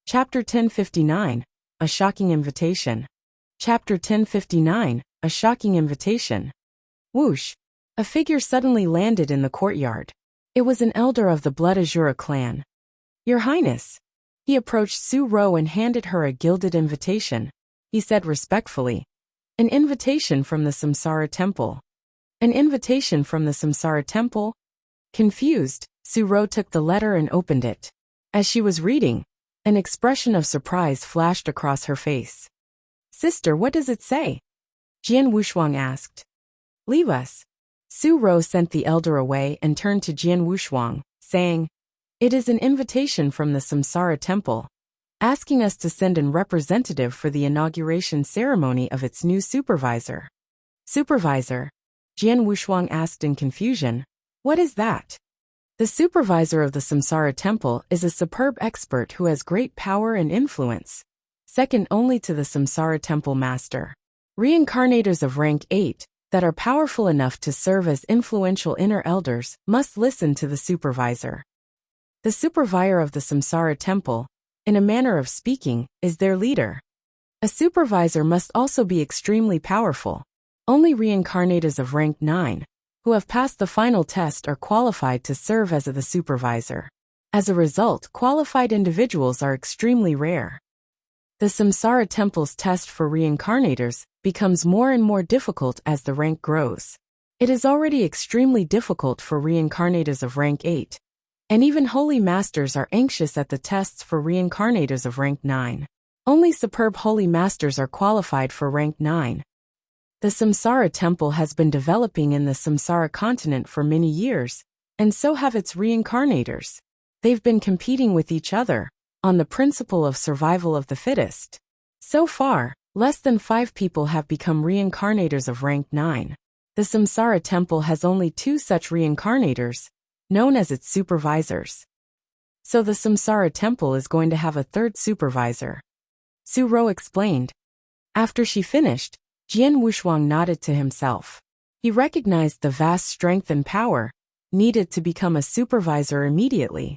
Chapter 1059, A Shocking Invitation. Chapter 1059, A Shocking Invitation. Whoosh! A figure suddenly landed in the courtyard. It was an elder of the Blood Azura clan. Your Highness. He approached Su Ro and handed her a gilded invitation. He said respectfully, an invitation from the Samsara Temple. An invitation from the Samsara Temple? Confused, Su Ro took the letter and opened it. As she was reading, an expression of surprise flashed across her face. Sister, what does it say? Jian Wushuang asked. Leave us. Su Ro sent the elder away and turned to Jian Wushuang, saying, it is an invitation from the Samsara Temple, asking us to send a representative for the inauguration ceremony of its new supervisor. Supervisor? Jian Wushuang asked in confusion. What is that? The supervisor of the Samsara Temple is a superb expert who has great power and influence, second only to the Samsara Temple master. Reincarnators of rank 8, that are powerful enough to serve as influential inner elders, must listen to the supervisor. The supervisor of the Samsara Temple, in a manner of speaking, is their leader. A supervisor must also be extremely powerful. Only reincarnators of rank 9, who have passed the final test, are qualified to serve as the supervisor. As a result, qualified individuals are extremely rare. The Samsara Temple's test for reincarnators becomes more and more difficult as the rank grows. It is already extremely difficult for reincarnators of rank 8. And even holy masters are anxious at the tests for reincarnators of rank 9. Only superb holy masters are qualified for rank 9. The Samsara Temple has been developing in the Samsara continent for many years, and so have its reincarnators. They've been competing with each other, on the principle of survival of the fittest. So far, less than 5 people have become reincarnators of rank 9. The Samsara Temple has only 2 such reincarnators, known as its supervisors. So the Samsara Temple is going to have a 3rd supervisor. Su Ro explained. After she finished, Jian Wushuang nodded to himself. He recognized the vast strength and power needed to become a supervisor immediately.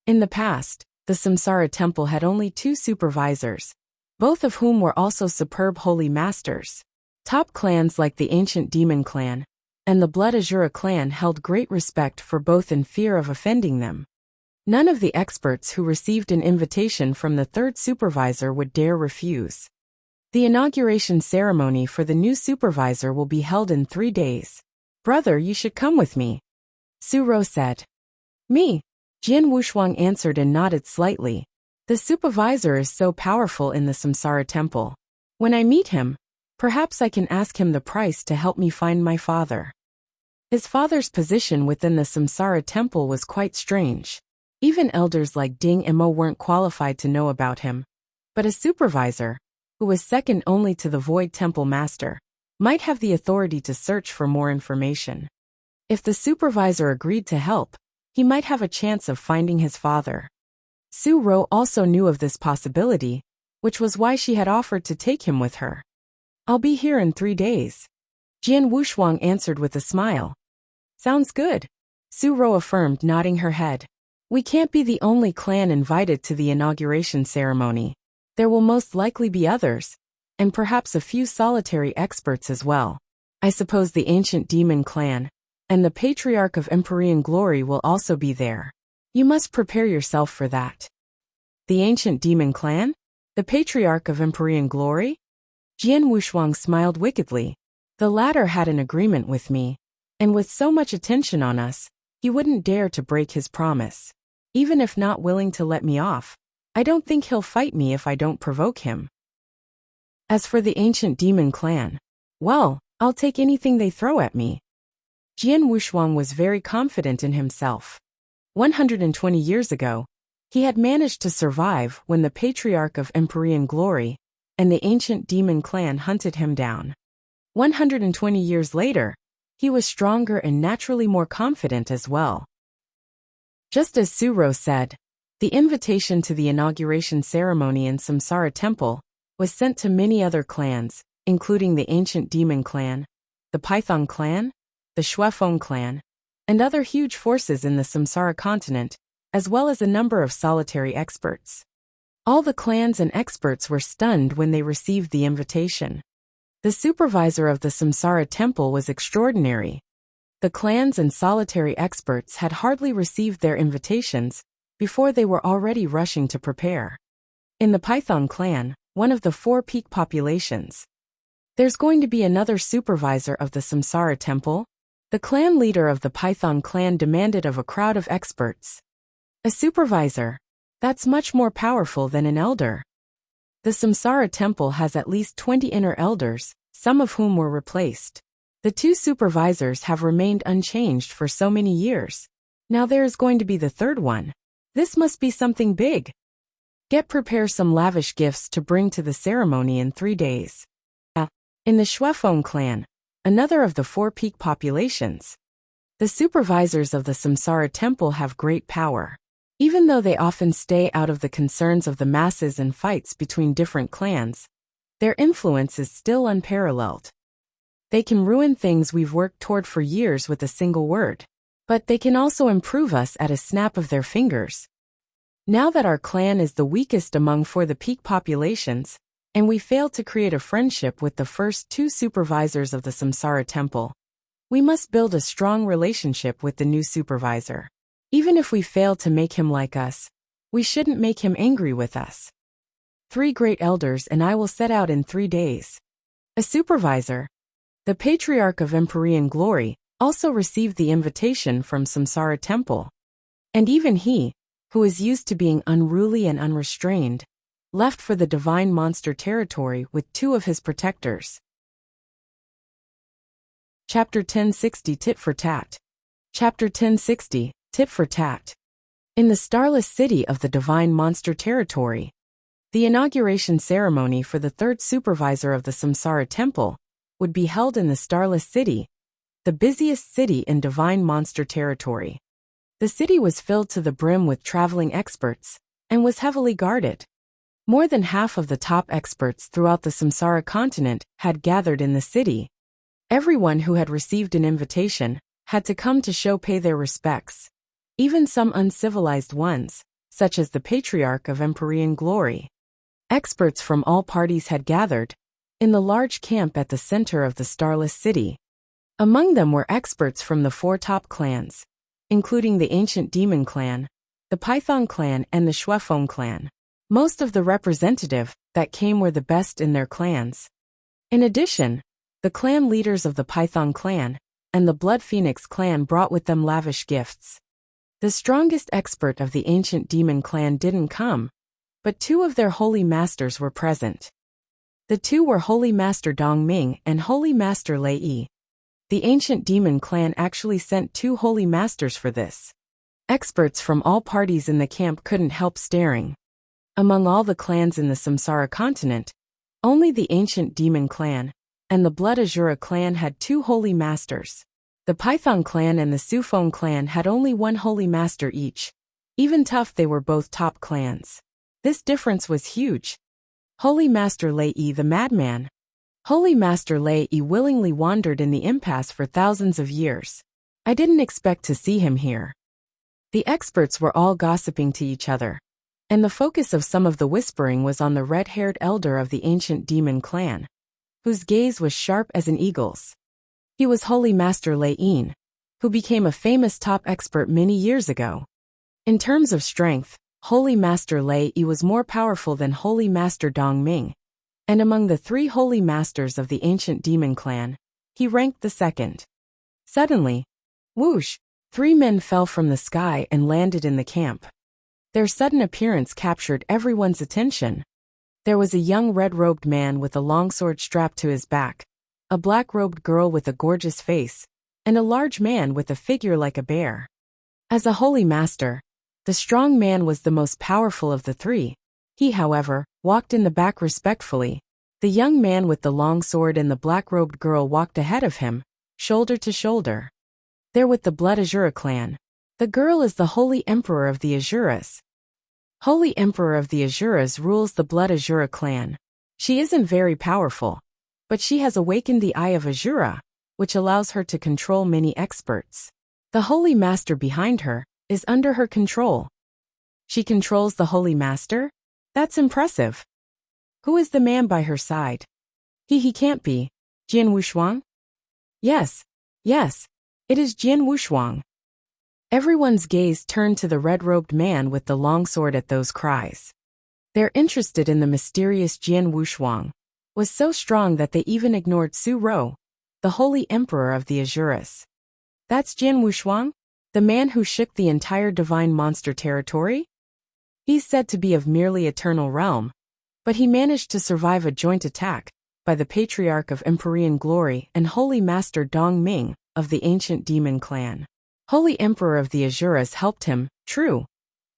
In the past, the Samsara Temple had only 2 supervisors, both of whom were also superb holy masters. Top clans like the Ancient Demon Clan and the Blood Azura clan held great respect for both and fear of offending them. None of the experts who received an invitation from the 3rd supervisor would dare refuse. The inauguration ceremony for the new supervisor will be held in 3 days. Brother, you should come with me. Su Ro said. Me? Jian Wushuang answered and nodded slightly. The supervisor is so powerful in the Samsara Temple. When I meet him, perhaps I can ask him the price to help me find my father. His father's position within the Samsara Temple was quite strange. Even elders like Ding Mo weren't qualified to know about him. But a supervisor, who was second only to the Void Temple Master, might have the authority to search for more information. If the supervisor agreed to help, he might have a chance of finding his father. Su Ro also knew of this possibility, which was why she had offered to take him with her. I'll be here in 3 days. Jian Wushuang answered with a smile. Sounds good, Su Ro affirmed, nodding her head. We can't be the only clan invited to the inauguration ceremony. There will most likely be others, and perhaps a few solitary experts as well. I suppose the Ancient Demon Clan and the Patriarch of Empyrean Glory will also be there. You must prepare yourself for that. The Ancient Demon Clan? The Patriarch of Empyrean Glory? Jian Wushuang smiled wickedly. The latter had an agreement with me, and with so much attention on us, he wouldn't dare to break his promise. Even if not willing to let me off, I don't think he'll fight me if I don't provoke him. As for the Ancient Demon Clan, well, I'll take anything they throw at me. Jian Wushuang was very confident in himself. 120 years ago, he had managed to survive when the Patriarch of Empyrean Glory and the Ancient Demon Clan hunted him down. 120 years later, he was stronger and naturally more confident as well. Just as Su Ro said, the invitation to the inauguration ceremony in Samsara Temple was sent to many other clans, including the Ancient Demon Clan, the Python Clan, the Shuefeng Clan, and other huge forces in the Samsara continent, as well as a number of solitary experts. All the clans and experts were stunned when they received the invitation. The supervisor of the Samsara temple was extraordinary. The clans and solitary experts had hardly received their invitations before they were already rushing to prepare. In the Python clan, one of the 4 peak populations, there's going to be another supervisor of the Samsara temple? The clan leader of the Python clan demanded of a crowd of experts. A supervisor? That's much more powerful than an elder. The Samsara temple has at least 20 inner elders, some of whom were replaced. The 2 supervisors have remained unchanged for so many years. Now there is going to be the 3rd one. This must be something big. Prepare some lavish gifts to bring to the ceremony in 3 days. In the Shuefeng clan, another of the 4 peak populations, the supervisors of the Samsara temple have great power. Even though they often stay out of the concerns of the masses and fights between different clans, their influence is still unparalleled. They can ruin things we've worked toward for years with a single word. But they can also improve us at a snap of their fingers. Now that our clan is the weakest among the peak populations, and we failed to create a friendship with the first 2 supervisors of the Samsara temple, we must build a strong relationship with the new supervisor. Even if we fail to make him like us, we shouldn't make him angry with us. 3 great elders and I will set out in 3 days. A supervisor, the Patriarch of Empyrean Glory, also received the invitation from Samsara temple. And even he, who is used to being unruly and unrestrained, left for the divine monster territory with 2 of his protectors. Chapter 1060 Tit for Tat. Chapter 1060 Tit for Tat. In the starless city of the divine monster territory, the inauguration ceremony for the 3rd supervisor of the Samsara temple would be held in the starless city, the busiest city in divine monster territory. The city was filled to the brim with traveling experts and was heavily guarded. More than half of the top experts throughout the Samsara continent had gathered in the city. Everyone who had received an invitation had to come to pay their respects. Even some uncivilized ones, such as the Patriarch of Empyrean Glory. Experts from all parties had gathered in the large camp at the center of the starless city. Among them were experts from the 4 top clans, including the Ancient Demon clan, the Python clan and the Shuefeng clan. Most of the representative that came were the best in their clans. In addition, the clan leaders of the Python clan and the Blood Phoenix clan brought with them lavish gifts. The strongest expert of the Ancient Demon clan didn't come, but 2 of their holy masters were present. The 2 were Holy Master Dongming and Holy Master Lei Yi. The Ancient Demon clan actually sent 2 holy masters for this. Experts from all parties in the camp couldn't help staring. Among all the clans in the Samsara continent, only the Ancient Demon clan and the Blood Azura clan had 2 holy masters. The Python clan and the Sufeng clan had only 1 holy master each. Even tough, they were both top clans. This difference was huge. Holy Master Lei Yi the madman. Holy Master Lei Yi willingly wandered in the impasse for thousands of years. I didn't expect to see him here. The experts were all gossiping to each other, and the focus of some of the whispering was on the red-haired elder of the Ancient Demon clan, whose gaze was sharp as an eagle's. He was Holy Master Lei Yin, who became a famous top expert many years ago. In terms of strength, Holy Master Lei Yi was more powerful than Holy Master Dongming, and among the 3 holy masters of the Ancient Demon clan, he ranked the 2nd. Suddenly, whoosh, 3 men fell from the sky and landed in the camp. Their sudden appearance captured everyone's attention. There was a young red-robed man with a longsword strapped to his back, a black-robed girl with a gorgeous face, and a large man with a figure like a bear. As a holy master, the strong man was the most powerful of the 3. He, however, walked in the back respectfully. The young man with the long sword and the black-robed girl walked ahead of him, shoulder to shoulder. They're with the Blood Azura clan. The girl is the Holy Emperor of the Azuras. Holy Emperor of the Azuras rules the Blood Azura clan. She isn't very powerful, but she has awakened the Eye of Azura, which allows her to control many experts. The Holy Master behind her is under her control. She controls the Holy Master? That's impressive. Who is the man by her side? He can't be. Jian Wushuang? Yes. Yes. It is Jian Wushuang. Everyone's gaze turned to the red-robed man with the longsword at those cries. Their interest in the mysterious Jian Wushuang was so strong that they even ignored Su Rou, the holy emperor of the Azuras. That's Jian Wushuang? The man who shook the entire divine monster territory? He's said to be of merely eternal realm, but he managed to survive a joint attack by the Patriarch of Empyrean Glory and Holy Master Dong Ming of the ancient demon clan. Holy Emperor of the Azuras helped him, true,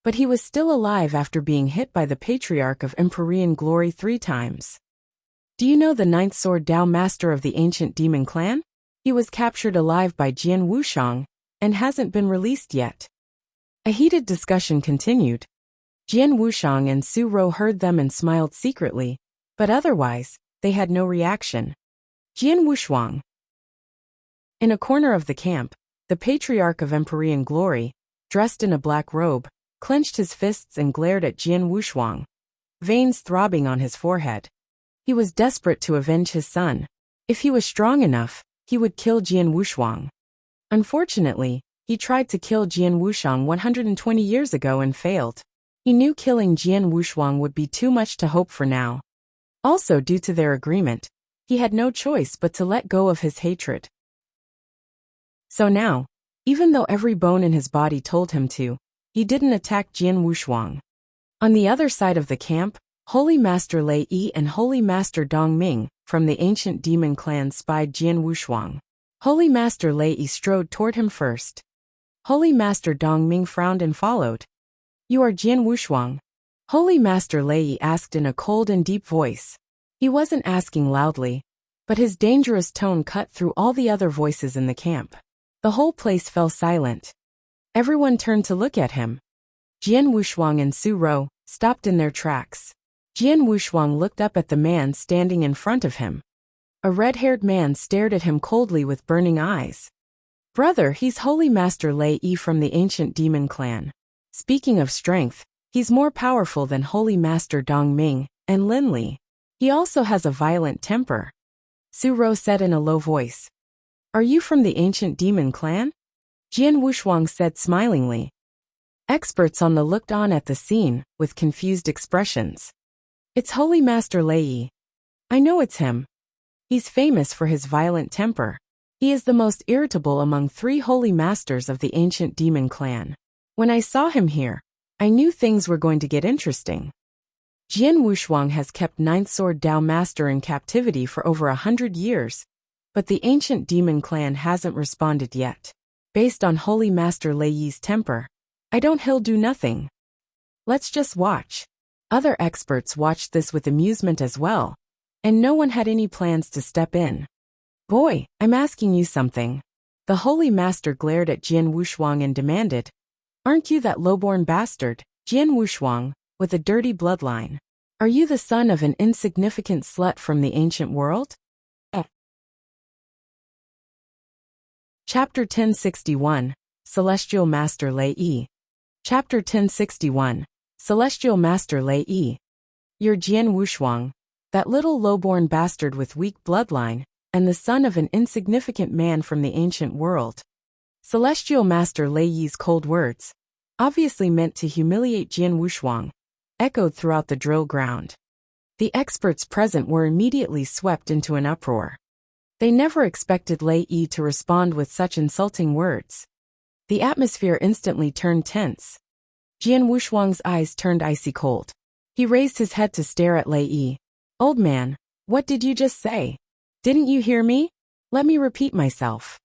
but he was still alive after being hit by the Patriarch of Empyrean Glory 3 times. Do you know the 9th Sword Dao Master of the ancient demon clan? He was captured alive by Jian Wushuang and hasn't been released yet. A heated discussion continued. Jian Wushuang and Su Rou heard them and smiled secretly, but otherwise, they had no reaction. Jian Wushuang. In a corner of the camp, the Patriarch of Empyrean Glory, dressed in a black robe, clenched his fists and glared at Jian Wushuang, veins throbbing on his forehead. He was desperate to avenge his son. If he was strong enough, he would kill Jian Wushuang. Unfortunately, he tried to kill Jian Wushuang 120 years ago and failed. He knew killing Jian Wushuang would be too much to hope for now. Also, due to their agreement, he had no choice but to let go of his hatred. So now, even though every bone in his body told him to, he didn't attack Jian Wushuang. On the other side of the camp, Holy Master Lei Yi and Holy Master Dong Ming from the ancient demon clan spied Jian Wushuang. Holy Master Lei Yi strode toward him first. Holy Master Dong Ming frowned and followed. You are Jian Wushuang? Holy Master Lei Yi asked in a cold and deep voice. He wasn't asking loudly, but his dangerous tone cut through all the other voices in the camp. The whole place fell silent. Everyone turned to look at him. Jian Wushuang and Su Rou stopped in their tracks. Jian Wushuang looked up at the man standing in front of him. A red-haired man stared at him coldly with burning eyes. Brother, he's Holy Master Lei Yi from the ancient demon clan. Speaking of strength, he's more powerful than Holy Master Dong Ming and Lin Li. He also has a violent temper. Su Rou said in a low voice. Are you from the ancient demon clan? Jian Wushuang said smilingly. Experts on the looked on at the scene with confused expressions. It's Holy Master Lei Yi. I know it's him. He's famous for his violent temper. He is the most irritable among 3 holy masters of the ancient demon clan. When I saw him here, I knew things were going to get interesting. Jian Wushuang has kept 9th Sword Dao Master in captivity for over 100 years, but the ancient demon clan hasn't responded yet. Based on Holy Master Lei Yi's temper, I don't he'll do nothing. Let's just watch. Other experts watched this with amusement as well, and no one had any plans to step in. Boy, I'm asking you something. The Holy Master glared at Jian Wushuang and demanded, Aren't you that lowborn bastard, Jian Wushuang, with a dirty bloodline? Are you the son of an insignificant slut from the ancient world? Chapter 1061, Celestial Master Lei Yi. Chapter 1061, Celestial Master Lei Yi. You're Jian Wushuang, that little lowborn bastard with weak bloodline, and the son of an insignificant man from the ancient world. Celestial Master Lei Yi's cold words, obviously meant to humiliate Jian Wushuang, echoed throughout the drill ground. The experts present were immediately swept into an uproar. They never expected Lei Yi to respond with such insulting words. The atmosphere instantly turned tense. Jian Wushuang's eyes turned icy cold. He raised his head to stare at Lei Yi. Old man, what did you just say? Didn't you hear me? Let me repeat myself.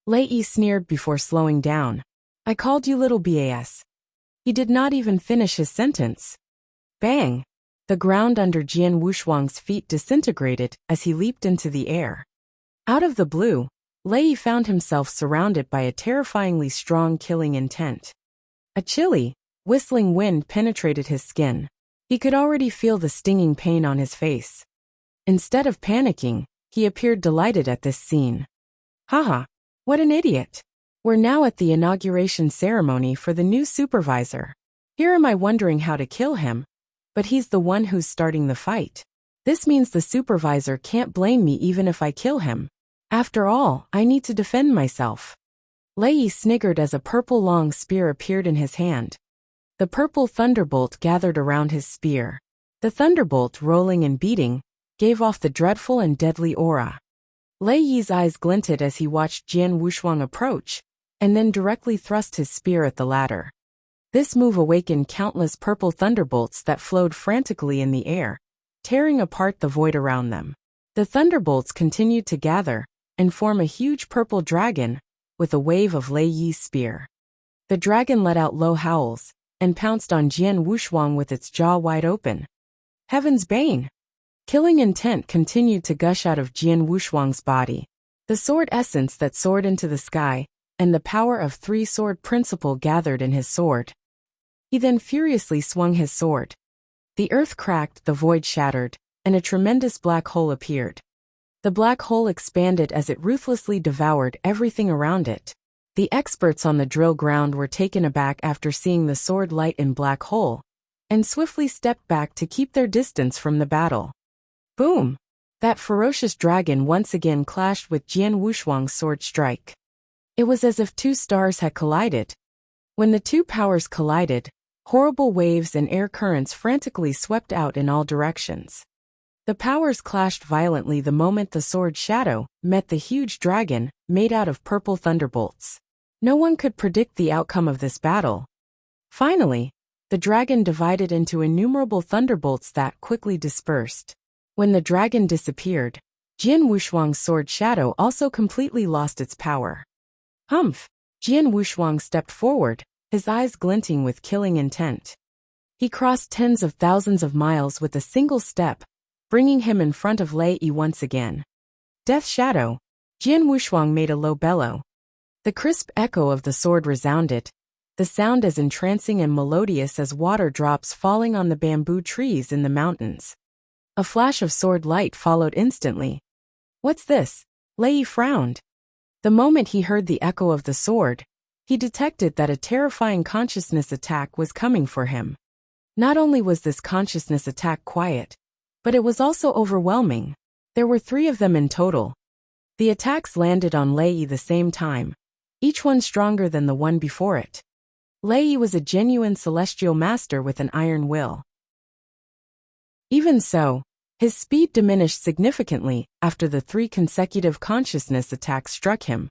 Lei Yi sneered before slowing down. I called you little bas. He did not even finish his sentence. Bang! The ground under Jian Wushuang's feet disintegrated as he leaped into the air. Out of the blue, Lei Yi found himself surrounded by a terrifyingly strong killing intent. A chilly, whistling wind penetrated his skin. He could already feel the stinging pain on his face. Instead of panicking, he appeared delighted at this scene. Haha, what an idiot. We're now at the inauguration ceremony for the new supervisor. Here am I wondering how to kill him, But he's the one who's starting the fight. This means the supervisor can't blame me even if I kill him. After all, I need to defend myself. Lei Yi sniggered as a purple long spear appeared in his hand. The purple thunderbolt gathered around his spear. The thunderbolt, rolling and beating, gave off the dreadful and deadly aura. Lei Yi's eyes glinted as he watched Jian Wushuang approach, and then directly thrust his spear at the latter. This move awakened countless purple thunderbolts that flowed frantically in the air, tearing apart the void around them. The thunderbolts continued to gather and form a huge purple dragon with a wave of Lei Yi's spear. The dragon let out low howls and pounced on Jian Wushuang with its jaw wide open. Heaven's bane! Killing intent continued to gush out of Jian Wushuang's body. The sword essence that soared into the sky, and the power of three-sword principle gathered in his sword. He then furiously swung his sword. The earth cracked, the void shattered, and a tremendous black hole appeared. The black hole expanded as it ruthlessly devoured everything around it. The experts on the drill ground were taken aback after seeing the sword light in black hole, and swiftly stepped back to keep their distance from the battle. Boom! That ferocious dragon once again clashed with Jian Wushuang's sword strike. It was as if two stars had collided. When the two powers collided, horrible waves and air currents frantically swept out in all directions. The powers clashed violently the moment the sword shadow met the huge dragon made out of purple thunderbolts. No one could predict the outcome of this battle. Finally, the dragon divided into innumerable thunderbolts that quickly dispersed. When the dragon disappeared, Jian Wushuang's sword shadow also completely lost its power. Humph! Jian Wushuang stepped forward, his eyes glinting with killing intent. He crossed tens of thousands of miles with a single step, bringing him in front of Lei Yi once again. Death Shadow! Jian Wushuang made a low bellow. The crisp echo of the sword resounded, the sound as entrancing and melodious as water drops falling on the bamboo trees in the mountains. A flash of sword light followed instantly. What's this? Lei Yi frowned. The moment he heard the echo of the sword, he detected that a terrifying consciousness attack was coming for him. Not only was this consciousness attack quiet, but it was also overwhelming. There were 3 of them in total. The attacks landed on Lei Yi the same time, each one stronger than the one before it. Lei Yi was a genuine celestial master with an iron will. Even so, his speed diminished significantly after the 3 consecutive consciousness attacks struck him.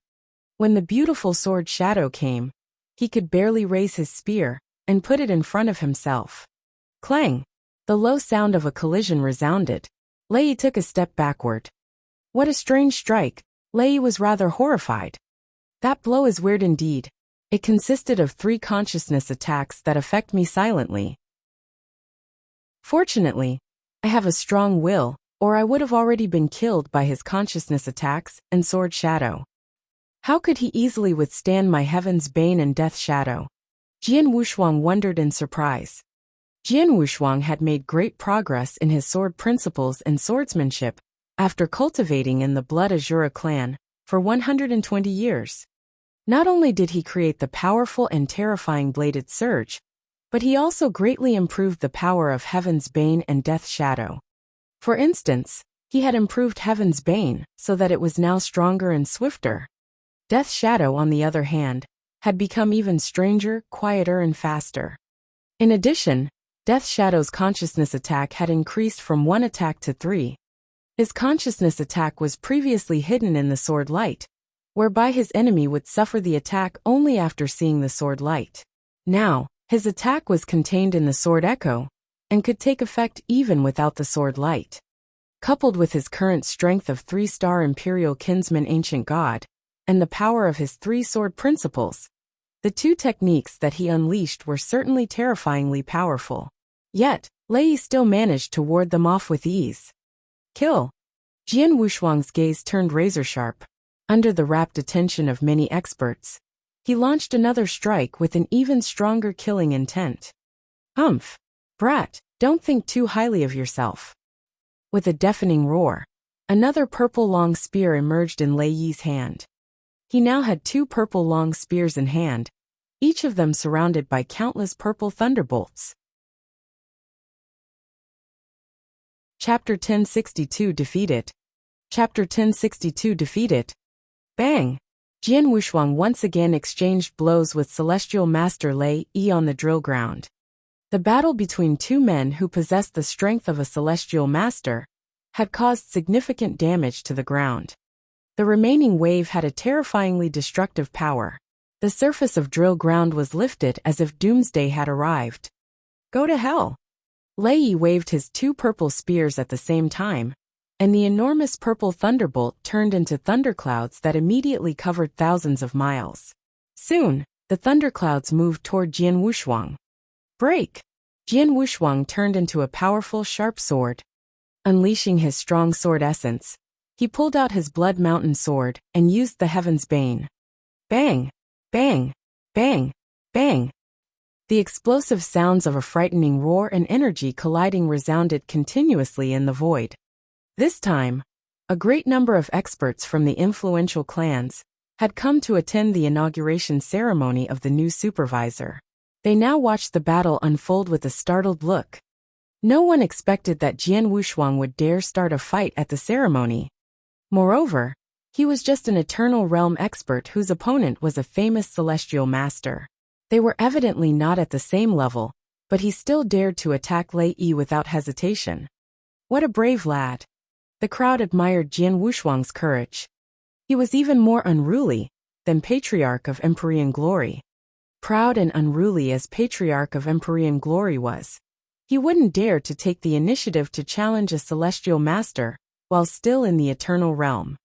When the beautiful sword shadow came, he could barely raise his spear and put it in front of himself. Clang! The low sound of a collision resounded. Lei Yi took a step backward. What a strange strike! Lei Yi was rather horrified. That blow is weird indeed. It consisted of 3 consciousness attacks that affect me silently. Fortunately, I have a strong will, or I would have already been killed by his consciousness attacks and sword shadow. How could he easily withstand my heaven's bane and death shadow? Jian Wushuang wondered in surprise. Jian Wushuang had made great progress in his sword principles and swordsmanship after cultivating in the Blood Azura clan for 120 years. Not only did he create the powerful and terrifying bladed surge, but he also greatly improved the power of Heaven's Bane and Death Shadow. For instance, he had improved Heaven's Bane so that it was now stronger and swifter. Death Shadow, on the other hand, had become even stranger, quieter, and faster. In addition, Death Shadow's consciousness attack had increased from 1 attack to 3. His consciousness attack was previously hidden in the sword light, whereby his enemy would suffer the attack only after seeing the sword light. Now, his attack was contained in the sword echo, and could take effect even without the sword light. Coupled with his current strength of 3-star Imperial Kinsman Ancient God, and the power of his 3 sword principles, the 2 techniques that he unleashed were certainly terrifyingly powerful. Yet, Lei Yi still managed to ward them off with ease. Kill! Jian Wushuang's gaze turned razor-sharp. Under the rapt attention of many experts, he launched another strike with an even stronger killing intent. Humph! Brat, don't think too highly of yourself. With a deafening roar, another purple long spear emerged in Lei Yi's hand. He now had 2 purple long spears in hand, each of them surrounded by countless purple thunderbolts. Chapter 1062 Defeat It. Chapter 1062 Defeat It. Bang! Jian Wushuang once again exchanged blows with Celestial Master Lei Yi on the drill ground. The battle between two men who possessed the strength of a Celestial Master had caused significant damage to the ground. The remaining wave had a terrifyingly destructive power. The surface of drill ground was lifted as if doomsday had arrived. Go to hell! Lei Yi waved his two purple spears at the same time, and the enormous purple thunderbolt turned into thunderclouds that immediately covered thousands of miles. Soon, the thunderclouds moved toward Jian Wushuang. Break! Jian Wushuang turned into a powerful, sharp sword. Unleashing his strong sword essence, he pulled out his Blood Mountain sword and used the Heaven's Bane. Bang! Bang! Bang! Bang! The explosive sounds of a frightening roar and energy colliding resounded continuously in the void. This time, a great number of experts from the influential clans had come to attend the inauguration ceremony of the new supervisor. They now watched the battle unfold with a startled look. No one expected that Jian Wushuang would dare start a fight at the ceremony. Moreover, he was just an Eternal Realm expert whose opponent was a famous Celestial Master. They were evidently not at the same level, but he still dared to attack Lei Yi without hesitation. What a brave lad! The crowd admired Jian Wushuang's courage. He was even more unruly than Patriarch of Empyrean Glory. Proud and unruly as Patriarch of Empyrean Glory was, he wouldn't dare to take the initiative to challenge a Celestial Master while still in the Eternal Realm.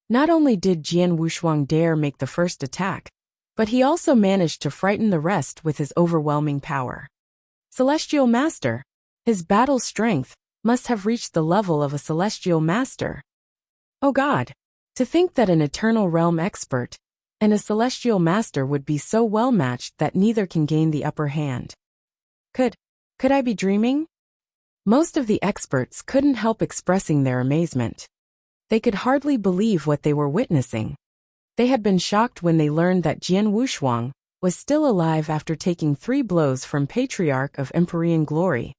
Not only did Jian Wushuang dare make the first attack, but he also managed to frighten the rest with his overwhelming power. Celestial Master! His battle strength must have reached the level of a Celestial Master. Oh God! To think that an Eternal Realm expert and a Celestial Master would be so well matched that neither can gain the upper hand. Could I be dreaming? Most of the experts couldn't help expressing their amazement. They could hardly believe what they were witnessing. They had been shocked when they learned that Jian Wushuang was still alive after taking 3 blows from Patriarch of Empyrean Glory.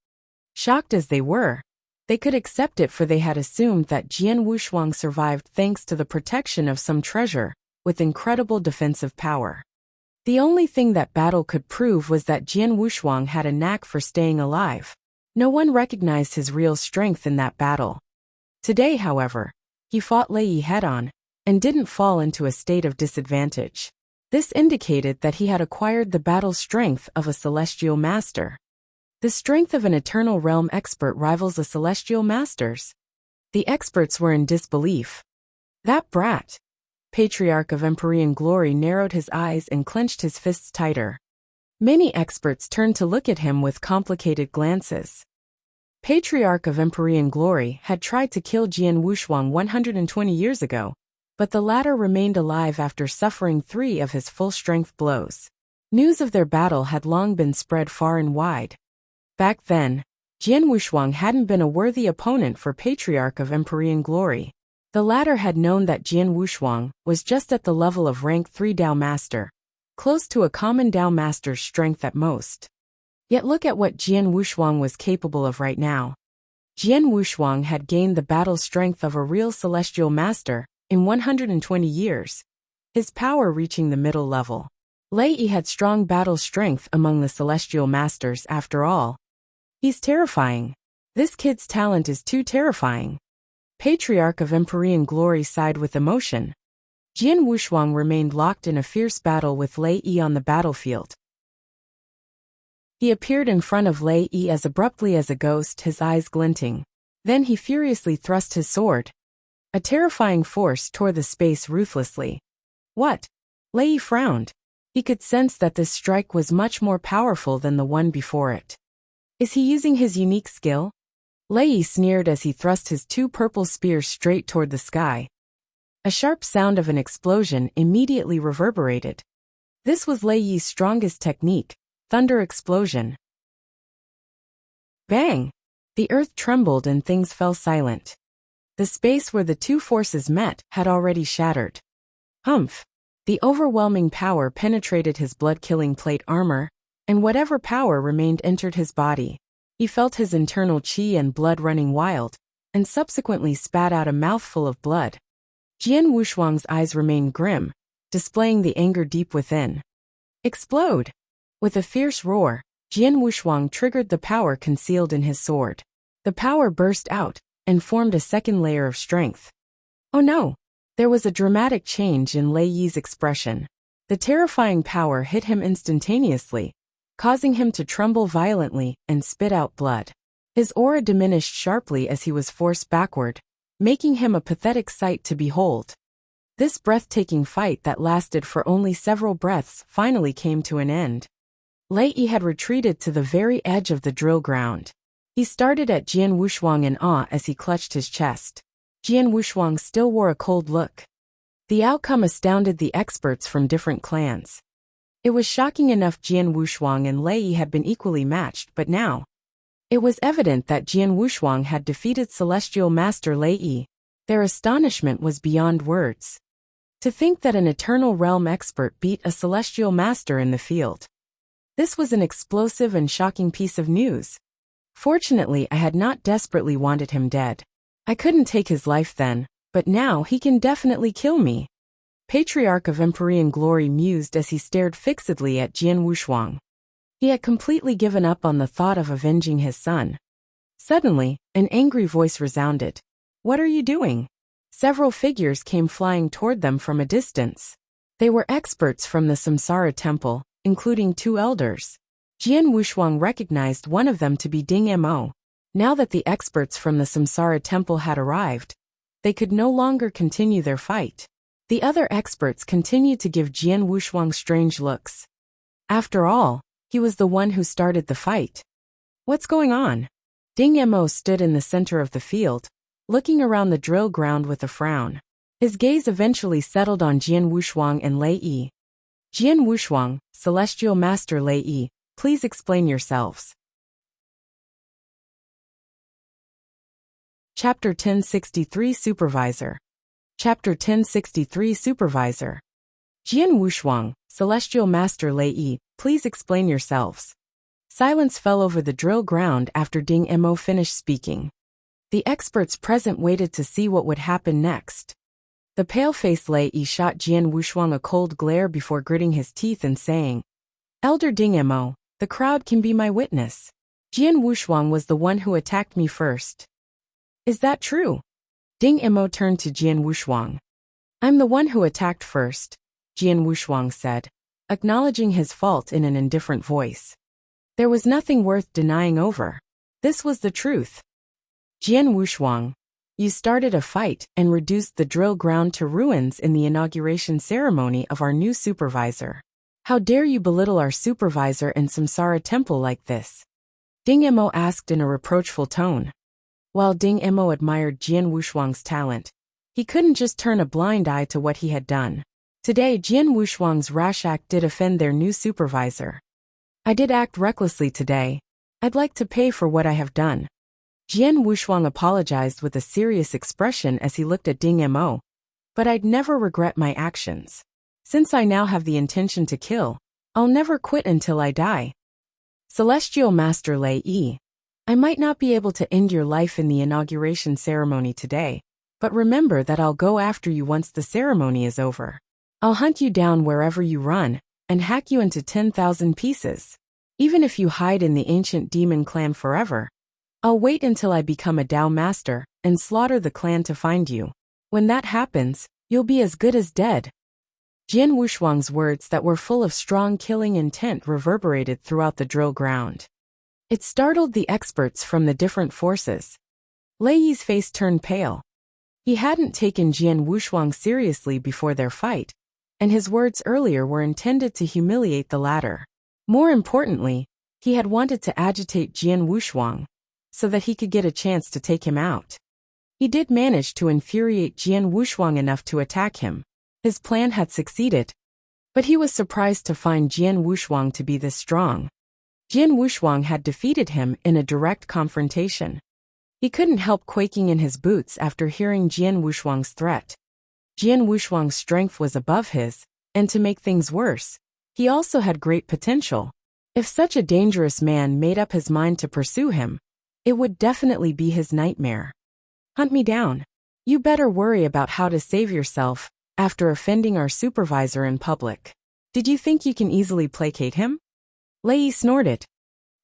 Shocked as they were, they could accept it, for they had assumed that Jian Wushuang survived thanks to the protection of some treasure with incredible defensive power. The only thing that battle could prove was that Jian Wushuang had a knack for staying alive. No one recognized his real strength in that battle. Today, however, he fought Lei Yi head-on and didn't fall into a state of disadvantage. This indicated that he had acquired the battle strength of a Celestial Master. The strength of an Eternal Realm expert rivals a Celestial Master's. The experts were in disbelief. That brat! Patriarch of Empyrean Glory narrowed his eyes and clenched his fists tighter. Many experts turned to look at him with complicated glances. Patriarch of Empyrean Glory had tried to kill Jian Wushuang 120 years ago, but the latter remained alive after suffering 3 of his full-strength blows. News of their battle had long been spread far and wide. Back then, Jian Wushuang hadn't been a worthy opponent for Patriarch of Empyrean Glory. The latter had known that Jian Wushuang was just at the level of rank 3 Dao Master, close to a common Dao Master's strength at most. Yet look at what Jian Wushuang was capable of right now. Jian Wushuang had gained the battle strength of a real Celestial Master in 120 years, his power reaching the middle level. Lei Yi had strong battle strength among the Celestial Masters after all. He's terrifying. This kid's talent is too terrifying. Patriarch of Empyrean Glory sighed with emotion. Jian Wushuang remained locked in a fierce battle with Lei Yi on the battlefield. He appeared in front of Lei Yi as abruptly as a ghost, his eyes glinting. Then he furiously thrust his sword. A terrifying force tore the space ruthlessly. What? Lei Yi frowned. He could sense that this strike was much more powerful than the one before it. Is he using his unique skill? Lei Yi sneered as he thrust his 2 purple spears straight toward the sky. A sharp sound of an explosion immediately reverberated. This was Lei Yi's strongest technique, thunder explosion. Bang! The earth trembled and things fell silent. The space where the 2 forces met had already shattered. Humph! The overwhelming power penetrated his blood-killing plate armor, and whatever power remained entered his body. He felt his internal chi and blood running wild, and subsequently spat out a mouthful of blood. Jian Wushuang's eyes remained grim, displaying the anger deep within. Explode! With a fierce roar, Jian Wushuang triggered the power concealed in his sword. The power burst out and formed a second layer of strength. Oh no! There was a dramatic change in Lei Yi's expression. The terrifying power hit him instantaneously, causing him to tremble violently and spit out blood. His aura diminished sharply as he was forced backward, making him a pathetic sight to behold. This breathtaking fight that lasted for only several breaths finally came to an end. Lei Yi had retreated to the very edge of the drill ground. He started at Jian Wushuang in awe as he clutched his chest. Jian Wushuang still wore a cold look. The outcome astounded the experts from different clans. It was shocking enough Jian Wushuang and Lei Yi had been equally matched, but now it was evident that Jian Wushuang had defeated Celestial Master Lei Yi. Their astonishment was beyond words. To think that an Eternal Realm expert beat a Celestial Master in the field. This was an explosive and shocking piece of news. Fortunately, I had not desperately wanted him dead. I couldn't take his life then, but now he can definitely kill me. Patriarch of Empyrean Glory mused as he stared fixedly at Jian Wushuang. He had completely given up on the thought of avenging his son. Suddenly, an angry voice resounded. What are you doing? Several figures came flying toward them from a distance. They were experts from the Samsara Temple, including 2 elders. Jian Wushuang recognized one of them to be Ding Mo. Now that the experts from the Samsara Temple had arrived, they could no longer continue their fight. The other experts continued to give Jian Wushuang strange looks. After all, he was the one who started the fight. What's going on? Ding Mo stood in the center of the field, looking around the drill ground with a frown. His gaze eventually settled on Jian Wushuang and Lei Yi. Jian Wushuang, Celestial Master Lei Yi, please explain yourselves. Chapter 1063 Supervisor. Chapter 1063 Supervisor. Jian Wushuang, Celestial Master Lei Yi, please explain yourselves. Silence fell over the drill ground after Ding Mo finished speaking. The experts present waited to see what would happen next. The pale-faced Lei Yi shot Jian Wushuang a cold glare before gritting his teeth and saying, Elder Ding Mo, the crowd can be my witness. Jian Wushuang was the one who attacked me first. Is that true? Ding Mo turned to Jian Wushuang. I'm the one who attacked first, Jian Wushuang said, acknowledging his fault in an indifferent voice. There was nothing worth denying over. This was the truth. Jian Wushuang, you started a fight and reduced the drill ground to ruins in the inauguration ceremony of our new supervisor. How dare you belittle our supervisor in Samsara Temple like this? Ding Mo asked in a reproachful tone. While Ding Mo admired Jian Wushuang's talent, he couldn't just turn a blind eye to what he had done. Today Jian Wushuang's rash act did offend their new supervisor. I did act recklessly today. I'd like to pay for what I have done. Jian Wushuang apologized with a serious expression as he looked at Ding Mo. But I'd never regret my actions. Since I now have the intention to kill, I'll never quit until I die. Celestial Master Lei Yi, I might not be able to end your life in the inauguration ceremony today, but remember that I'll go after you once the ceremony is over. I'll hunt you down wherever you run, and hack you into 10,000 pieces. Even if you hide in the ancient demon clan forever, I'll wait until I become a Dao Master and slaughter the clan to find you. When that happens, you'll be as good as dead. Jian Wushuang's words that were full of strong killing intent reverberated throughout the drill ground. It startled the experts from the different forces. Lei Yi's face turned pale. He hadn't taken Jian Wushuang seriously before their fight, and his words earlier were intended to humiliate the latter. More importantly, he had wanted to agitate Jian Wushuang, so that he could get a chance to take him out. He did manage to infuriate Jian Wushuang enough to attack him. His plan had succeeded. But he was surprised to find Jian Wushuang to be this strong. Jian Wushuang had defeated him in a direct confrontation. He couldn't help quaking in his boots after hearing Jian Wushuang's threat. Jian Wushuang's strength was above his, and to make things worse, he also had great potential. If such a dangerous man made up his mind to pursue him, it would definitely be his nightmare. Hunt me down. You better worry about how to save yourself after offending our supervisor in public. Did you think you can easily placate him? Lei snorted.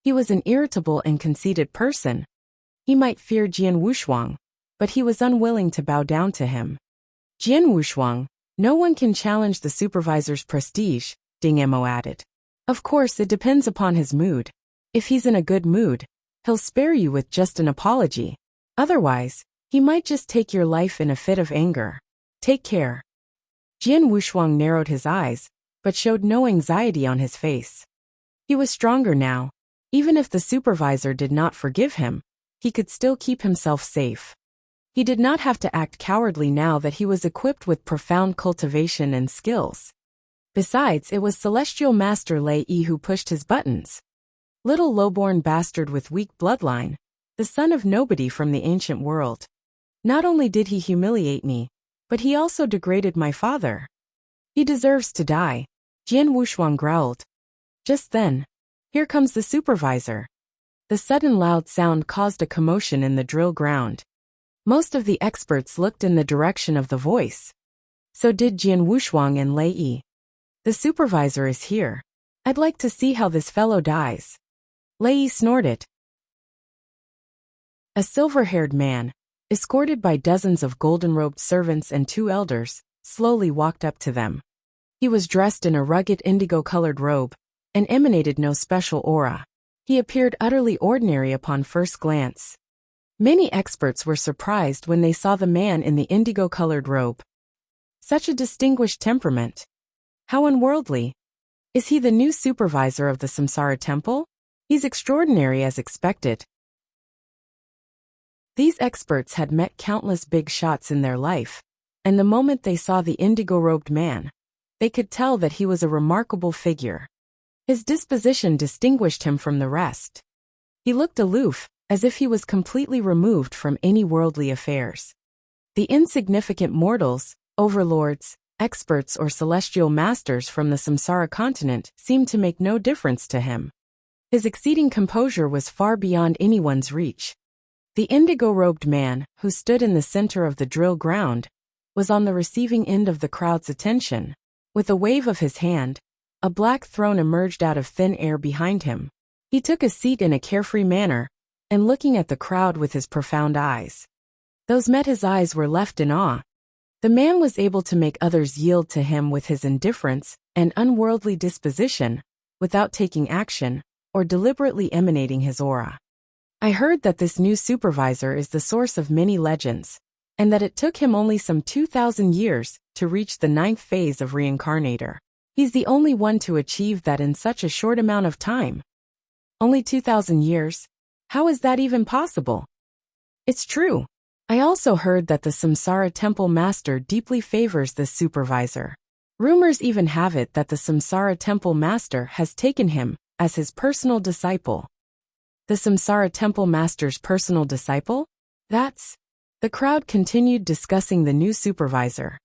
He was an irritable and conceited person. He might fear Jian Wushuang, but he was unwilling to bow down to him. Jian Wushuang, no one can challenge the supervisor's prestige, Ding Mo added. Of course, it depends upon his mood. If he's in a good mood, he'll spare you with just an apology. Otherwise, he might just take your life in a fit of anger. Take care. Jian Wushuang narrowed his eyes, but showed no anxiety on his face. He was stronger now. Even if the supervisor did not forgive him, he could still keep himself safe. He did not have to act cowardly now that he was equipped with profound cultivation and skills. Besides, it was Celestial Master Lei Yi who pushed his buttons. Little lowborn bastard with weak bloodline, the son of nobody from the ancient world. Not only did he humiliate me, but he also degraded my father. He deserves to die, Jian Wushuang growled. Just then, here comes the supervisor. The sudden loud sound caused a commotion in the drill ground. Most of the experts looked in the direction of the voice. So did Jian Wushuang and Lei Yi. The supervisor is here. I'd like to see how this fellow dies. Lei Yi snorted. A silver-haired man, escorted by dozens of golden-robed servants and 2 elders, slowly walked up to them. He was dressed in a rugged indigo-colored robe, and emanated no special aura. He appeared utterly ordinary upon first glance. Many experts were surprised when they saw the man in the indigo-colored robe. Such a distinguished temperament. How unworldly. Is he the new supervisor of the Samsara Temple? He's extraordinary as expected. These experts had met countless big shots in their life, and the moment they saw the indigo-robed man, they could tell that he was a remarkable figure. His disposition distinguished him from the rest. He looked aloof, as if he was completely removed from any worldly affairs. The insignificant mortals, overlords, experts or celestial masters from the Samsara continent seemed to make no difference to him. His exceeding composure was far beyond anyone's reach. The indigo-robed man, who stood in the center of the drill ground, was on the receiving end of the crowd's attention. With a wave of his hand, a black throne emerged out of thin air behind him. He took a seat in a carefree manner, and looking at the crowd with his profound eyes. Those met his eyes were left in awe. The man was able to make others yield to him with his indifference and unworldly disposition, without taking action, or deliberately emanating his aura. I heard that this new supervisor is the source of many legends, and that it took him only some 2,000 years to reach the 9th phase of reincarnator. He's the only one to achieve that in such a short amount of time. Only 2,000 years? How is that even possible? It's true. I also heard that the Samsara Temple Master deeply favors this supervisor. Rumors even have it that the Samsara Temple Master has taken him as his personal disciple. The Samsara Temple Master's personal disciple? That's... The crowd continued discussing the new supervisor.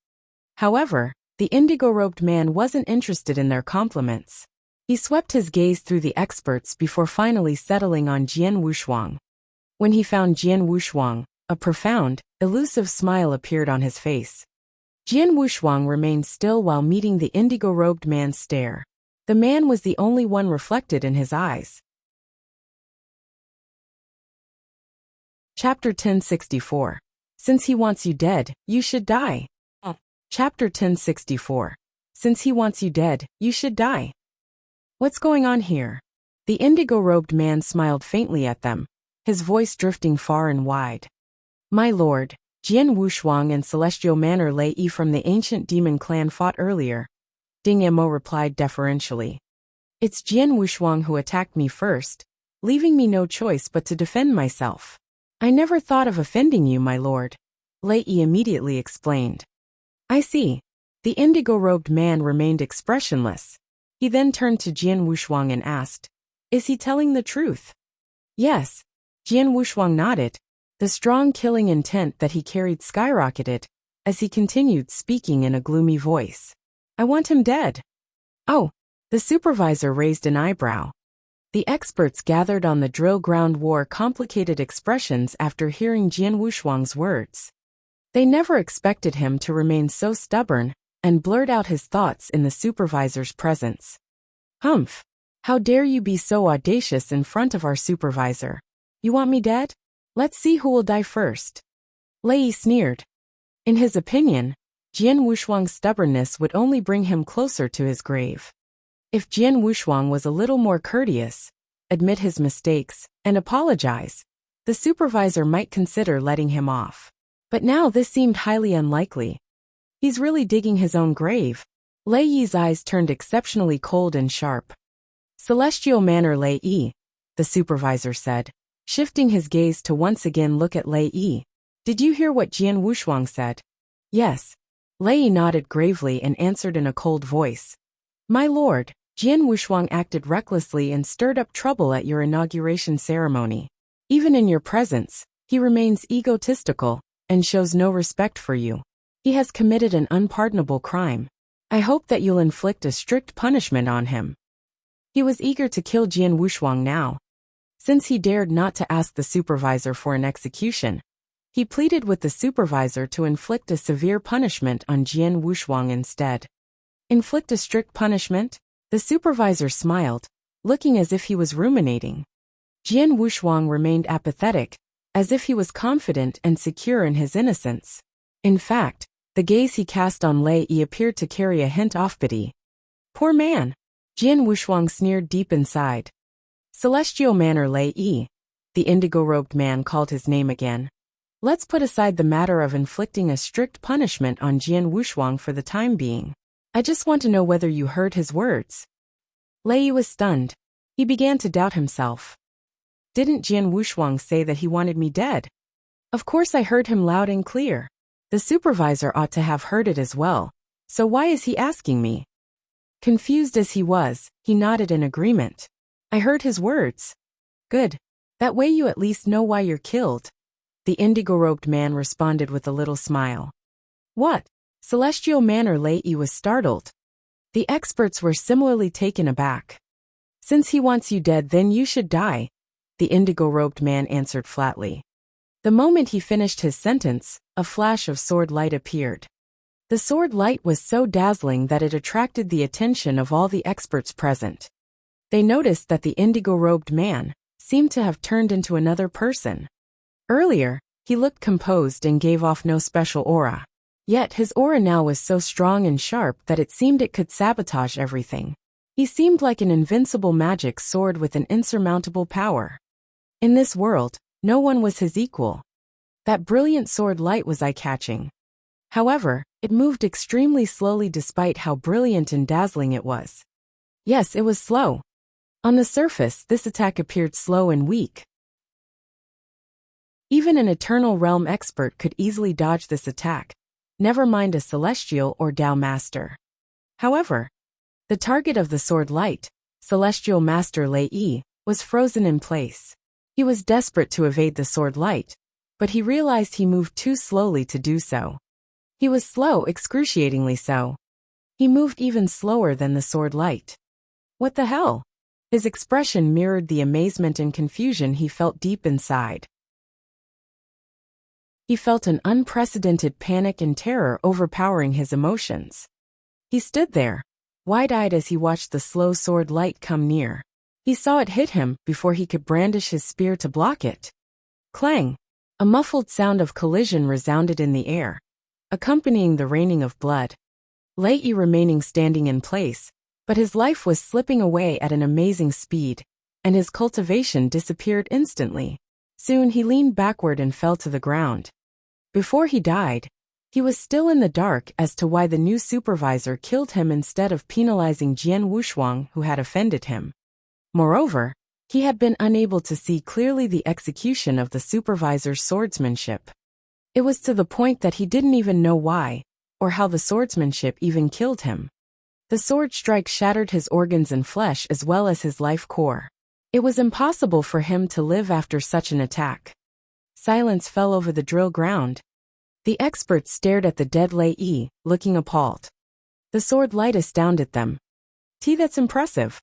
However, the indigo-robed man wasn't interested in their compliments. He swept his gaze through the experts before finally settling on Jian Wushuang. When he found Jian Wushuang, a profound, elusive smile appeared on his face. Jian Wushuang remained still while meeting the indigo-robed man's stare. The man was the only one reflected in his eyes. Chapter 1064. Since he wants you dead, you should die. Chapter 1064. Since he wants you dead, you should die. What's going on here? The indigo-robed man smiled faintly at them, his voice drifting far and wide. My lord, Jian Wushuang and Celestial Manor Lei Yi from the ancient demon clan fought earlier. Ding Mo replied deferentially. It's Jian Wushuang who attacked me first, leaving me no choice but to defend myself. I never thought of offending you, my lord. Lei Yi immediately explained. I see. The indigo-robed man remained expressionless. He then turned to Jian Wushuang and asked, is he telling the truth? Yes. Jian Wushuang nodded. The strong killing intent that he carried skyrocketed, as he continued speaking in a gloomy voice. I want him dead. Oh, the supervisor raised an eyebrow. The experts gathered on the drill ground wore complicated expressions after hearing Jian Wushuang's words. They never expected him to remain so stubborn and blurt out his thoughts in the supervisor's presence. Humph! How dare you be so audacious in front of our supervisor? You want me dead? Let's see who will die first. Lei Yi sneered. In his opinion, Jian Wushuang's stubbornness would only bring him closer to his grave. If Jian Wushuang was a little more courteous, admit his mistakes, and apologize, the supervisor might consider letting him off. But now this seemed highly unlikely. He's really digging his own grave. Lei Yi's eyes turned exceptionally cold and sharp. Celestial manner Lei Yi, the supervisor said, shifting his gaze to once again look at Lei Yi. Did you hear what Jian Wushuang said? Yes. Lei Yi nodded gravely and answered in a cold voice. My lord, Jian Wushuang acted recklessly and stirred up trouble at your inauguration ceremony. Even in your presence, he remains egotistical and shows no respect for you. He has committed an unpardonable crime. I hope that you'll inflict a strict punishment on him. He was eager to kill Jian Wushuang now. Since he dared not to ask the supervisor for an execution, he pleaded with the supervisor to inflict a severe punishment on Jian Wushuang instead. Inflict a strict punishment? The supervisor smiled, looking as if he was ruminating. Jian Wushuang remained apathetic, as if he was confident and secure in his innocence. In fact, the gaze he cast on Lei Yi appeared to carry a hint of pity. Poor man! Jian Wushuang sneered deep inside. Celestial manner Lei Yi, the indigo-robed man called his name again. Let's put aside the matter of inflicting a strict punishment on Jian Wushuang for the time being. I just want to know whether you heard his words. Lei Yi was stunned. He began to doubt himself. Didn't Jian Wushuang say that he wanted me dead? Of course I heard him loud and clear. The supervisor ought to have heard it as well, so why is he asking me? Confused as he was, he nodded in agreement. I heard his words. Good. That way you at least know why you're killed. The indigo-robed man responded with a little smile. What? Celestial manner Lei Yi was startled. The experts were similarly taken aback. Since he wants you dead, then you should die, the indigo-robed man answered flatly. The moment he finished his sentence, a flash of sword light appeared. The sword light was so dazzling that it attracted the attention of all the experts present. They noticed that the indigo-robed man seemed to have turned into another person. Earlier, he looked composed and gave off no special aura. Yet his aura now was so strong and sharp that it seemed it could sabotage everything. He seemed like an invincible magic sword with an insurmountable power. In this world, no one was his equal. That brilliant sword light was eye-catching. However, it moved extremely slowly despite how brilliant and dazzling it was. Yes, it was slow. On the surface, this attack appeared slow and weak. Even an Eternal Realm expert could easily dodge this attack, never mind a Celestial or Dao Master. However, the target of the sword light, Celestial Master Lei Yi, was frozen in place. He was desperate to evade the sword light, but he realized he moved too slowly to do so. He was slow, excruciatingly so. He moved even slower than the sword light. What the hell? His expression mirrored the amazement and confusion he felt deep inside. He felt an unprecedented panic and terror overpowering his emotions. He stood there, wide-eyed as he watched the slow sword light come near. He saw it hit him before he could brandish his spear to block it. Clang! A muffled sound of collision resounded in the air, accompanying the raining of blood. Lei Yi remaining standing in place, but his life was slipping away at an amazing speed, and his cultivation disappeared instantly. Soon he leaned backward and fell to the ground. Before he died, he was still in the dark as to why the new supervisor killed him instead of penalizing Jian Wushuang, who had offended him. Moreover, he had been unable to see clearly the execution of the supervisor's swordsmanship. It was to the point that he didn't even know why, or how the swordsmanship even killed him. The sword strike shattered his organs and flesh as well as his life core. It was impossible for him to live after such an attack. Silence fell over the drill ground. The experts stared at the dead Lei Yi, looking appalled. The sword light astounded them. That's impressive.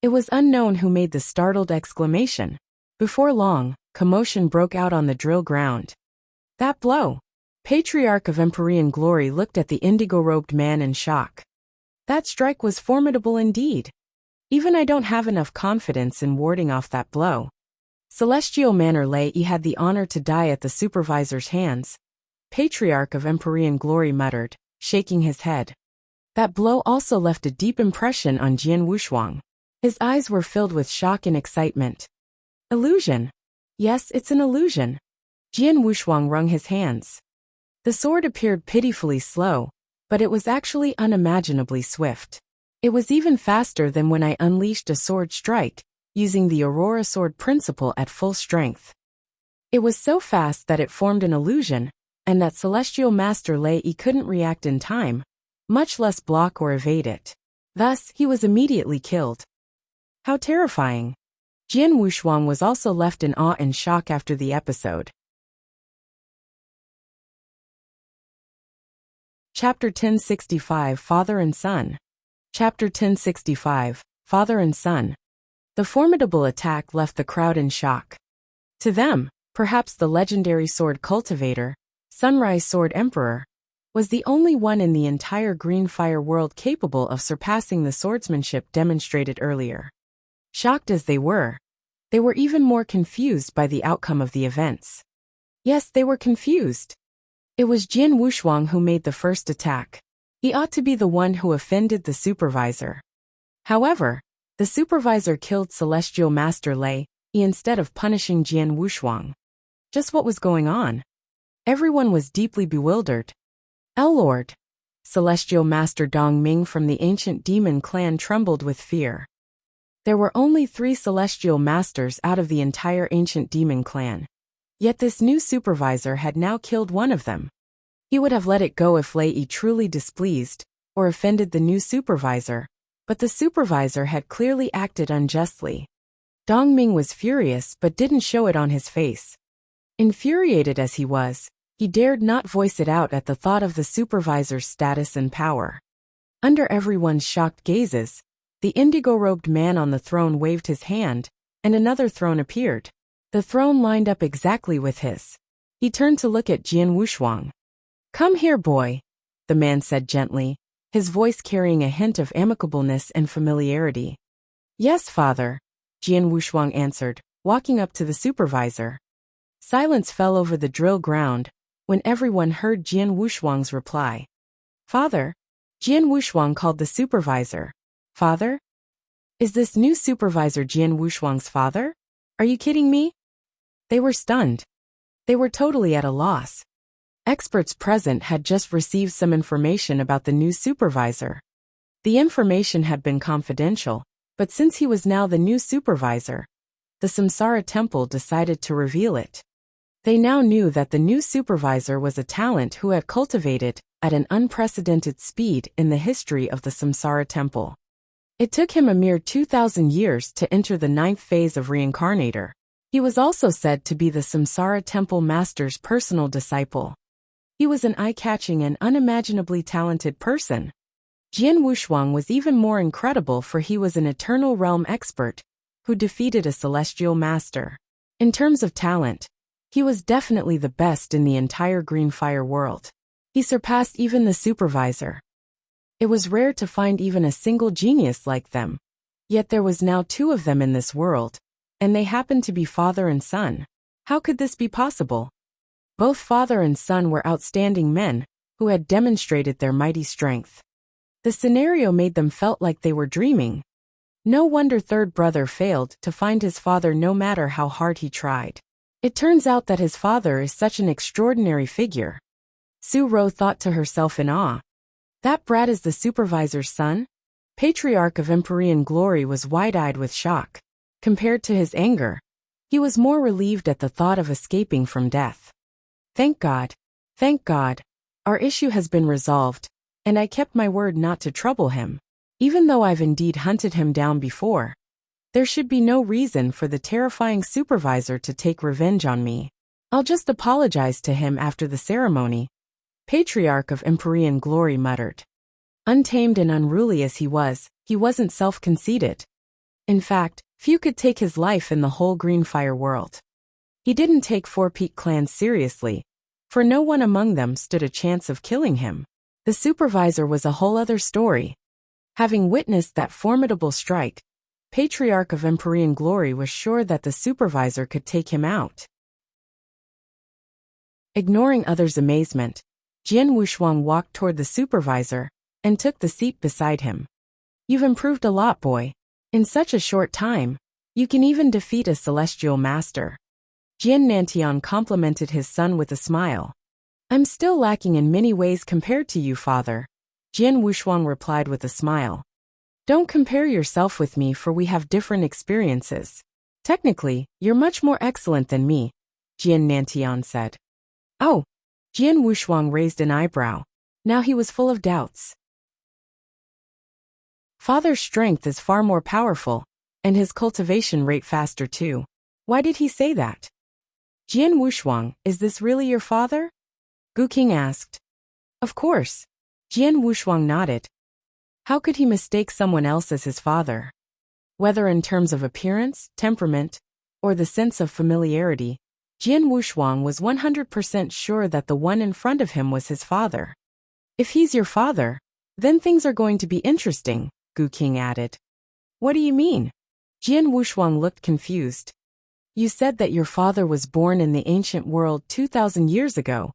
It was unknown who made the startled exclamation. Before long, commotion broke out on the drill ground. That blow! Patriarch of Empyrean Glory looked at the indigo-robed man in shock. That strike was formidable indeed. Even I don't have enough confidence in warding off that blow. Celestial Manor Lei had the honor to die at the supervisor's hands. Patriarch of Empyrean Glory muttered, shaking his head. That blow also left a deep impression on Jian Wushuang. His eyes were filled with shock and excitement. Illusion. Yes, it's an illusion. Jian Wushuang wrung his hands. The sword appeared pitifully slow, but it was actually unimaginably swift. It was even faster than when I unleashed a sword strike, using the Aurora Sword principle at full strength. It was so fast that it formed an illusion, and that Celestial Master Lei couldn't react in time, much less block or evade it. Thus, he was immediately killed. How terrifying! Jian Wushuang was also left in awe and shock after the episode. Chapter 1065 Father and Son. Chapter 1065 Father and Son. The formidable attack left the crowd in shock. To them, perhaps the legendary sword cultivator, Sunrise Sword Emperor, was the only one in the entire Green Fire world capable of surpassing the swordsmanship demonstrated earlier. Shocked as they were even more confused by the outcome of the events. Yes, they were confused. It was Jian Wushuang who made the first attack. He ought to be the one who offended the supervisor. However, the supervisor killed Celestial Master Lei instead of punishing Jian Wushuang. Just what was going on? Everyone was deeply bewildered. Lord! Celestial Master Dong Ming from the ancient demon clan trembled with fear. There were only 3 celestial masters out of the entire ancient demon clan. Yet this new supervisor had now killed one of them. He would have let it go if Lei truly displeased, or offended the new supervisor, but the supervisor had clearly acted unjustly. Dong Ming was furious but didn't show it on his face. Infuriated as he was, he dared not voice it out at the thought of the supervisor's status and power. Under everyone's shocked gazes, the indigo-robed man on the throne waved his hand, and another throne appeared. The throne lined up exactly with his. He turned to look at Jian Wushuang. "Come here, boy," the man said gently, his voice carrying a hint of amicableness and familiarity. "Yes, father," Jian Wushuang answered, walking up to the supervisor. Silence fell over the drill ground when everyone heard Jian Wushuang's reply. "Father?" Jian Wushuang called the supervisor. "Father? Is this new supervisor Jian Wushuang's father? Are you kidding me?" They were stunned. They were totally at a loss. Experts present had just received some information about the new supervisor. The information had been confidential, but since he was now the new supervisor, the Samsara Temple decided to reveal it. They now knew that the new supervisor was a talent who had cultivated at an unprecedented speed in the history of the Samsara Temple. It took him a mere 2,000 years to enter the 9th phase of Reincarnator. He was also said to be the Samsara Temple Master's personal disciple. He was an eye-catching and unimaginably talented person. Jian Wushuang was even more incredible, for he was an Eternal Realm expert who defeated a Celestial Master. In terms of talent, he was definitely the best in the entire Green Fire world. He surpassed even the supervisor. It was rare to find even a single genius like them. Yet there was now 2 of them in this world, and they happened to be father and son. How could this be possible? Both father and son were outstanding men who had demonstrated their mighty strength. The scenario made them felt like they were dreaming. No wonder third brother failed to find his father no matter how hard he tried. It turns out that his father is such an extraordinary figure. Su Ro thought to herself in awe. That brat is the supervisor's son? Patriarch of Empyrean Glory was wide-eyed with shock. Compared to his anger, he was more relieved at the thought of escaping from death. Thank God. Thank God. Our issue has been resolved, and I kept my word not to trouble him. Even though I've indeed hunted him down before, there should be no reason for the terrifying supervisor to take revenge on me. I'll just apologize to him after the ceremony, Patriarch of Empyrean Glory muttered. Untamed and unruly as he wasn't self-conceited. In fact, few could take his life in the whole Greenfire world. He didn't take Four Peak clans seriously, for no one among them stood a chance of killing him. The supervisor was a whole other story. Having witnessed that formidable strike, Patriarch of Empyrean Glory was sure that the supervisor could take him out. Ignoring others' amazement, Jian Wushuang walked toward the supervisor and took the seat beside him. You've improved a lot, boy. In such a short time, you can even defeat a celestial master. Jian Nantian complimented his son with a smile. I'm still lacking in many ways compared to you, father, Jian Wushuang replied with a smile. Don't compare yourself with me, for we have different experiences. Technically, you're much more excellent than me, Jian Nantian said. Oh, Jian Wushuang raised an eyebrow. Now he was full of doubts. Father's strength is far more powerful, and his cultivation rate faster too. Why did he say that? Jian Wushuang, is this really your father? Gu King asked. Of course. Jian Wushuang nodded. How could he mistake someone else as his father? Whether in terms of appearance, temperament, or the sense of familiarity, Jian Wushuang was 100% sure that the one in front of him was his father. If he's your father, then things are going to be interesting, Gu King added. What do you mean? Jian Wushuang looked confused. You said that your father was born in the ancient world 2,000 years ago,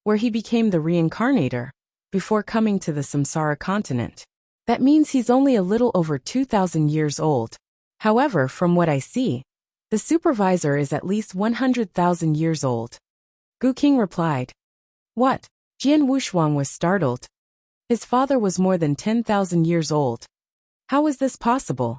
where he became the reincarnator, before coming to the Samsara continent. That means he's only a little over 2,000 years old. However, from what I see, the supervisor is at least 100,000 years old. Gu King replied. What? Jian Wushuang was startled. His father was more than 10,000 years old. How was this possible?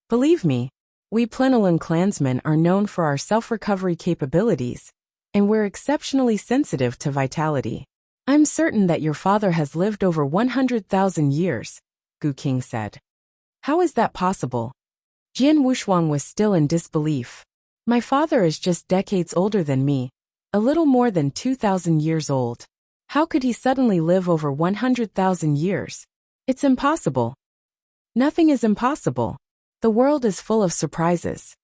Believe me, we Plenilan clansmen are known for our self-recovery capabilities, and we're exceptionally sensitive to vitality. I'm certain that your father has lived over 100,000 years, Gu King said. How is that possible? Jian Wushuang was still in disbelief. My father is just decades older than me, a little more than 2,000 years old. How could he suddenly live over 100,000 years? It's impossible. Nothing is impossible. The world is full of surprises.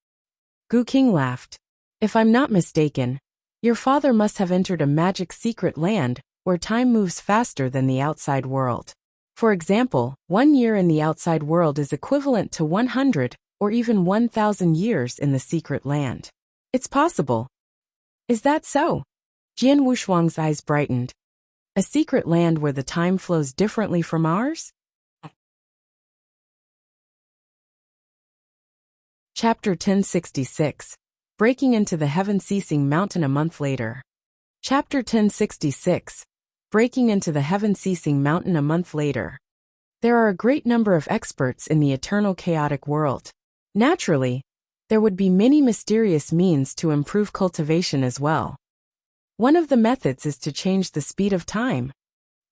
Gu King laughed. If I'm not mistaken, your father must have entered a magic secret land where time moves faster than the outside world. For example, 1 year in the outside world is equivalent to 100 or even 1,000 years in the secret land. It's possible. Is that so? Jian Wushuang's eyes brightened. A secret land where the time flows differently from ours? Chapter 1066. Breaking into the Heaven-Ceasing Mountain a month later. Chapter 1066. Breaking into the Heaven-Ceasing Mountain a month later. There are a great number of experts in the eternal chaotic world. Naturally, there would be many mysterious means to improve cultivation as well. One of the methods is to change the speed of time.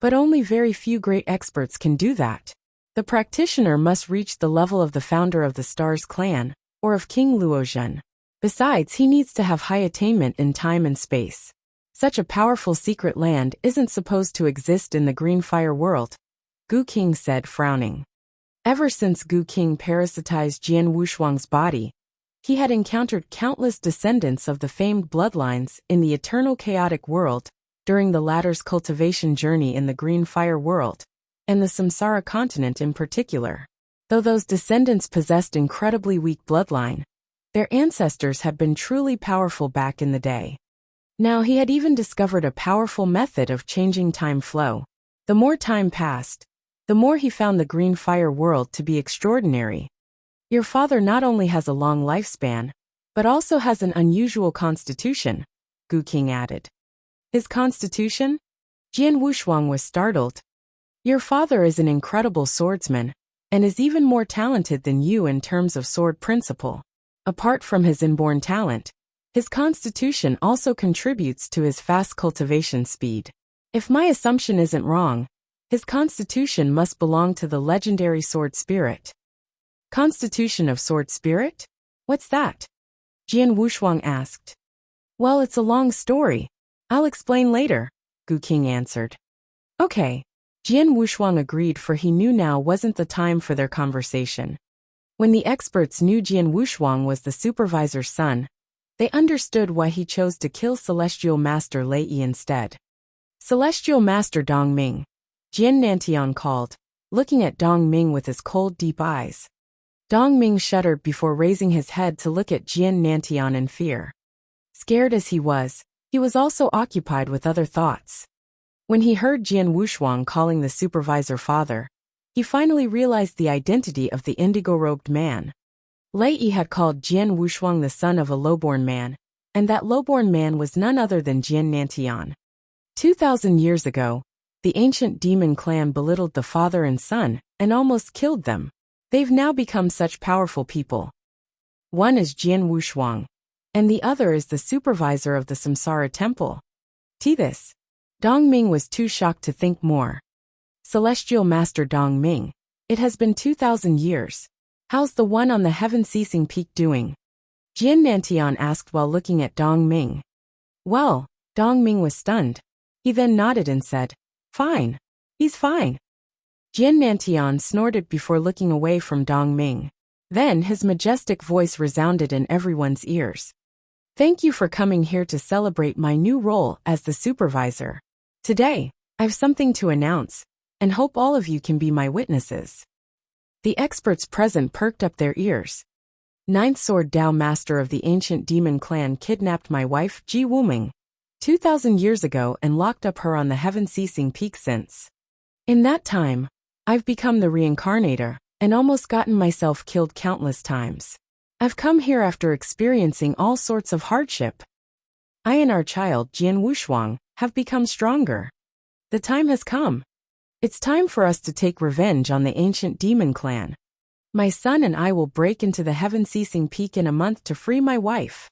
But only very few great experts can do that. The practitioner must reach the level of the founder of the Stars clan, or of King Luozhen. Besides, he needs to have high attainment in time and space. Such a powerful secret land isn't supposed to exist in the Greenfire world, Gu King said, frowning. Ever since Gu King parasitized Jian Wushuang's body, he had encountered countless descendants of the famed bloodlines in the eternal chaotic world during the latter's cultivation journey in the Greenfire world, and the Samsara continent in particular. Though those descendants possessed incredibly weak bloodline, their ancestors had been truly powerful back in the day. Now he had even discovered a powerful method of changing time flow. The more time passed, the more he found the Greenfire world to be extraordinary. Your father not only has a long lifespan, but also has an unusual constitution, Gu King added. His constitution? Jian Wushuang was startled. Your father is an incredible swordsman, and is even more talented than you in terms of sword principle. Apart from his inborn talent, his constitution also contributes to his fast cultivation speed. If my assumption isn't wrong, his constitution must belong to the legendary sword spirit. Constitution of sword spirit? What's that? Jian Wushuang asked. Well, it's a long story. I'll explain later, Gu King answered. Okay. Jian Wushuang agreed, for he knew now wasn't the time for their conversation. When the experts knew Jian Wushuang was the supervisor's son, they understood why he chose to kill Celestial Master Lei Yi instead. Celestial Master Dong Ming, Jian Nantian called, looking at Dong Ming with his cold, deep eyes. Dong Ming shuddered before raising his head to look at Jian Nantian in fear. Scared as he was also occupied with other thoughts. When he heard Jian Wushuang calling the supervisor father, he finally realized the identity of the indigo-robed man. Lei Yi had called Jian Wushuang the son of a lowborn man, and that lowborn man was none other than Jian Nantian. 2,000 years ago, the ancient demon clan belittled the father and son and almost killed them. They've now become such powerful people. One is Jian Wushuang, and the other is the supervisor of the Samsara temple. This. Dong Ming was too shocked to think more. Celestial Master Dong Ming, it has been 2,000 years. How's the one on the heaven-ceasing peak doing? Jian Nantian asked while looking at Dong Ming. Well, Dong Ming was stunned. He then nodded and said, Fine. He's fine. Jian Nantian snorted before looking away from Dong Ming. Then his majestic voice resounded in everyone's ears. Thank you for coming here to celebrate my new role as the supervisor. Today, I've something to announce, and hope all of you can be my witnesses. The experts present perked up their ears. Ninth Sword Dao Master of the ancient demon clan kidnapped my wife, Ji Wuming, 2,000 years ago and locked up her on the heaven-ceasing peak since. In that time, I've become the reincarnator and almost gotten myself killed countless times. I've come here after experiencing all sorts of hardship. I and our child, Jian Wushuang, have become stronger. The time has come. It's time for us to take revenge on the ancient demon clan. My son and I will break into the heaven-ceasing peak in a month to free my wife.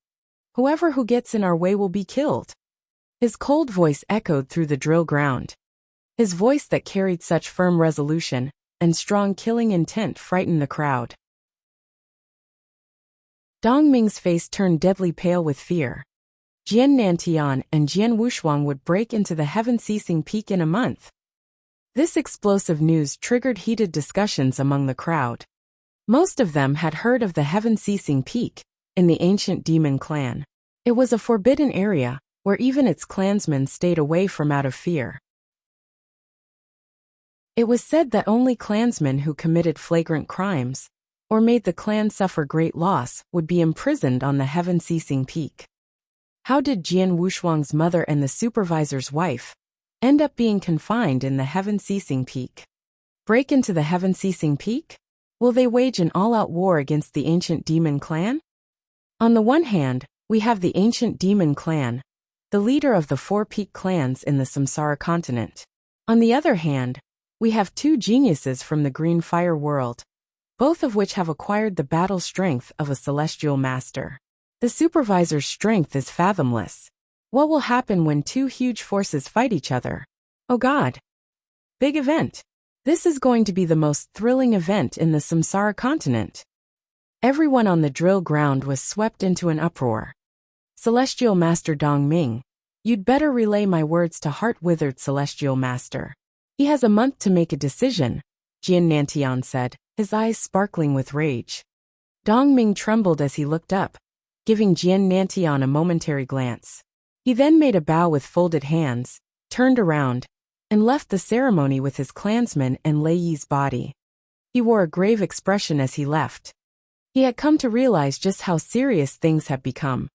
Whoever who gets in our way will be killed. His cold voice echoed through the drill ground. His voice that carried such firm resolution and strong killing intent frightened the crowd. Dong Ming's face turned deadly pale with fear. Jian Nantian and Jian Wushuang would break into the heaven-ceasing peak in a month. This explosive news triggered heated discussions among the crowd. Most of them had heard of the heaven-ceasing peak in the ancient demon clan. It was a forbidden area where even its clansmen stayed away from out of fear. It was said that only clansmen who committed flagrant crimes or made the clan suffer great loss would be imprisoned on the heaven-ceasing peak. How did Jian Wushuang's mother and the supervisor's wife end up being confined in the heaven-ceasing peak? Break into the heaven-ceasing peak? Will they wage an all-out war against the ancient demon clan? On the one hand, we have the ancient demon clan, the leader of the 4 peak clans in the Samsara continent. On the other hand, we have 2 geniuses from the Green Fire world, both of which have acquired the battle strength of a celestial master. The supervisor's strength is fathomless. What will happen when 2 huge forces fight each other? Oh God! Big event! This is going to be the most thrilling event in the Samsara continent. Everyone on the drill ground was swept into an uproar. Celestial Master Dong Ming, you'd better relay my words to heart-withered Celestial Master. He has a month to make a decision, Jian Nantian said, his eyes sparkling with rage. Dong Ming trembled as he looked up, giving Jian Nantian a momentary glance. He then made a bow with folded hands, turned around, and left the ceremony with his clansmen and Lei Yi's body. He wore a grave expression as he left. He had come to realize just how serious things had become.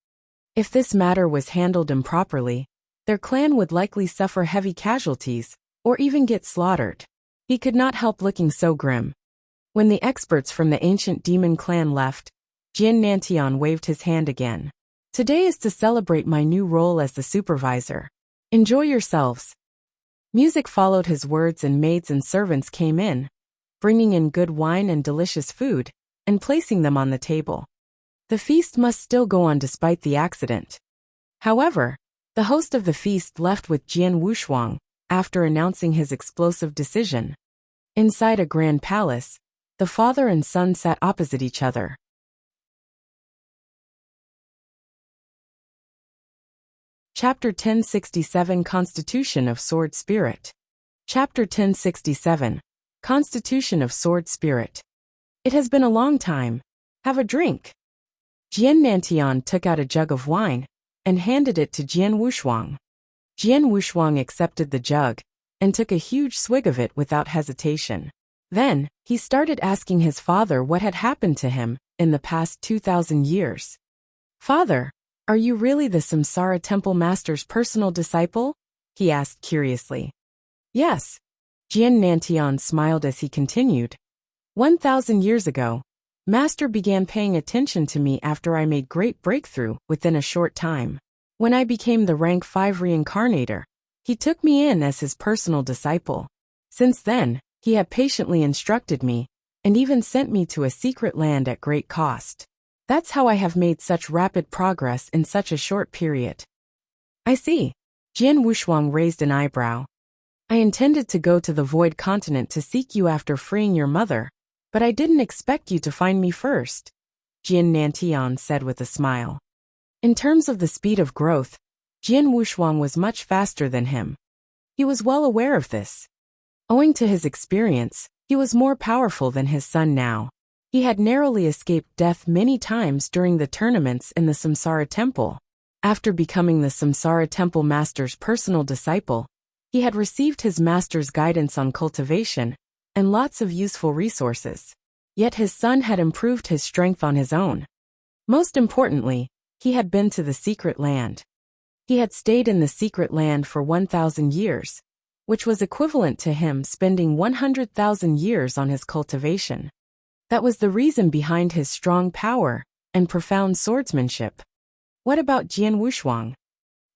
If this matter was handled improperly, their clan would likely suffer heavy casualties, or even get slaughtered. He could not help looking so grim. When the experts from the ancient demon clan left, Jian Nantian waved his hand again. Today is to celebrate my new role as the supervisor. Enjoy yourselves. Music followed his words and maids and servants came in, bringing in good wine and delicious food, and placing them on the table. The feast must still go on despite the accident. However, the host of the feast left with Jian Wushuang after announcing his explosive decision. Inside a grand palace, the father and son sat opposite each other. Chapter 1067 Constitution of Sword Spirit. Chapter 1067 Constitution of Sword Spirit. It has been a long time. Have a drink. Jian Nantian took out a jug of wine and handed it to Jian Wushuang. Jian Wushuang accepted the jug and took a huge swig of it without hesitation. Then, he started asking his father what had happened to him in the past 2,000 years. Father, are you really the Samsara Temple Master's personal disciple? He asked curiously. Yes. Jian Nantian smiled as he continued. 1,000 years ago, Master began paying attention to me after I made great breakthrough within a short time. When I became the rank 5 reincarnator, he took me in as his personal disciple. Since then, he had patiently instructed me, and even sent me to a secret land at great cost. That's how I have made such rapid progress in such a short period. I see. Jian Wushuang raised an eyebrow. I intended to go to the Void Continent to seek you after freeing your mother, but I didn't expect you to find me first, Jian Nantian said with a smile. In terms of the speed of growth, Jian Wushuang was much faster than him. He was well aware of this. Owing to his experience, he was more powerful than his son now. He had narrowly escaped death many times during the tournaments in the Samsara Temple. After becoming the Samsara Temple Master's personal disciple, he had received his master's guidance on cultivation and lots of useful resources. Yet his son had improved his strength on his own. Most importantly, he had been to the secret land. He had stayed in the secret land for 1,000 years, which was equivalent to him spending 100,000 years on his cultivation. That was the reason behind his strong power and profound swordsmanship. What about Jian Wushuang?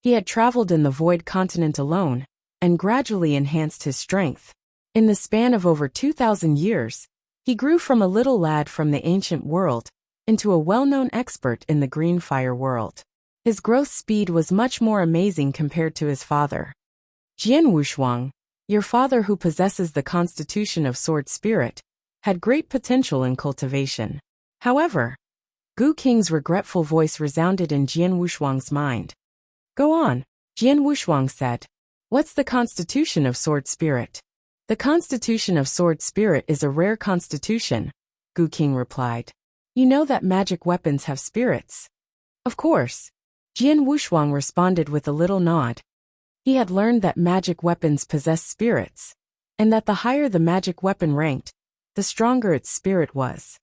He had traveled in the Void Continent alone and gradually enhanced his strength. In the span of over 2,000 years, he grew from a little lad from the ancient world into a well-known expert in the green fire world. His growth speed was much more amazing compared to his father. Jian Wushuang, your father who possesses the constitution of sword spirit, had great potential in cultivation. However, Gu Qing's regretful voice resounded in Jian Wushuang's mind. Go on, Jian Wushuang said. What's the constitution of sword spirit? The constitution of sword spirit is a rare constitution, Gu Qing replied. You know that magic weapons have spirits. Of course. Jian Wushuang responded with a little nod. He had learned that magic weapons possess spirits, and that the higher the magic weapon ranked, the stronger its spirit was.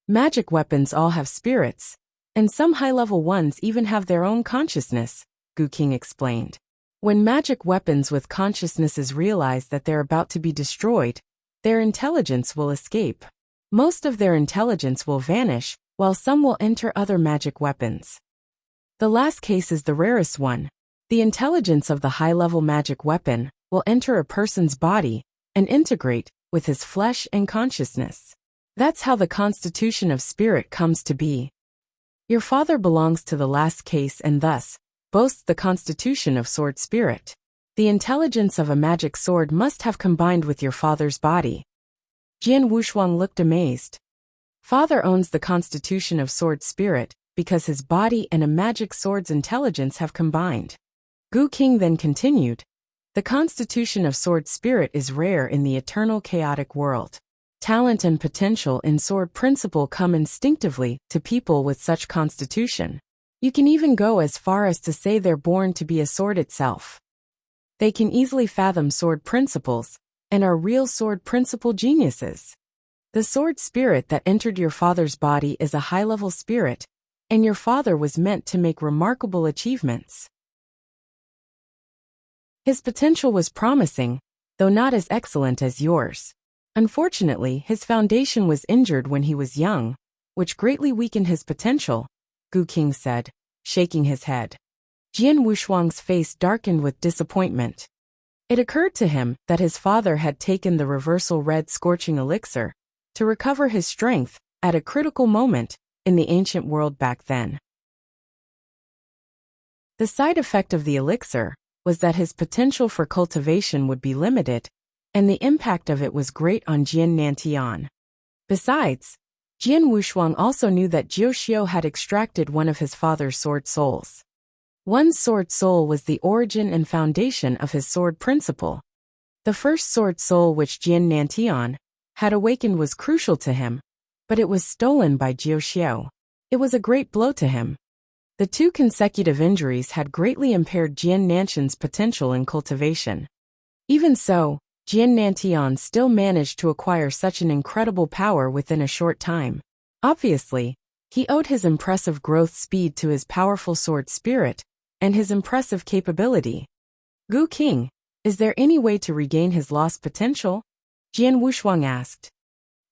Magic weapons all have spirits, and some high-level ones even have their own consciousness, Gu Qing explained. When magic weapons with consciousnesses realize that they're about to be destroyed, their intelligence will escape. Most of their intelligence will vanish, while some will enter other magic weapons. The last case is the rarest one. The intelligence of the high-level magic weapon will enter a person's body and integrate with his flesh and consciousness. That's how the constitution of spirit comes to be. Your father belongs to the last case and thus boasts the constitution of sword spirit. The intelligence of a magic sword must have combined with your father's body. Jian Wushuang looked amazed. Father owns the constitution of sword spirit because his body and a magic sword's intelligence have combined. Gu Qing then continued. The constitution of sword spirit is rare in the eternal chaotic world. Talent and potential in sword principle come instinctively to people with such constitution. You can even go as far as to say they're born to be a sword itself. They can easily fathom sword principles and are real sword principle geniuses. The sword spirit that entered your father's body is a high-level spirit, and your father was meant to make remarkable achievements. His potential was promising, though not as excellent as yours. Unfortunately, his foundation was injured when he was young, which greatly weakened his potential, Gu Qing said, shaking his head. Jian Wushuang's face darkened with disappointment. It occurred to him that his father had taken the reversal red scorching elixir to recover his strength at a critical moment in the ancient world back then. The side effect of the elixir was that his potential for cultivation would be limited, and the impact of it was great on Jian Nantian. Besides, Jian Wushuang also knew that Jiuxiu had extracted one of his father's sword souls. One sword soul was the origin and foundation of his sword principle. The first sword soul which Jian Nantian had awakened was crucial to him, but it was stolen by Jiu Xiao. It was a great blow to him. The 2 consecutive injuries had greatly impaired Jian Nantian's potential in cultivation. Even so, Jian Nantian still managed to acquire such an incredible power within a short time. Obviously, he owed his impressive growth speed to his powerful sword spirit and his impressive capability. Gu King, is there any way to regain his lost potential? Jian Wushuang asked.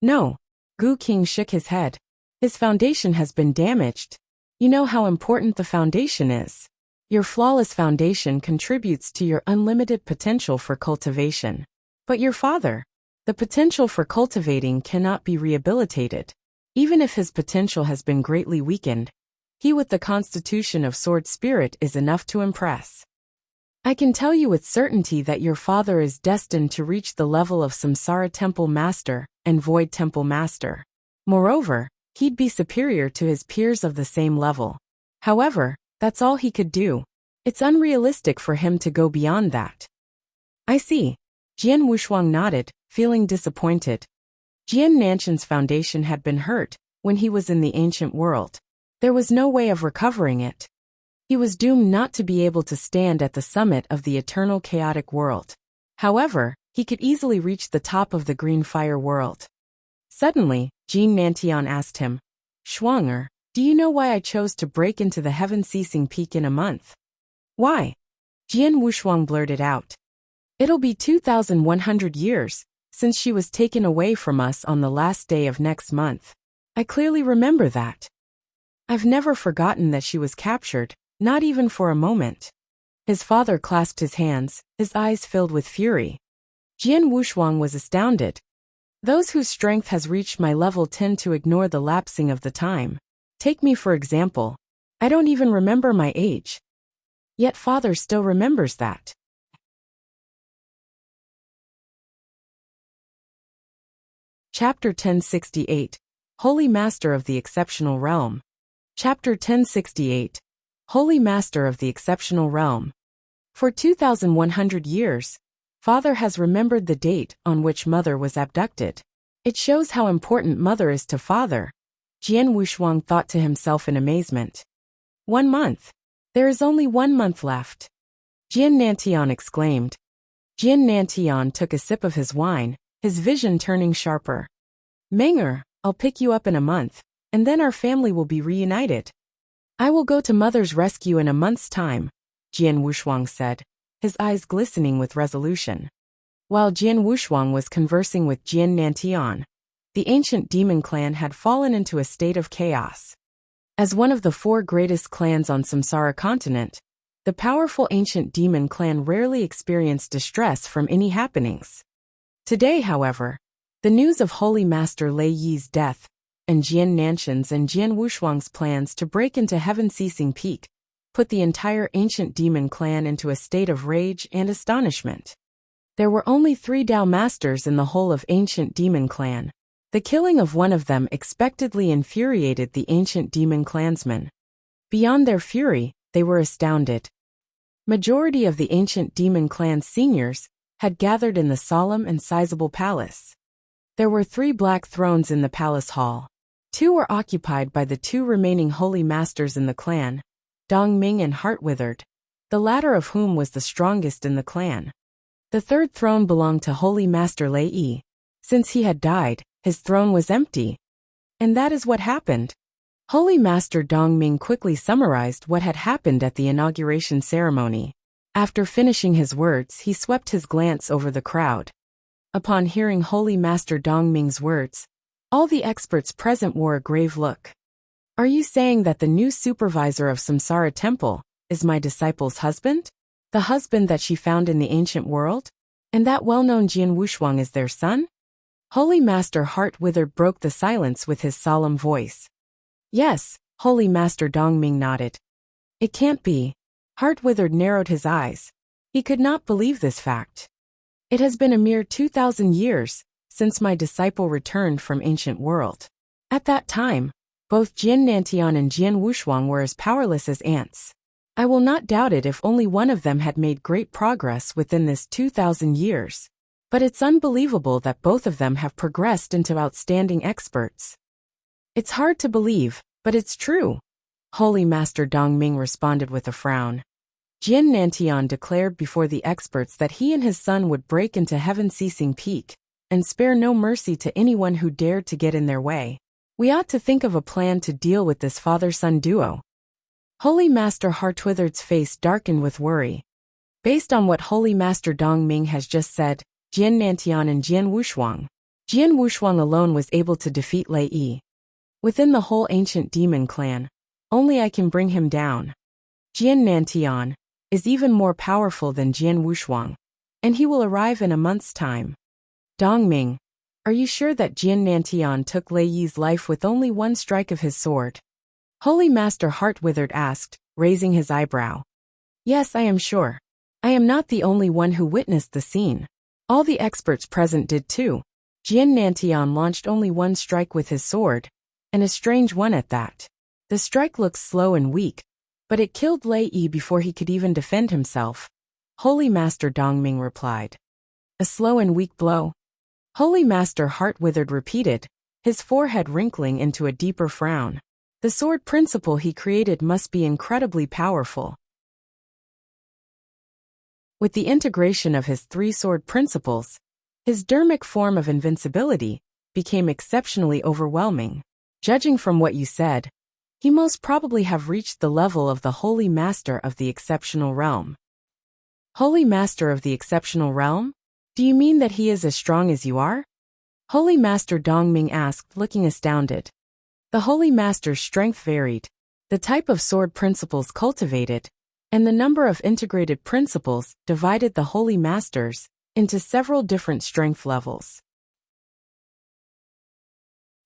No. Gu King shook his head. His foundation has been damaged. You know how important the foundation is. Your flawless foundation contributes to your unlimited potential for cultivation. But your father, the potential for cultivating cannot be rehabilitated. Even if his potential has been greatly weakened, he with the constitution of sword spirit is enough to impress. I can tell you with certainty that your father is destined to reach the level of Samsara Temple Master and Void Temple Master. Moreover, he'd be superior to his peers of the same level. However, that's all he could do. It's unrealistic for him to go beyond that. I see. Jian Wushuang nodded, feeling disappointed. Jian Nantian's foundation had been hurt when he was in the ancient world. There was no way of recovering it. He was doomed not to be able to stand at the summit of the eternal chaotic world. However, he could easily reach the top of the green fire world. Suddenly, Jian Nantian asked him, Shuanger, do you know why I chose to break into the heaven-ceasing peak in a month? Why? Jian Wushuang blurted out. It'll be 2,100 years since she was taken away from us on the last day of next month. I clearly remember that. I've never forgotten that she was captured, not even for a moment. His father clasped his hands, his eyes filled with fury. Jian Wushuang was astounded. Those whose strength has reached my level tend to ignore the lapsing of the time. Take me for example. I don't even remember my age. Yet father still remembers that. Chapter 1068. Holy Master of the Exceptional Realm. Chapter 1068. Holy Master of the Exceptional Realm. For 2,100 years, Father has remembered the date on which Mother was abducted. It shows how important Mother is to Father. Jian Wushuang thought to himself in amazement. 1 month. There is only 1 month left. Jian Nantian exclaimed. Jian Nantian took a sip of his wine, his vision turning sharper. Menger, I'll pick you up in a month, and then our family will be reunited. I will go to Mother's rescue in a month's time, Jian Wushuang said, his eyes glistening with resolution. While Jian Wushuang was conversing with Jian Nantian, the ancient demon clan had fallen into a state of chaos. As one of the 4 greatest clans on Samsara continent, the powerful ancient demon clan rarely experienced distress from any happenings. Today, however, the news of Holy Master Lei Yi's death, and Jian Nantian's and Jian Wushuang's plans to break into heaven-ceasing peak, put the entire ancient demon clan into a state of rage and astonishment. There were only 3 Dao masters in the whole of ancient demon clan. The killing of one of them expectedly infuriated the ancient demon clansmen. Beyond their fury, they were astounded. Majority of the ancient demon clan's seniors had gathered in the solemn and sizable palace. There were 3 black thrones in the palace hall. 2 were occupied by the 2 remaining holy masters in the clan, Dongming and Heartwithered, the latter of whom was the strongest in the clan. The 3rd throne belonged to Holy Master Lei Yi. Since he had died, his throne was empty. And that is what happened. Holy Master Dongming quickly summarized what had happened at the inauguration ceremony. After finishing his words, he swept his glance over the crowd. Upon hearing Holy Master Dongming's words, all the experts present wore a grave look. Are you saying that the new supervisor of Samsara Temple is my disciple's husband? The husband that she found in the ancient world? And that well-known Jian Wushuang is their son? Holy Master Heartwithered broke the silence with his solemn voice. Yes, Holy Master Dongming nodded. It can't be. Heartwithered narrowed his eyes. He could not believe this fact. It has been a mere 2,000 years since my disciple returned from ancient world. At that time, both Jian Nantian and Jian Wushuang were as powerless as ants. I will not doubt it if only one of them had made great progress within this 2,000 years. But it's unbelievable that both of them have progressed into outstanding experts. It's hard to believe, but it's true. Holy Master Dongming responded with a frown. Jian Nantian declared before the experts that he and his son would break into heaven-ceasing peak and spare no mercy to anyone who dared to get in their way. We ought to think of a plan to deal with this father-son duo. Holy Master Hartwithered's face darkened with worry. Based on what Holy Master Dongming has just said, Jian Nantian and Jian Wushuang alone was able to defeat Lei Yi. Within the whole ancient demon clan, only I can bring him down. Jian Nantian is even more powerful than Jian Wushuang, and he will arrive in a month's time. Dongming, are you sure that Jian Nantian took Lei Yi's life with only one strike of his sword? Holy Master Hartwithered asked, raising his eyebrow. Yes, I am sure. I am not the only one who witnessed the scene. All the experts present did too. Jian Nantian launched only one strike with his sword, and a strange one at that. The strike looks slow and weak, but it killed Lei Yi before he could even defend himself. Holy Master Dongming replied. A slow and weak blow? Holy Master Hartwithered repeated, his forehead wrinkling into a deeper frown. The sword principle he created must be incredibly powerful. With the integration of his three sword principles, his dermic form of invincibility became exceptionally overwhelming. Judging from what you said, he most probably have reached the level of the Holy Master of the Exceptional Realm. Holy Master of the Exceptional Realm? Do you mean that he is as strong as you are? Holy Master Dongming asked, looking astounded. The Holy Master's strength varied, the type of sword principles cultivated, and the number of integrated principles divided the Holy Masters into several different strength levels.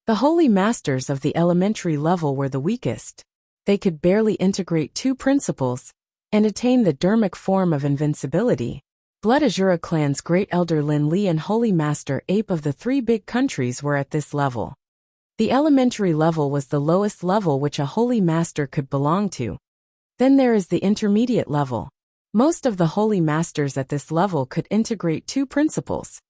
The Holy Masters of the elementary level were the weakest. They could barely integrate two principles and attain the dermic form of invincibility. Blood Azura clan's Great Elder Lin Li and Holy Master Ape of the three big countries were at this level. The elementary level was the lowest level which a Holy Master could belong to. Then there is the intermediate level. Most of the Holy Masters at this level could integrate two principles,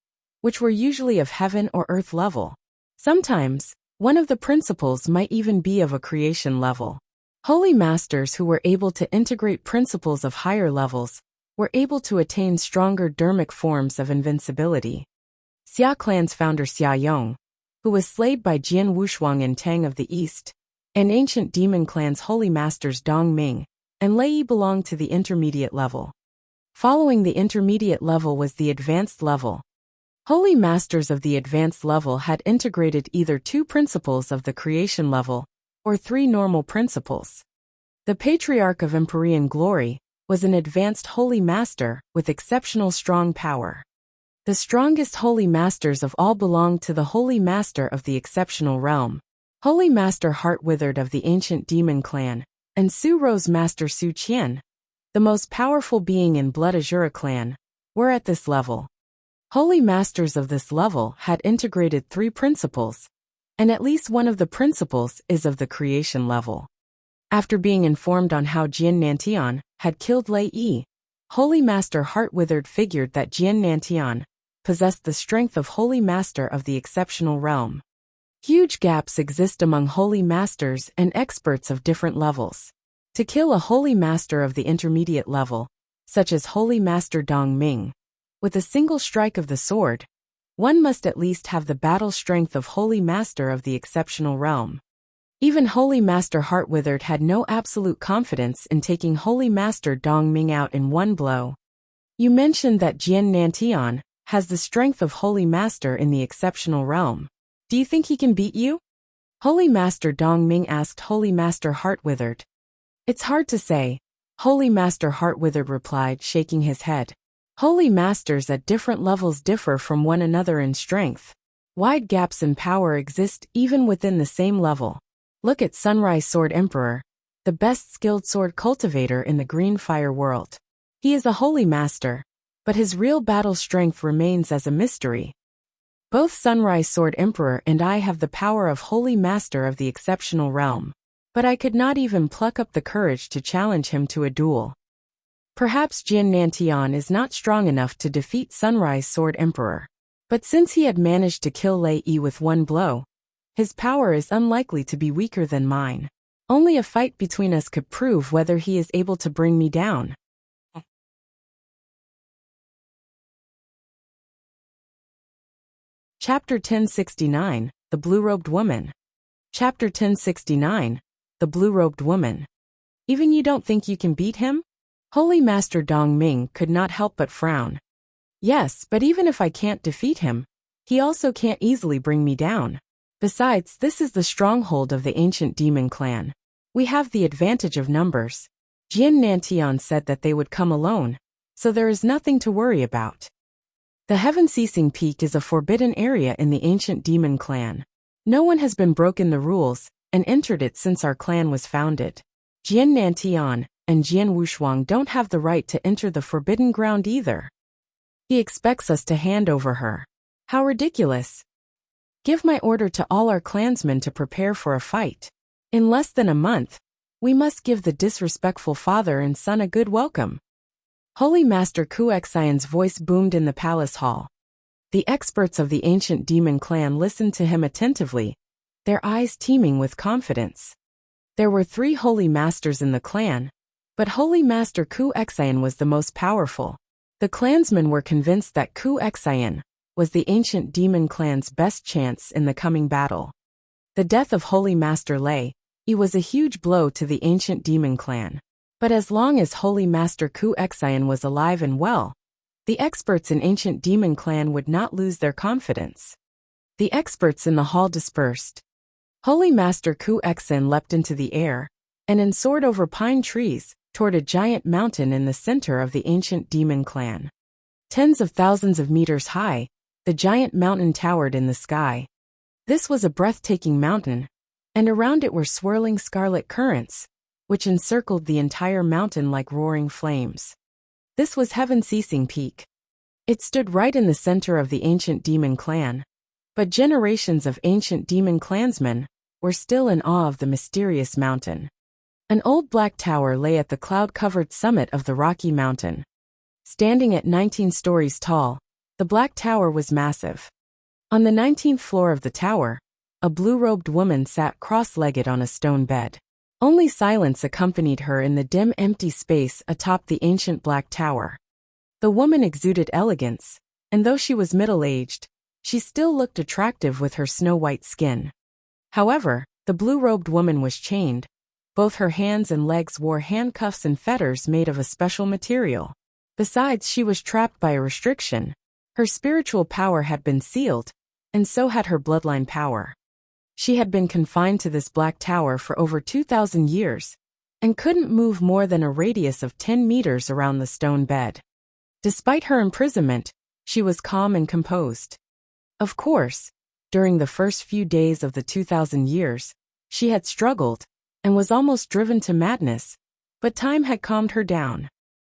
which were usually of heaven or earth level. Sometimes, one of the principles might even be of a creation level. Holy Masters who were able to integrate principles of higher levels were able to attain stronger dermic forms of invincibility. Xia clan's founder Xia Yong, who was slayed by Jian Wushuang and Tang of the East, and ancient demon clan's Holy Masters Dongming and Lei Yi belonged to the intermediate level. Following the intermediate level was the advanced level. Holy Masters of the advanced level had integrated either two principles of the creation level or three normal principles. The Patriarch of Empyrean Glory was an advanced Holy Master with exceptional strong power. The strongest Holy Masters of all belonged to the Holy Master of the Exceptional Realm, Holy Master Hartwithered of the Ancient Demon Clan, and Su Rose Master Su Qian, the most powerful being in Blood Azura clan, were at this level. Holy Masters of this level had integrated three principles, and at least one of the principles is of the creation level. After being informed on how Jian Nantian had killed Lei Yi, Holy Master Hartwithered figured that Jian Nantian possessed the strength of Holy Master of the Exceptional Realm. Huge gaps exist among Holy Masters and experts of different levels. To kill a Holy Master of the intermediate level, such as Holy Master Dongming, with a single strike of the sword, one must at least have the battle strength of Holy Master of the Exceptional Realm. Even Holy Master Hartwithered had no absolute confidence in taking Holy Master Dongming out in one blow. You mentioned that Jian Nantian has the strength of Holy Master in the Exceptional Realm. Do you think he can beat you? Holy Master Dongming asked Holy Master Hartwithered. It's hard to say, Holy Master Hartwithered replied, shaking his head. Holy Masters at different levels differ from one another in strength. Wide gaps in power exist even within the same level. Look at Sunrise Sword Emperor, the best skilled sword cultivator in the Green Fire world. He is a Holy Master, but his real battle strength remains as a mystery. Both Sunrise Sword Emperor and I have the power of Holy Master of the Exceptional Realm, but I could not even pluck up the courage to challenge him to a duel. Perhaps Jian Nantian is not strong enough to defeat Sunrise Sword Emperor. But since he had managed to kill Lei Yi with one blow, His power is unlikely to be weaker than mine. Only a fight between us could prove whether he is able to bring me down. Chapter 1069, The Blue-Robed Woman. Chapter 1069, The Blue-Robed Woman. Even you don't think you can beat him? Holy Master Dong Ming could not help but frown. Yes, but even if I can't defeat him, he also can't easily bring me down. Besides, this is the stronghold of the ancient demon clan. We have the advantage of numbers. Jian Nantian said that they would come alone, so there is nothing to worry about. The Heaven-Ceasing Peak is a forbidden area in the ancient demon clan. No one has been broken the rules and entered it since our clan was founded. Jian Nantian and Jian Wushuang don't have the right to enter the forbidden ground either. He expects us to hand over her. How ridiculous. Give my order to all our clansmen to prepare for a fight. In less than a month, we must give the disrespectful father and son a good welcome. Holy Master Kuexian's voice boomed in the palace hall. The experts of the ancient demon clan listened to him attentively, their eyes teeming with confidence. There were 3 holy masters in the clan, but Holy Master Kuexian was the most powerful. The clansmen were convinced that Kuexian was the ancient demon clan's best chance in the coming battle. The death of Holy Master Lei was a huge blow to the ancient demon clan. But as long as Holy Master Kuexian was alive and well, the experts in ancient demon clan would not lose their confidence. The experts in the hall dispersed. Holy Master Kuexian leapt into the air and soared over pine trees toward a giant mountain in the center of the ancient demon clan. Tens of thousands of meters high, the giant mountain towered in the sky. This was a breathtaking mountain, and around it were swirling scarlet currents, which encircled the entire mountain like roaring flames. This was Heaven-Ceasing Peak. It stood right in the center of the ancient demon clan, but generations of ancient demon clansmen were still in awe of the mysterious mountain. An old black tower lay at the cloud-covered summit of the rocky mountain. Standing at 19 stories tall, the black tower was massive. On the 19th floor of the tower, a blue-robed woman sat cross-legged on a stone bed. Only silence accompanied her in the dim empty space atop the ancient black tower. The woman exuded elegance, and though she was middle-aged, she still looked attractive with her snow-white skin. However, the blue-robed woman was chained. Both her hands and legs wore handcuffs and fetters made of a special material. Besides, she was trapped by a restriction. Her spiritual power had been sealed, and so had her bloodline power. She had been confined to this black tower for over 2,000 years, and couldn't move more than a radius of 10 meters around the stone bed. Despite her imprisonment, she was calm and composed. Of course, during the first few days of the 2,000 years, she had struggled, and was almost driven to madness, but time had calmed her down.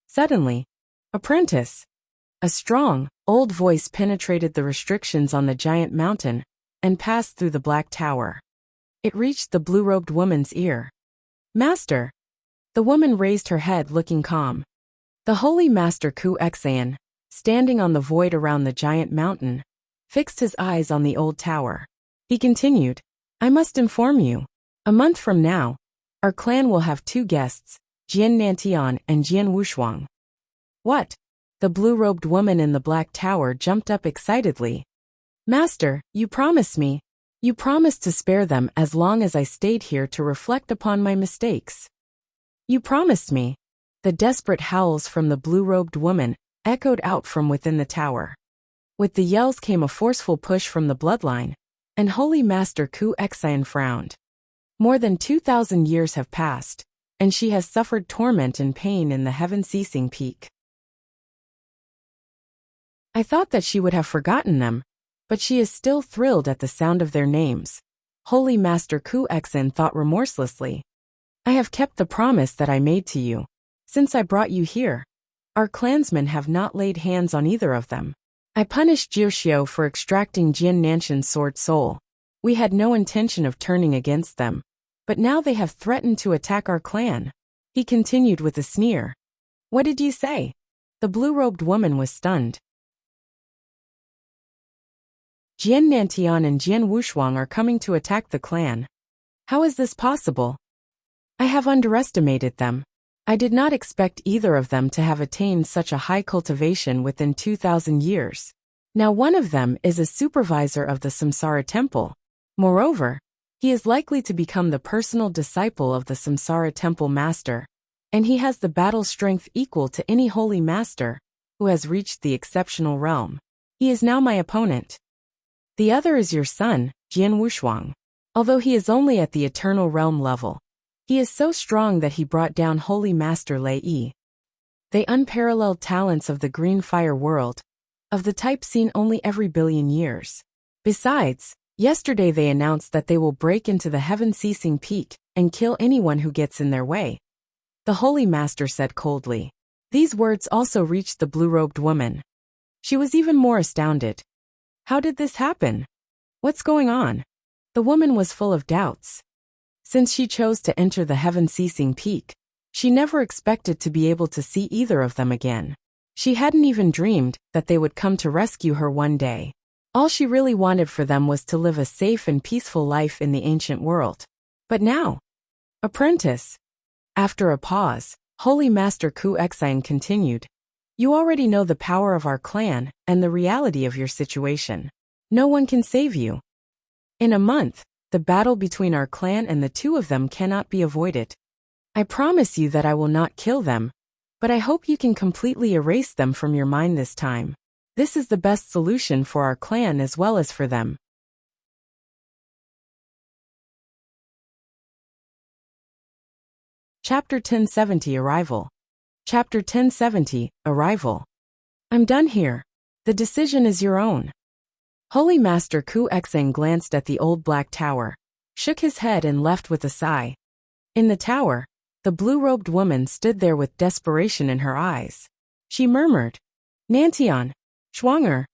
Suddenly, "Apprentice!" A strong, old voice penetrated the restrictions on the giant mountain, and passed through the black tower. It reached the blue-robed woman's ear. "Master!" The woman raised her head, looking calm. The Holy Master Kuexian, standing on the void around the giant mountain, fixed his eyes on the old tower. He continued, "I must inform you. A month from now, our clan will have 2 guests, Jian Nantian and Jian Wushuang." "What?" The blue-robed woman in the black tower jumped up excitedly. "Master, you promised me. You promised to spare them as long as I stayed here to reflect upon my mistakes. You promised me." The desperate howls from the blue-robed woman echoed out from within the tower. With the yells came a forceful push from the bloodline, and Holy Master Kuexian frowned. More than 2,000 years have passed, and she has suffered torment and pain in the Heaven-Ceasing Peak. I thought that she would have forgotten them, but she is still thrilled at the sound of their names. Holy Master Kuexian thought remorselessly. "I have kept the promise that I made to you. Since I brought you here, our clansmen have not laid hands on either of them. I punished Jiuxiu for extracting Jian Nanshan's sword soul. We had no intention of turning against them, but now they have threatened to attack our clan." He continued with a sneer. "What did you say?" The blue-robed woman was stunned. Jian Nantian and Jian Wushuang are coming to attack the clan. How is this possible? I have underestimated them. I did not expect either of them to have attained such a high cultivation within 2,000 years. Now one of them is a supervisor of the Samsara temple. Moreover, he is likely to become the personal disciple of the Samsara temple master, and he has the battle strength equal to any holy master who has reached the exceptional realm. He is now my opponent. The other is your son, Jian Wushuang. Although he is only at the eternal realm level, he is so strong that he brought down Holy Master Lei Yi. They unparalleled talents of the green fire world, of the type seen only every billion years. Besides, yesterday they announced that they will break into the heaven-ceasing peak and kill anyone who gets in their way. The Holy Master said coldly. These words also reached the blue-robed woman. She was even more astounded. How did this happen? What's going on? The woman was full of doubts. Since she chose to enter the heaven-ceasing peak, she never expected to be able to see either of them again. She hadn't even dreamed that they would come to rescue her one day. All she really wanted for them was to live a safe and peaceful life in the ancient world. But now, apprentice. After a pause, Holy Master Ku Xian continued. You already know the power of our clan and the reality of your situation. No one can save you. In a month, the battle between our clan and the two of them cannot be avoided. I promise you that I will not kill them, but I hope you can completely erase them from your mind this time. This is the best solution for our clan as well as for them. Chapter 1070 Arrival. Chapter 1070 Arrival. I'm done here. The decision is your own. Holy Master Ku Xian glanced at the old black tower, shook his head and left with a sigh. In the tower, the blue-robed woman stood there with desperation in her eyes. She murmured, Nantian, Shuang'er,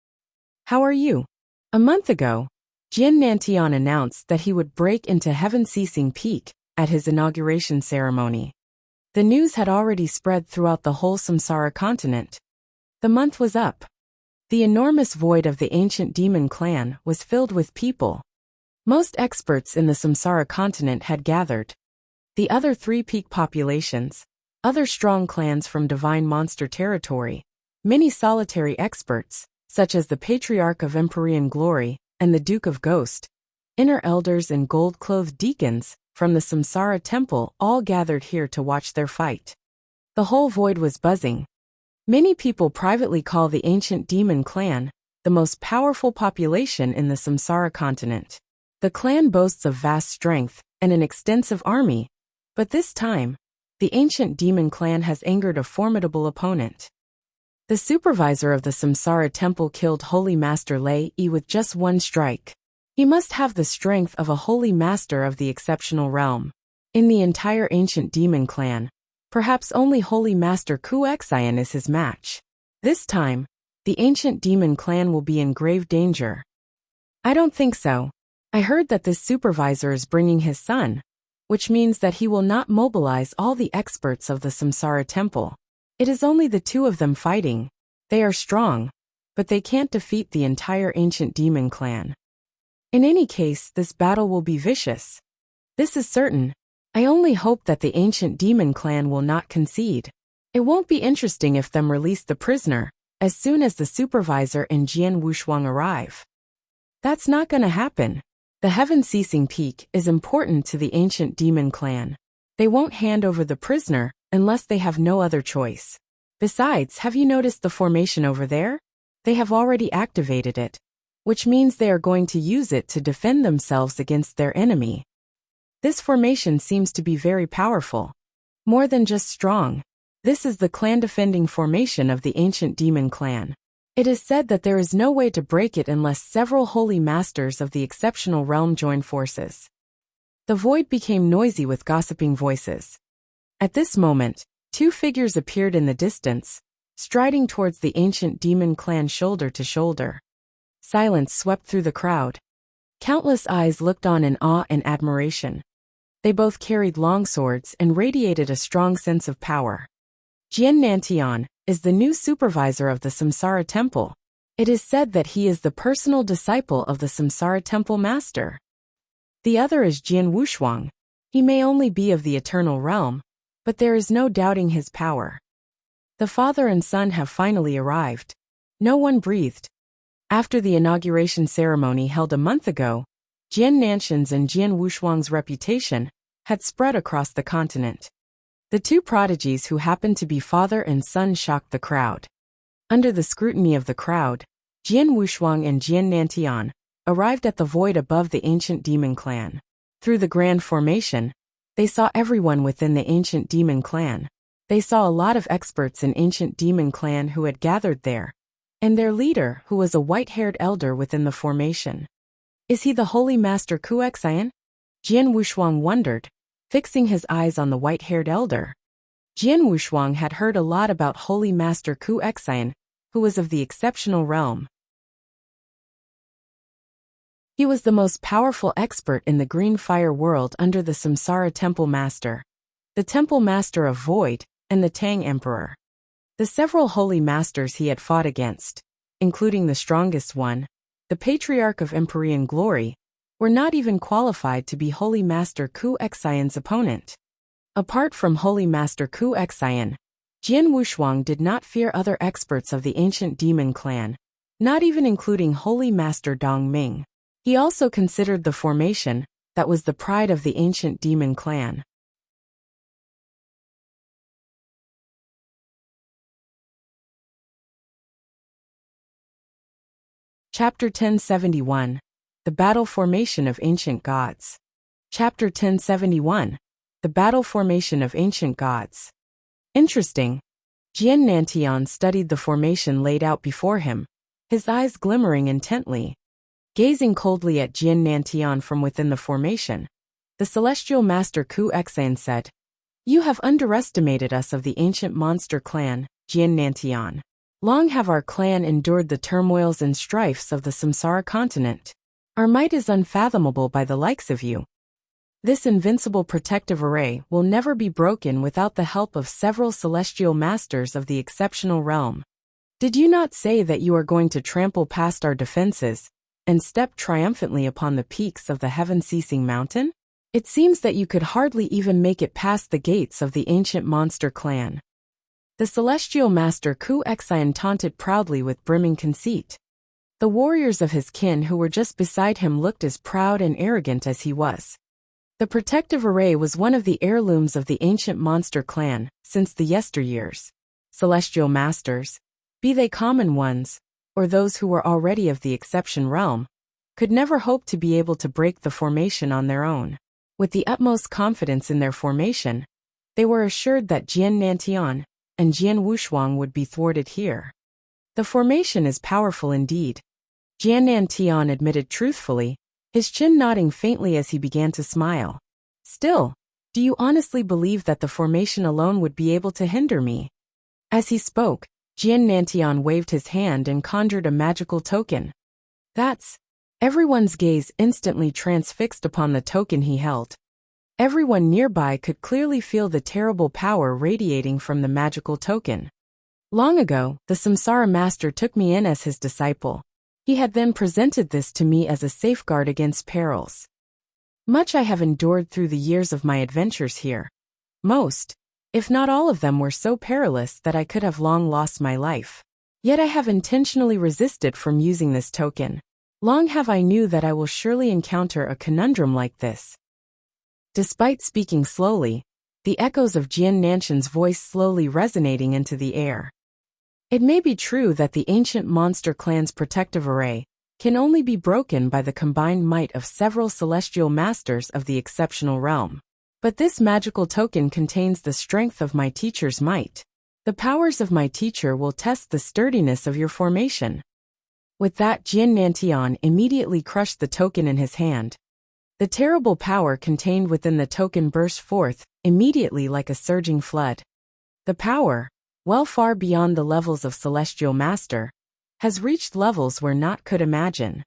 how are you? A month ago, Jian Nantian announced that he would break into heaven-ceasing peak at his inauguration ceremony. The news had already spread throughout the whole Samsara continent. The month was up. The enormous void of the ancient demon clan was filled with people. Most experts in the Samsara continent had gathered. The other three peak populations, other strong clans from divine monster territory, many solitary experts, such as the Patriarch of Empyrean Glory and the Duke of Ghost, inner elders and gold-clothed deacons from the Samsara temple all gathered here to watch their fight. The whole void was buzzing. Many people privately call the ancient demon clan the most powerful population in the Samsara continent. The clan boasts of vast strength and an extensive army, but this time, the ancient demon clan has angered a formidable opponent. The supervisor of the Samsara temple killed Holy Master Lei Yi with just one strike. He must have the strength of a holy master of the exceptional realm. In the entire ancient demon clan, perhaps only Holy Master Ku Xian is his match. This time, the ancient demon clan will be in grave danger. I don't think so. I heard that this supervisor is bringing his son, which means that he will not mobilize all the experts of the Samsara temple. It is only the two of them fighting. They are strong, but they can't defeat the entire ancient demon clan. In any case, this battle will be vicious. This is certain. I only hope that the ancient demon clan will not concede. It won't be interesting if them release the prisoner as soon as the supervisor and Jian Wushuang arrive. That's not gonna happen. The heaven-ceasing peak is important to the ancient demon clan. They won't hand over the prisoner unless they have no other choice. Besides, have you noticed the formation over there? They have already activated it, which means they are going to use it to defend themselves against their enemy. This formation seems to be very powerful. More than just strong. This is the clan-defending formation of the ancient demon clan. It is said that there is no way to break it unless several holy masters of the exceptional realm join forces. The void became noisy with gossiping voices. At this moment, two figures appeared in the distance, striding towards the ancient demon clan shoulder to shoulder. Silence swept through the crowd. Countless eyes looked on in awe and admiration. They both carried long swords and radiated a strong sense of power. Jian Nantian is the new supervisor of the Samsara temple. It is said that he is the personal disciple of the Samsara Temple Master. The other is Jian Wushuang. He may only be of the eternal realm, but there is no doubting his power. The father and son have finally arrived. No one breathed. After the inauguration ceremony held a month ago, Jian Nanshan's and Jian Wushuang's reputation had spread across the continent. The two prodigies who happened to be father and son shocked the crowd. Under the scrutiny of the crowd, Jian Wushuang and Jian Nantian arrived at the void above the ancient demon clan. Through the grand formation, they saw everyone within the ancient demon clan. They saw a lot of experts in ancient demon clan who had gathered there, and their leader, who was a white-haired elder within the formation. Is he the Holy Master Kuexian? Jian Wushuang wondered, fixing his eyes on the white-haired elder. Jian Wushuang had heard a lot about Holy Master Kuexian, who was of the exceptional realm. He was the most powerful expert in the green fire world under the Samsara Temple Master, the Temple Master of Void, and the Tang Emperor. The several holy masters he had fought against, including the strongest one, the Patriarch of Empyrean Glory, were not even qualified to be Holy Master Kuexian's opponent. Apart from Holy Master Kuexian, Jian Wushuang did not fear other experts of the ancient demon clan, not even including Holy Master Dong Ming. He also considered the formation that was the pride of the ancient demon clan. Chapter 1071. The Battle Formation of Ancient Gods. Chapter 1071. The Battle Formation of Ancient Gods. Interesting. Jian Nantian studied the formation laid out before him, his eyes glimmering intently. Gazing coldly at Jian Nantian from within the formation, the celestial master Kuexian said, "You have underestimated us of the ancient monster clan, Jian Nantian. Long have our clan endured the turmoils and strifes of the Samsara continent. Our might is unfathomable by the likes of you. This invincible protective array will never be broken without the help of several celestial masters of the exceptional realm. Did you not say that you are going to trample past our defenses and step triumphantly upon the peaks of the heaven-ceasing mountain? It seems that you could hardly even make it past the gates of the ancient monster clan." The celestial master Kuexian taunted proudly with brimming conceit. The warriors of his kin who were just beside him looked as proud and arrogant as he was. The protective array was one of the heirlooms of the ancient monster clan since the yesteryears. Celestial masters, be they common ones, or those who were already of the exception realm, could never hope to be able to break the formation on their own. With the utmost confidence in their formation, they were assured that Jian Nantian and Jian Wushuang would be thwarted here. The formation is powerful indeed, Jian Nantian admitted truthfully, his chin nodding faintly as he began to smile. Still, do you honestly believe that the formation alone would be able to hinder me? As he spoke, Jian Nantian waved his hand and conjured a magical token. That's. Everyone's gaze instantly transfixed upon the token he held. Everyone nearby could clearly feel the terrible power radiating from the magical token. Long ago, the Samsara Master took me in as his disciple. He had then presented this to me as a safeguard against perils. Much I have endured through the years of my adventures here. Most, if not all of them, were so perilous that I could have long lost my life. Yet I have intentionally resisted from using this token. Long have I knew that I will surely encounter a conundrum like this. Despite speaking slowly, the echoes of Jian Nanshan's voice slowly resonating into the air. It may be true that the ancient monster clan's protective array can only be broken by the combined might of several celestial masters of the exceptional realm. But this magical token contains the strength of my teacher's might. The powers of my teacher will test the sturdiness of your formation. With that, Jian Nantian immediately crushed the token in his hand. The terrible power contained within the token burst forth immediately like a surging flood. The power, well far beyond the levels of Celestial Master, has reached levels where not could imagine.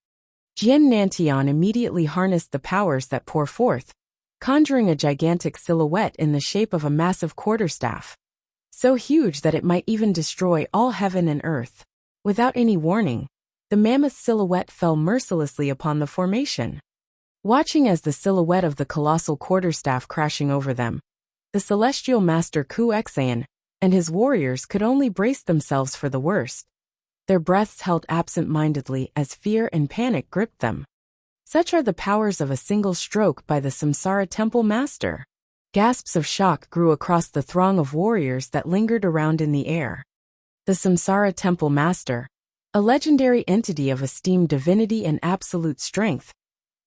Jian Nantian immediately harnessed the powers that pour forth, conjuring a gigantic silhouette in the shape of a massive quarterstaff, so huge that it might even destroy all heaven and earth. Without any warning, the mammoth silhouette fell mercilessly upon the formation. Watching as the silhouette of the colossal quarterstaff crashing over them, the celestial master Wuxia and his warriors could only brace themselves for the worst. Their breaths held absent-mindedly as fear and panic gripped them. Such are the powers of a single stroke by the Samsara Temple Master. Gasps of shock grew across the throng of warriors that lingered around in the air. The Samsara Temple Master, a legendary entity of esteemed divinity and absolute strength,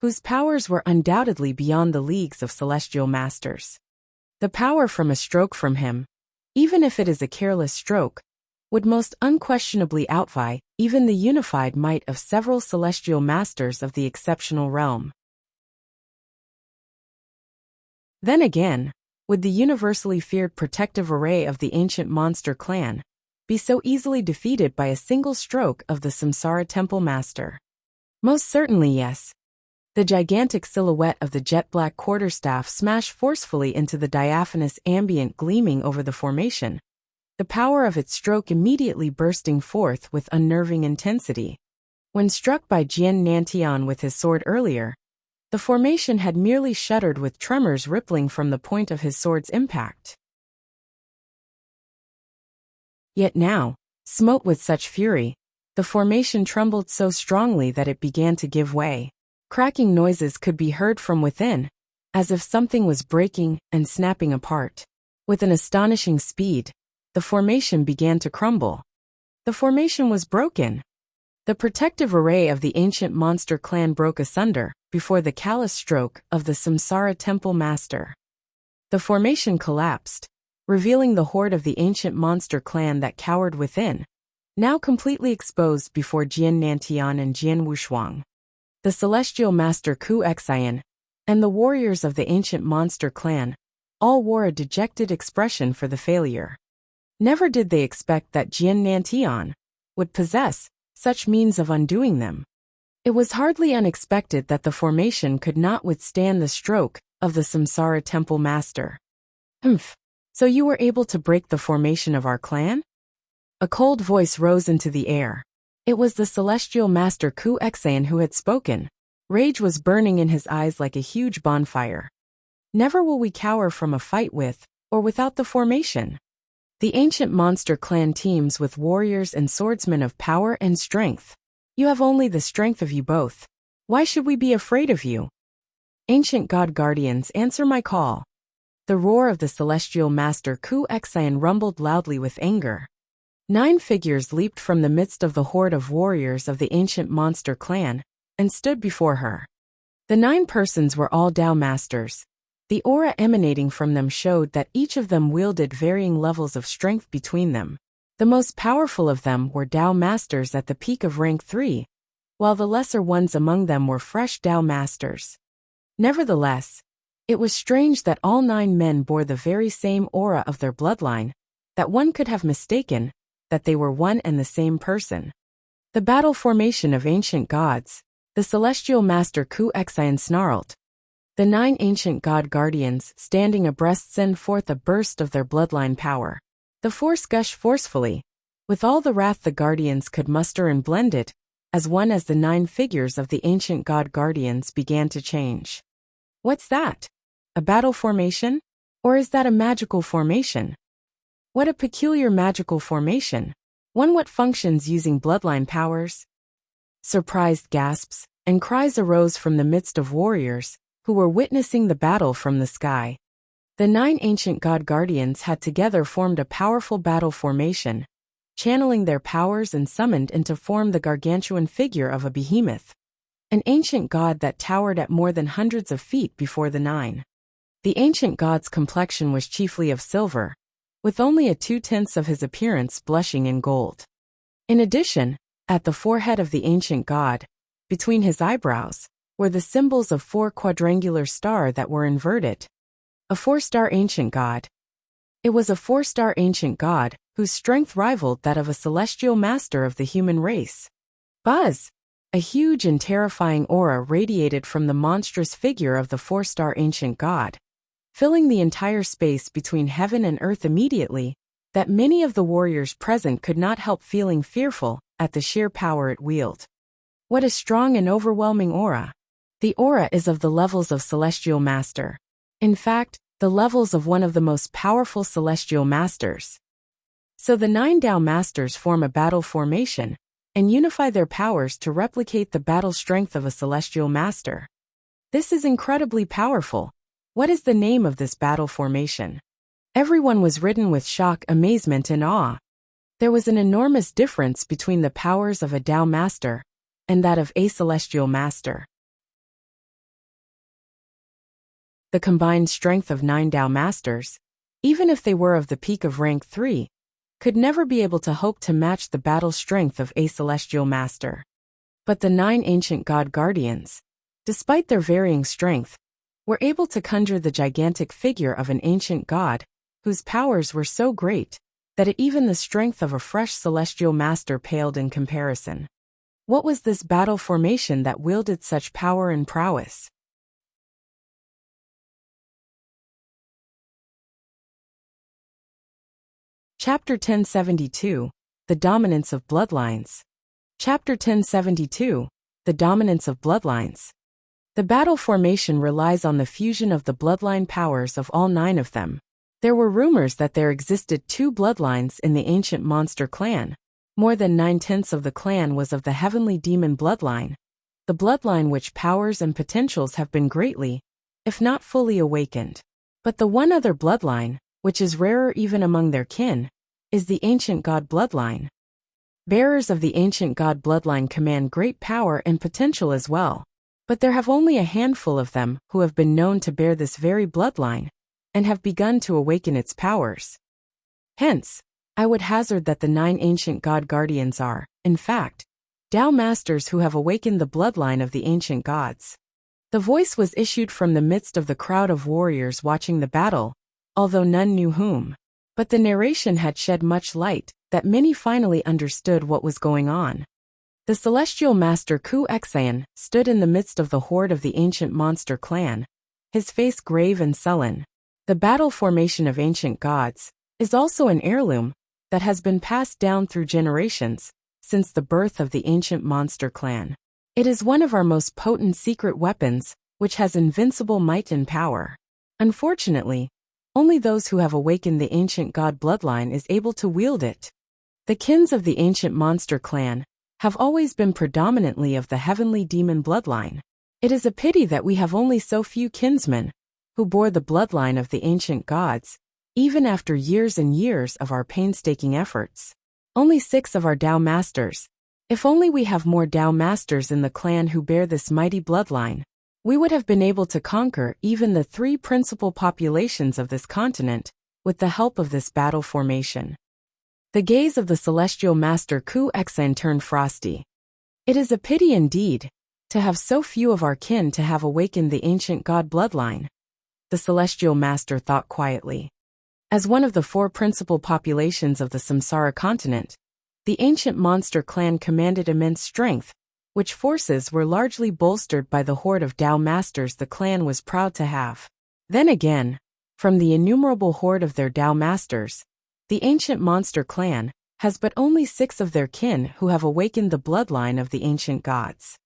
whose powers were undoubtedly beyond the leagues of celestial masters. The power from a stroke from him, even if it is a careless stroke, would most unquestionably outvie even the unified might of several celestial masters of the exceptional realm. Then again, would the universally feared protective array of the ancient monster clan be so easily defeated by a single stroke of the Samsara Temple Master? Most certainly yes. The gigantic silhouette of the jet-black quarterstaff smashed forcefully into the diaphanous ambient gleaming over the formation, the power of its stroke immediately bursting forth with unnerving intensity. When struck by Jian Nantian with his sword earlier, the formation had merely shuddered with tremors rippling from the point of his sword's impact. Yet now, smote with such fury, the formation trembled so strongly that it began to give way. Cracking noises could be heard from within, as if something was breaking and snapping apart. With an astonishing speed, the formation began to crumble. The formation was broken. The protective array of the ancient monster clan broke asunder before the callous stroke of the Samsara Temple Master. The formation collapsed, revealing the horde of the ancient monster clan that cowered within, now completely exposed before Jian Nantian and Jian Wushuang. The celestial master Wuxia and the warriors of the ancient monster clan all wore a dejected expression for the failure. Never did they expect that Jian Nantian would possess such means of undoing them. It was hardly unexpected that the formation could not withstand the stroke of the Samsara Temple Master. So you were able to break the formation of our clan? A cold voice rose into the air. It was the celestial master Wuxia who had spoken. Rage was burning in his eyes like a huge bonfire. Never will we cower from a fight with, or without the formation. The ancient monster clan teems with warriors and swordsmen of power and strength. You have only the strength of you both. Why should we be afraid of you? Ancient god guardians, answer my call. The roar of the celestial master Wuxia rumbled loudly with anger. 9 figures leaped from the midst of the horde of warriors of the ancient monster clan and stood before her. The 9 persons were all Tao masters. The aura emanating from them showed that each of them wielded varying levels of strength between them. The most powerful of them were Tao masters at the peak of rank 3, while the lesser ones among them were fresh Tao masters. Nevertheless, it was strange that all 9 men bore the very same aura of their bloodline, that one could have mistaken that they were one and the same person. The battle formation of ancient gods, the celestial master Wuxia snarled. The 9 ancient god guardians standing abreast send forth a burst of their bloodline power. The force gushed forcefully, with all the wrath the guardians could muster and blend it, as one as the 9 figures of the ancient god guardians began to change. What's that? A battle formation? Or is that a magical formation? What a peculiar magical formation. One what functions using bloodline powers? Surprised gasps and cries arose from the midst of warriors who were witnessing the battle from the sky. The 9 ancient god guardians had together formed a powerful battle formation, channeling their powers and summoned into form the gargantuan figure of a behemoth, an ancient god that towered at more than hundreds of feet before the 9. The ancient god's complexion was chiefly of silver, with only a 2/10 of his appearance blushing in gold. In addition, at the forehead of the ancient god, between his eyebrows, were the symbols of 4 quadrangular stars that were inverted. A 4-star ancient god. It was a 4-star ancient god whose strength rivaled that of a celestial master of the human race. Buzz! A huge and terrifying aura radiated from the monstrous figure of the 4-star ancient god, filling the entire space between heaven and earth immediately, that many of the warriors present could not help feeling fearful at the sheer power it wielded. What a strong and overwhelming aura. The aura is of the levels of Celestial Master. In fact, the levels of one of the most powerful Celestial Masters. So the 9 Tao Masters form a battle formation and unify their powers to replicate the battle strength of a Celestial Master. This is incredibly powerful. What is the name of this battle formation? Everyone was ridden with shock, amazement, and awe. There was an enormous difference between the powers of a Tao Master and that of a Celestial Master. The combined strength of 9 Tao Masters, even if they were of the peak of rank 3, could never be able to hope to match the battle strength of a Celestial Master. But the 9 ancient God Guardians, despite their varying strength, were able to conjure the gigantic figure of an ancient god, whose powers were so great that even the strength of a fresh Celestial Master paled in comparison. What was this battle formation that wielded such power and prowess? Chapter 1072, The Dominance of Bloodlines. Chapter 1072, The Dominance of Bloodlines. The battle formation relies on the fusion of the bloodline powers of all 9 of them. There were rumors that there existed 2 bloodlines in the ancient monster clan. More than 9/10 of the clan was of the heavenly demon bloodline, the bloodline which powers and potentials have been greatly, if not fully awakened. But the one other bloodline, which is rarer even among their kin, is the ancient god bloodline. Bearers of the ancient god bloodline command great power and potential as well, but there have only a handful of them who have been known to bear this very bloodline and have begun to awaken its powers. Hence, I would hazard that the 9 ancient god guardians are, in fact, Tao Masters who have awakened the bloodline of the ancient gods. The voice was issued from the midst of the crowd of warriors watching the battle, although none knew whom. But the narration had shed much light, that many finally understood what was going on. The Celestial Master Ku Xian stood in the midst of the horde of the ancient monster clan, his face grave and sullen. The battle formation of ancient gods is also an heirloom that has been passed down through generations since the birth of the ancient monster clan. It is one of our most potent secret weapons, which has invincible might and power. Unfortunately, only those who have awakened the ancient god bloodline is able to wield it. The kins of the ancient monster clan have always been predominantly of the heavenly demon bloodline. It is a pity that we have only so few kinsmen who bore the bloodline of the ancient gods, even after years and years of our painstaking efforts. Only 6 of our Tao Masters. If only we have more Tao Masters in the clan who bear this mighty bloodline, we would have been able to conquer even the 3 principal populations of this continent with the help of this battle formation. The gaze of the Celestial Master Ku Xian turned frosty. It is a pity indeed to have so few of our kin to have awakened the ancient god bloodline, the Celestial Master thought quietly. As one of the 4 principal populations of the Samsara continent, the ancient monster clan commanded immense strength, which forces were largely bolstered by the horde of Tao Masters the clan was proud to have. Then again, from the innumerable horde of their Tao Masters, the ancient monster clan has but only 6 of their kin who have awakened the bloodline of the ancient gods.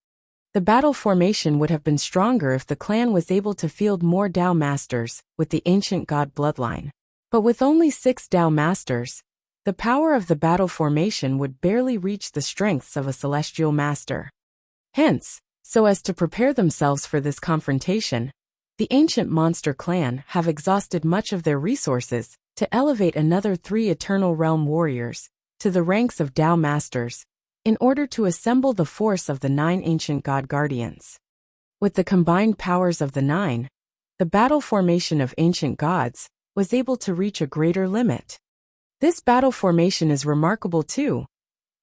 The battle formation would have been stronger if the clan was able to field more Tao Masters with the ancient god bloodline. But with only 6 Tao Masters, the power of the battle formation would barely reach the strengths of a Celestial Master. Hence, so as to prepare themselves for this confrontation, the ancient monster clan have exhausted much of their resources to elevate another 3 Eternal Realm warriors to the ranks of Tao Masters, in order to assemble the force of the 9 ancient god guardians. With the combined powers of the 9, the battle formation of ancient gods was able to reach a greater limit. This battle formation is remarkable too.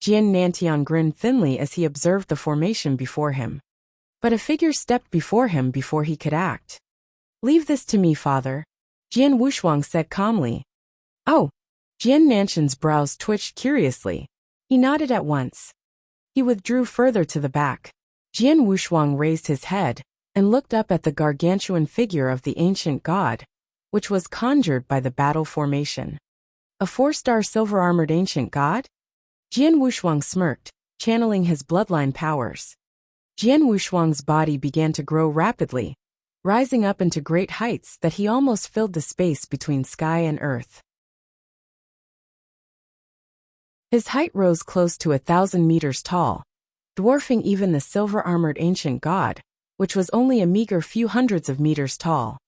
Jian Nantian grinned thinly as he observed the formation before him. But a figure stepped before him before he could act. "Leave this to me, father," Jian Wushuang said calmly. "Oh." Jian Nantian's brows twitched curiously. He nodded at once. He withdrew further to the back. Jian Wushuang raised his head and looked up at the gargantuan figure of the ancient god, which was conjured by the battle formation. A 4-star silver-armored ancient god? Jian Wushuang smirked, channeling his bloodline powers. Jian Wushuang's body began to grow rapidly, rising up into great heights that he almost filled the space between sky and earth. His height rose close to 1,000 meters tall, dwarfing even the silver-armored ancient god, which was only a meager few hundreds of meters tall.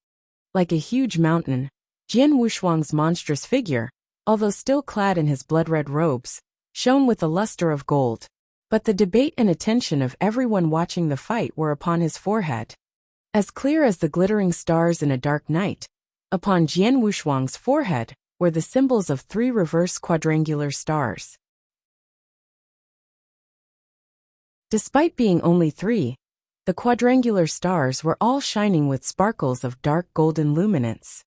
Like a huge mountain, Jian Wushuang's monstrous figure, although still clad in his blood-red robes, shone with the luster of gold. But the debate and attention of everyone watching the fight were upon his forehead. As clear as the glittering stars in a dark night, upon Jian Wushuang's forehead were the symbols of 3 reverse quadrangular stars. Despite being only 3, the quadrangular stars were all shining with sparkles of dark golden luminance.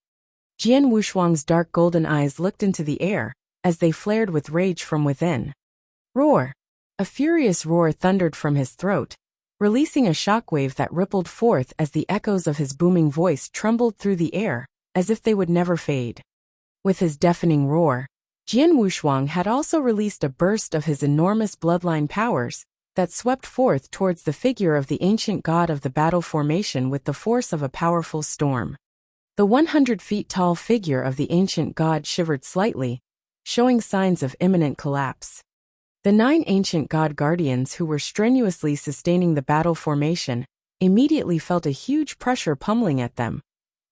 Jian Wushuang's dark golden eyes looked into the air, as they flared with rage from within. Roar! A furious roar thundered from his throat, releasing a shockwave that rippled forth as the echoes of his booming voice trembled through the air, as if they would never fade. With his deafening roar, Jian Wushuang had also released a burst of his enormous bloodline powers that swept forth towards the figure of the ancient god of the battle formation with the force of a powerful storm. The 100 feet tall figure of the ancient god shivered slightly, showing signs of imminent collapse. The 9 ancient god guardians who were strenuously sustaining the battle formation immediately felt a huge pressure pummeling at them,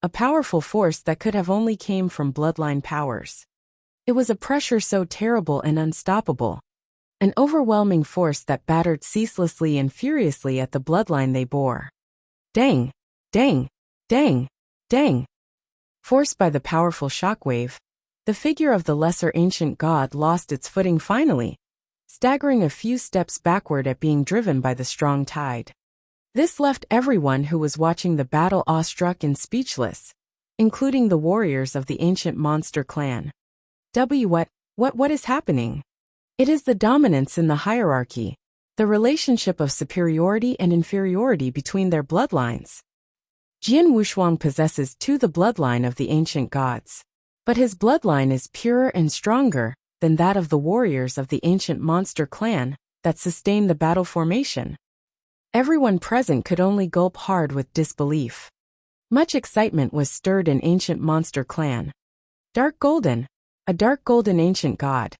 a powerful force that could have only came from bloodline powers. It was a pressure so terrible and unstoppable, an overwhelming force that battered ceaselessly and furiously at the bloodline they bore. Dang! Dang! Dang! Dang! Forced by the powerful shockwave, the figure of the lesser ancient god lost its footing finally, staggering a few steps backward at being driven by the strong tide. This left everyone who was watching the battle awestruck and speechless, including the warriors of the ancient monster clan. What is happening? It is the dominance in the hierarchy, the relationship of superiority and inferiority between their bloodlines. Jian Wushuang possesses the bloodline of the ancient gods, but his bloodline is purer and stronger than that of the warriors of the ancient monster clan that sustain the battle formation. Everyone present could only gulp hard with disbelief. Much excitement was stirred in ancient monster clan. Dark golden, a dark golden ancient god.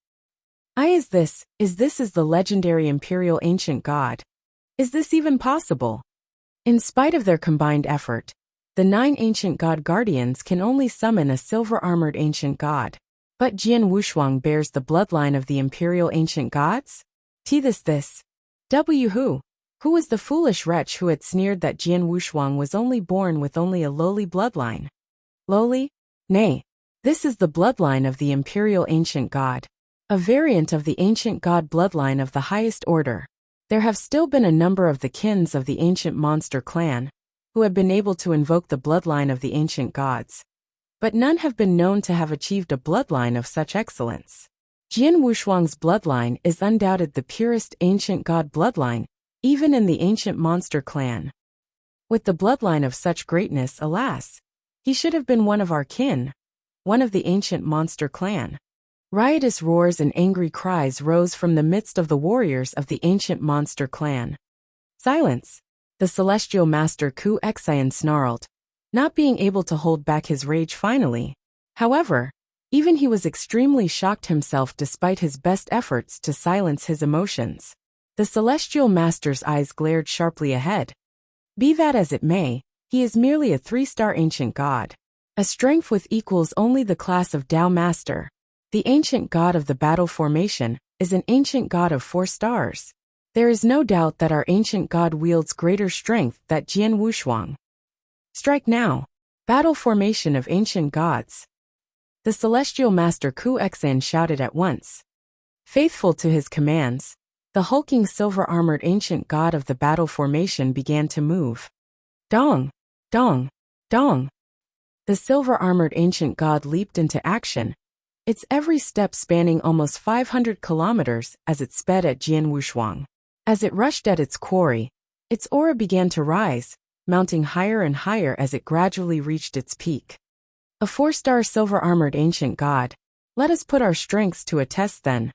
Is this the legendary imperial ancient god? Is this even possible? In spite of their combined effort, the 9 ancient god guardians can only summon a silver-armored ancient god. But Jian Wushuang bears the bloodline of the imperial ancient gods? Who was the foolish wretch who had sneered that Jian Wushuang was only born with only a lowly bloodline? Lowly? Nay, this is the bloodline of the imperial ancient god, a variant of the ancient god bloodline of the highest order. There have still been a number of the kins of the ancient monster clan who have been able to invoke the bloodline of the ancient gods, but none have been known to have achieved a bloodline of such excellence. Jian Wushuang's bloodline is undoubted the purest ancient god bloodline, even in the ancient monster clan. With the bloodline of such greatness, alas, he should have been one of our kin, one of the ancient monster clan. Riotous roars and angry cries rose from the midst of the warriors of the ancient monster clan. Silence! The celestial master Ku Xian snarled, not being able to hold back his rage finally. However, even he was extremely shocked himself despite his best efforts to silence his emotions. The celestial master's eyes glared sharply ahead. Be that as it may, he is merely a 3-star ancient god. A strength with equals only the class of Tao Master. The ancient god of the battle formation is an ancient god of 4 stars. There is no doubt that our ancient god wields greater strength than Jian Wushuang. Strike now! Battle formation of ancient gods. The celestial master Ku Xian shouted at once. Faithful to his commands, the hulking silver-armored ancient god of the battle formation began to move. Dong! Dong! Dong! The silver-armored ancient god leaped into action, its every step spanning almost 500 kilometers as it sped at Jian Wushuang. As it rushed at its quarry, its aura began to rise, mounting higher and higher as it gradually reached its peak. A 4-star silver-armored ancient god. Let us put our strengths to a test then.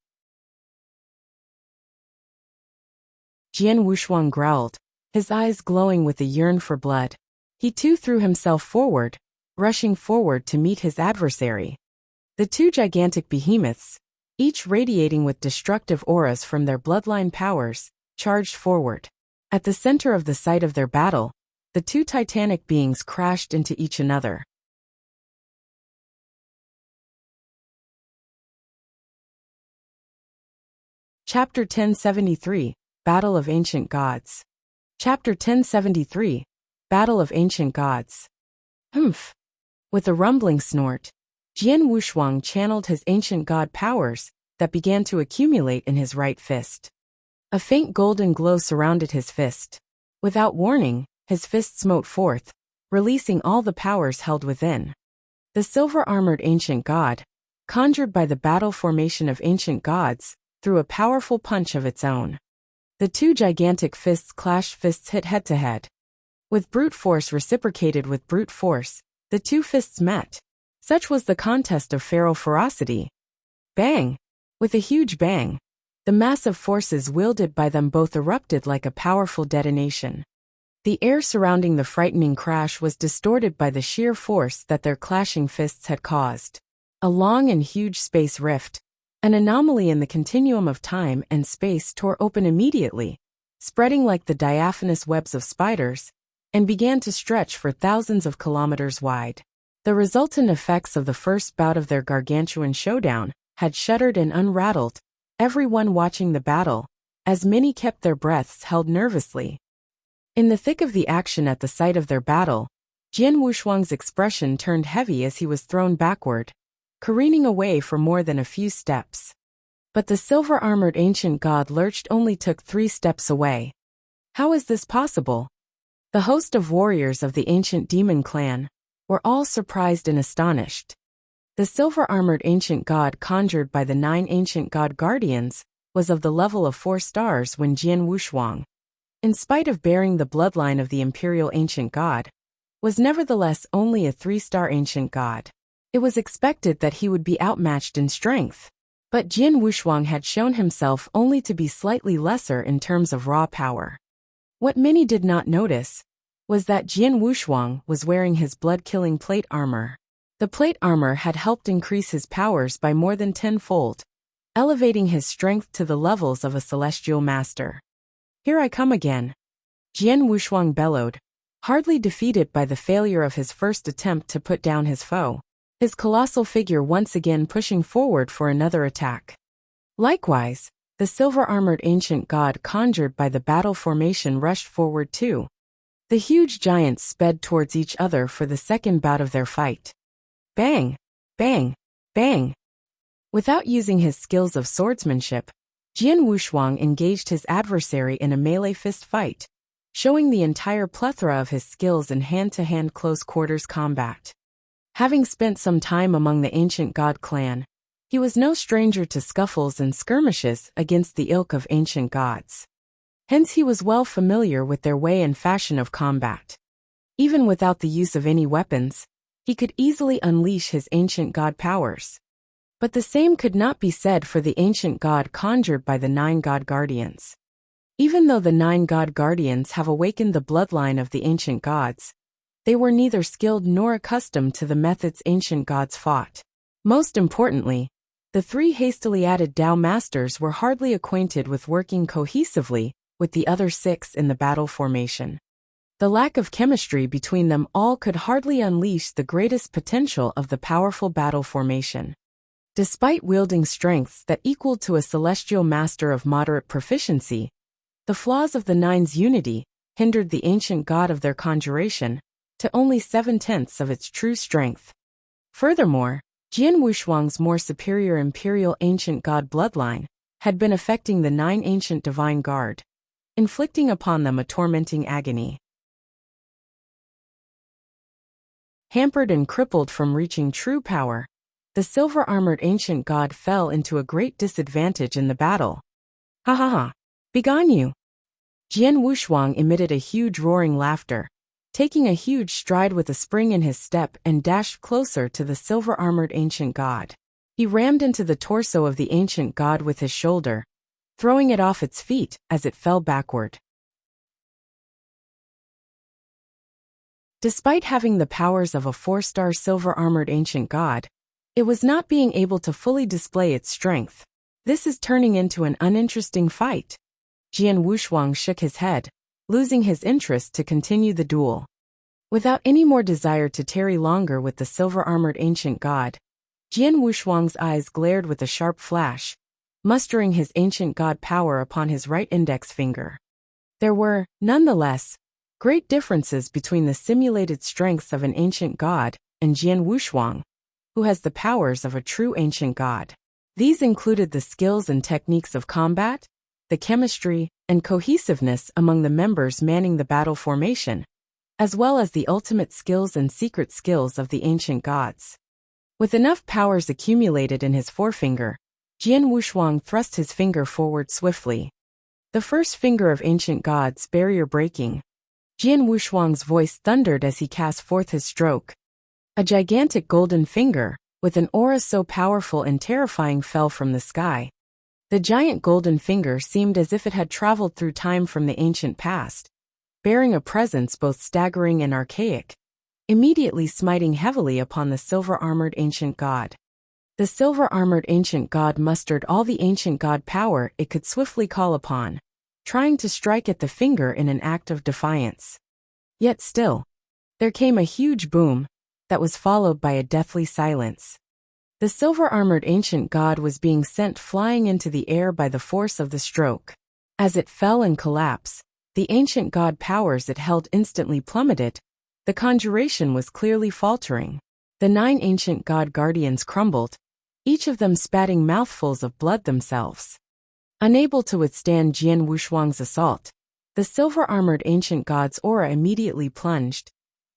Jian Wushuang growled, his eyes glowing with a yearn for blood. He too threw himself forward, rushing forward to meet his adversary. The two gigantic behemoths, each radiating with destructive auras from their bloodline powers, charged forward. At the center of the site of their battle, the two titanic beings crashed into each another. Chapter 1073, Battle of Ancient Gods. Chapter 1073, Battle of Ancient Gods. Humph! With a rumbling snort, Jian Wushuang channeled his ancient god powers that began to accumulate in his right fist. A faint golden glow surrounded his fist. Without warning, his fist smote forth, releasing all the powers held within. The silver-armored ancient god, conjured by the battle formation of ancient gods, threw a powerful punch of its own. The two gigantic fists clashed, fists hit head-to-head. With brute force reciprocated with brute force, the two fists met. Such was the contest of feral ferocity. Bang! With a huge bang, the massive forces wielded by them both erupted like a powerful detonation. The air surrounding the frightening crash was distorted by the sheer force that their clashing fists had caused. A long and huge space rift, an anomaly in the continuum of time and space, tore open immediately, spreading like the diaphanous webs of spiders, and began to stretch for thousands of kilometers wide. The resultant effects of the first bout of their gargantuan showdown had shuddered and unrattled everyone watching the battle, as many kept their breaths held nervously. In the thick of the action at the site of their battle, Jian Wushuang's expression turned heavy as he was thrown backward, careening away for more than a few steps. But the silver-armored ancient god lurched only took 3 steps away. How is this possible? The host of warriors of the ancient demon clan were all surprised and astonished. The silver-armored ancient god conjured by the 9 ancient god guardians was of the level of 4 stars when Jian Wushuang, in spite of bearing the bloodline of the imperial ancient god, was nevertheless only a 3-star ancient god. It was expected that he would be outmatched in strength, but Jian Wushuang had shown himself only to be slightly lesser in terms of raw power. What many did not notice was that Jian Wushuang was wearing his blood-killing plate armor. The plate armor had helped increase his powers by more than 10-fold, elevating his strength to the levels of a celestial master. "Here I come again," Jian Wushuang bellowed, hardly defeated by the failure of his first attempt to put down his foe, his colossal figure once again pushing forward for another attack. Likewise, the silver-armored ancient god conjured by the battle formation rushed forward too. The huge giants sped towards each other for the second bout of their fight. Bang! Bang! Bang! Without using his skills of swordsmanship, Jian Wushuang engaged his adversary in a melee fist fight, showing the entire plethora of his skills in hand-to-hand close-quarters combat. Having spent some time among the ancient god clan, he was no stranger to scuffles and skirmishes against the ilk of ancient gods. Hence he was well familiar with their way and fashion of combat. Even without the use of any weapons, he could easily unleash his ancient god powers. But the same could not be said for the ancient god conjured by the 9 god guardians. Even though the 9 god guardians have awakened the bloodline of the ancient gods, they were neither skilled nor accustomed to the methods ancient gods fought. Most importantly, the 3 hastily added Dao masters were hardly acquainted with working cohesively with the other 6 in the battle formation. The lack of chemistry between them all could hardly unleash the greatest potential of the powerful battle formation. Despite wielding strengths that equaled to a celestial master of moderate proficiency, the flaws of the 9's unity hindered the ancient god of their conjuration to only 7/10 of its true strength. Furthermore, Jian Wushuang's more superior imperial ancient god bloodline had been affecting the 9 ancient divine guard, inflicting upon them a tormenting agony. Hampered and crippled from reaching true power, the silver-armored ancient god fell into a great disadvantage in the battle. "Ha ha ha! Begone you!" Jian Wushuang emitted a huge roaring laughter, taking a huge stride with a spring in his step and dashed closer to the silver-armored ancient god. He rammed into the torso of the ancient god with his shoulder, throwing it off its feet as it fell backward. Despite having the powers of a 4-star silver-armored ancient god, it was not being able to fully display its strength. This is turning into an uninteresting fight. Jian Wushuang shook his head, losing his interest to continue the duel. Without any more desire to tarry longer with the silver-armored ancient god, Jian Wushuang's eyes glared with a sharp flash, mustering his ancient god power upon his right index finger. There were, nonetheless, great differences between the simulated strengths of an ancient god and Jian Wushuang, who has the powers of a true ancient god. These included the skills and techniques of combat, the chemistry and cohesiveness among the members manning the battle formation, as well as the ultimate skills and secret skills of the ancient gods. With enough powers accumulated in his forefinger, Jian Wushuang thrust his finger forward swiftly. The first finger of ancient gods, barrier breaking. Jian Wushuang's voice thundered as he cast forth his stroke. A gigantic golden finger, with an aura so powerful and terrifying, fell from the sky. The giant golden finger seemed as if it had traveled through time from the ancient past, bearing a presence both staggering and archaic, immediately smiting heavily upon the silver-armored ancient god. The silver-armored ancient god mustered all the ancient god power it could swiftly call upon, trying to strike at the finger in an act of defiance. Yet still, there came a huge boom that was followed by a deathly silence. The silver-armored ancient god was being sent flying into the air by the force of the stroke. As it fell and collapsed, the ancient god powers it held instantly plummeted. The conjuration was clearly faltering. The 9 ancient god guardians crumbled, each of them spatting mouthfuls of blood themselves. Unable to withstand Jian Wushuang's assault, the silver-armored ancient god's aura immediately plunged,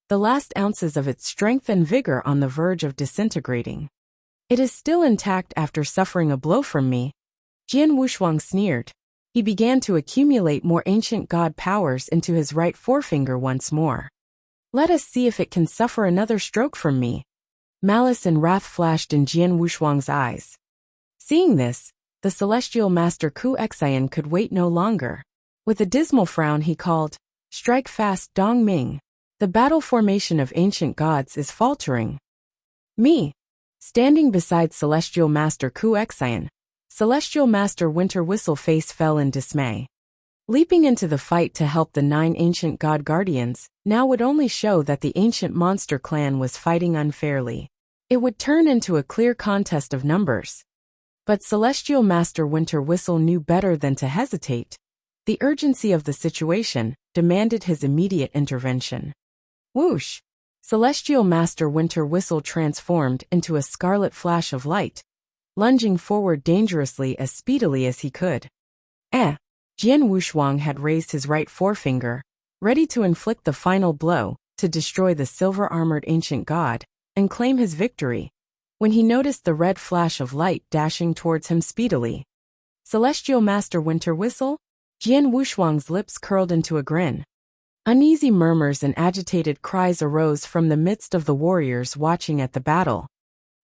the last ounces of its strength and vigor on the verge of disintegrating. It is still intact after suffering a blow from me, Jian Wushuang sneered. He began to accumulate more ancient god powers into his right forefinger once more. Let us see if it can suffer another stroke from me. Malice and wrath flashed in Jian Wushuang's eyes. Seeing this, the celestial master Ku Xian could wait no longer. With a dismal frown he called, "Strike fast, Dong Ming. The battle formation of ancient gods is faltering." Me. Standing beside celestial master Ku Xian, celestial master Winter Whistle face fell in dismay. Leaping into the fight to help the 9 ancient god guardians now would only show that the ancient monster clan was fighting unfairly. It would turn into a clear contest of numbers. But celestial master Winter Whistle knew better than to hesitate. The urgency of the situation demanded his immediate intervention. Whoosh! Celestial master Winter Whistle transformed into a scarlet flash of light, lunging forward dangerously as speedily as he could. Jian Wushuang had raised his right forefinger, ready to inflict the final blow to destroy the silver-armored ancient god and claim his victory, when he noticed the red flash of light dashing towards him speedily. Celestial master Winter Whistle? Jian Wushuang's lips curled into a grin. Uneasy murmurs and agitated cries arose from the midst of the warriors watching at the battle.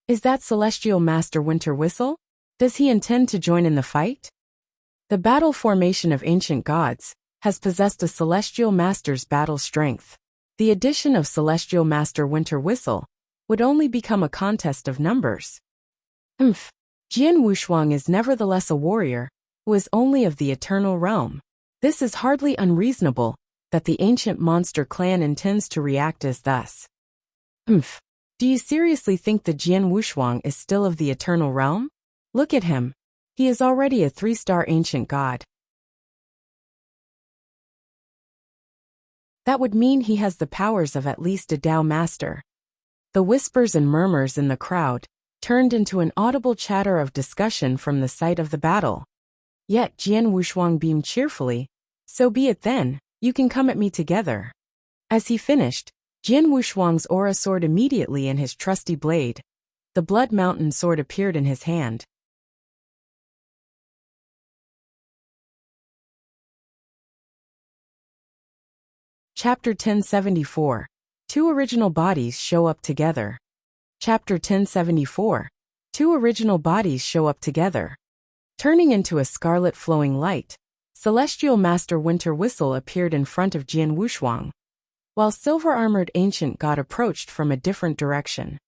Is that celestial master Winter Whistle? Does he intend to join in the fight? The battle formation of ancient gods has possessed a celestial master's battle strength. The addition of celestial master Winter Whistle would only become a contest of numbers. Jian Wushuang is nevertheless a warrior who is only of the eternal realm. This is hardly unreasonable that the ancient monster clan intends to react as thus. Do you seriously think the Jian Wushuang is still of the eternal realm? Look at him. He is already a 3-star ancient god. That would mean he has the powers of at least a Dao master. The whispers and murmurs in the crowd turned into an audible chatter of discussion from the site of the battle. Yet Jian Wushuang beamed cheerfully. So be it then, you can come at me together. As he finished, Jian Wushuang's aura soared immediately in his trusty blade. The Blood Mountain sword appeared in his hand. Chapter 1074. 2 original bodies show up together. Chapter 1074. 2 original bodies show up together. Turning into a scarlet flowing light, Celestial Master Winter Whistle appeared in front of Jian Wushuang. while silver-armored ancient god approached from a different direction.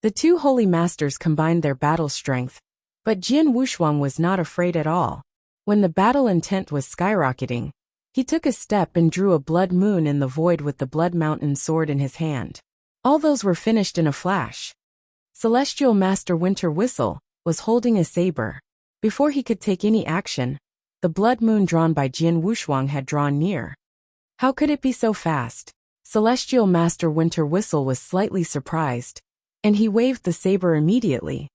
The two holy masters combined their battle strength, but Jian Wushuang was not afraid at all. When the battle intent was skyrocketing, he took a step and drew a blood moon in the void with the Blood Mountain sword in his hand. All those were finished in a flash. Celestial Master Winter Whistle was holding a saber. Before he could take any action, the blood moon drawn by Jian Wushuang had drawn near. How could it be so fast? Celestial Master Winter Whistle was slightly surprised, and he waved the saber immediately.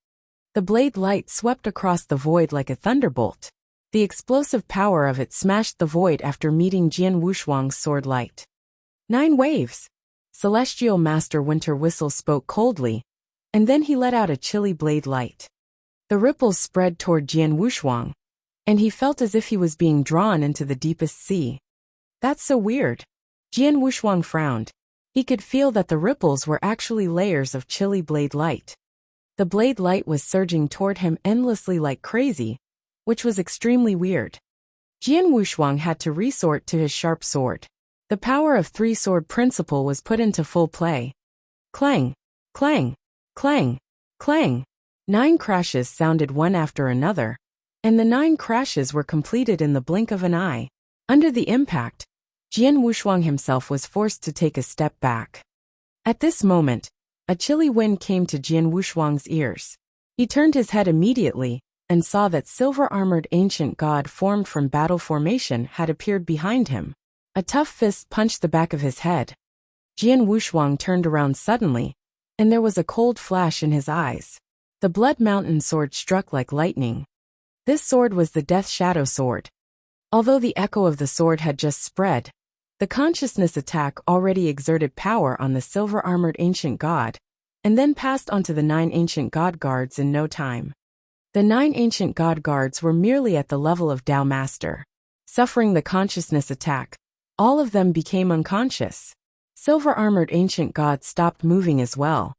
The blade light swept across the void like a thunderbolt. The explosive power of it smashed the void after meeting Jian Wushuang's sword light. 9 waves! Celestial Master Winter Whistle spoke coldly, and then he let out a chilly blade light. The ripples spread toward Jian Wushuang, and he felt as if he was being drawn into the deepest sea. That's so weird. Jian Wushuang frowned. He could feel that the ripples were actually layers of chilly blade light. The blade light was surging toward him endlessly like crazy, which was extremely weird. Jian Wushuang had to resort to his sharp sword. The power of three-sword principle was put into full play. Clang! Clang! Clang! Clang! 9 crashes sounded one after another, and the 9 crashes were completed in the blink of an eye. Under the impact, Jian Wushuang himself was forced to take a step back. At this moment, a chilly wind came to Jian Wushuang's ears. He turned his head immediately, and saw that silver-armored ancient god formed from battle formation had appeared behind him. A tough fist punched the back of his head. Jian Wushuang turned around suddenly, and there was a cold flash in his eyes. The Blood Mountain sword struck like lightning. This sword was the Death Shadow sword. Although the echo of the sword had just spread, the consciousness attack already exerted power on the silver-armored ancient god, and then passed on to the 9 ancient god guards in no time. The 9 ancient god guards were merely at the level of Tao Master. Suffering the consciousness attack, all of them became unconscious. Silver-armored ancient god stopped moving as well.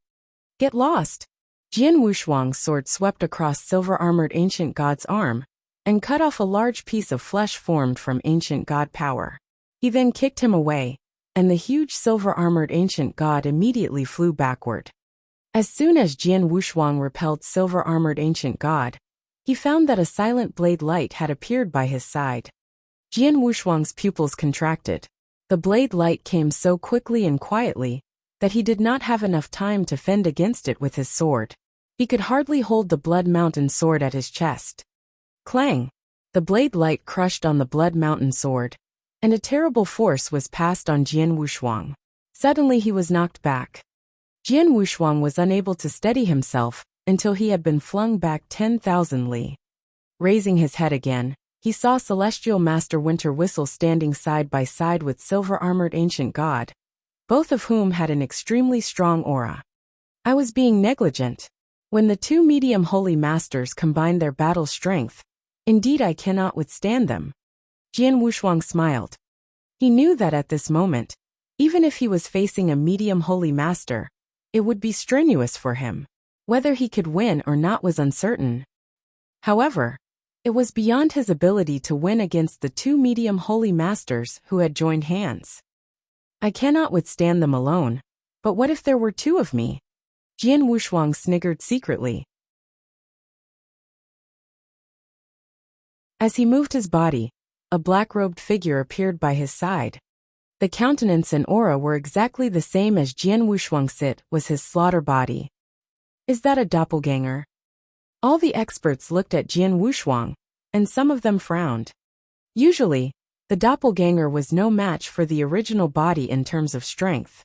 Get lost! Jian Wushuang's sword swept across silver-armored ancient god's arm, and cut off a large piece of flesh formed from ancient god power. He then kicked him away, and the huge silver-armored ancient god immediately flew backward. As soon as Jian Wushuang repelled silver-armored ancient god, he found that a silent blade light had appeared by his side. Jian Wushuang's pupils contracted. The blade light came so quickly and quietly that he did not have enough time to fend against it with his sword. He could hardly hold the Blood Mountain sword at his chest. Clang! The blade light crushed on the Blood Mountain sword, and a terrible force was passed on Jian Wushuang. Suddenly he was knocked back. Jian Wushuang was unable to steady himself until he had been flung back 10,000 li. Raising his head again, he saw Celestial Master Winter Whistle standing side by side with silver-armored ancient god, both of whom had an extremely strong aura. I was being negligent. When the 2 medium holy masters combined their battle strength, indeed I cannot withstand them. Jian Wushuang smiled. He knew that at this moment, even if he was facing a medium holy master, it would be strenuous for him. Whether he could win or not was uncertain. However, it was beyond his ability to win against the 2 medium holy masters who had joined hands. I cannot withstand them alone, but what if there were 2 of me? Jian Wushuang sniggered secretly. As he moved his body, a black-robed figure appeared by his side. The countenance and aura were exactly the same as Jian Wushuang's. It was his slaughter body. Is that a doppelganger? All the experts looked at Jian Wushuang, and some of them frowned. Usually, the doppelganger was no match for the original body in terms of strength.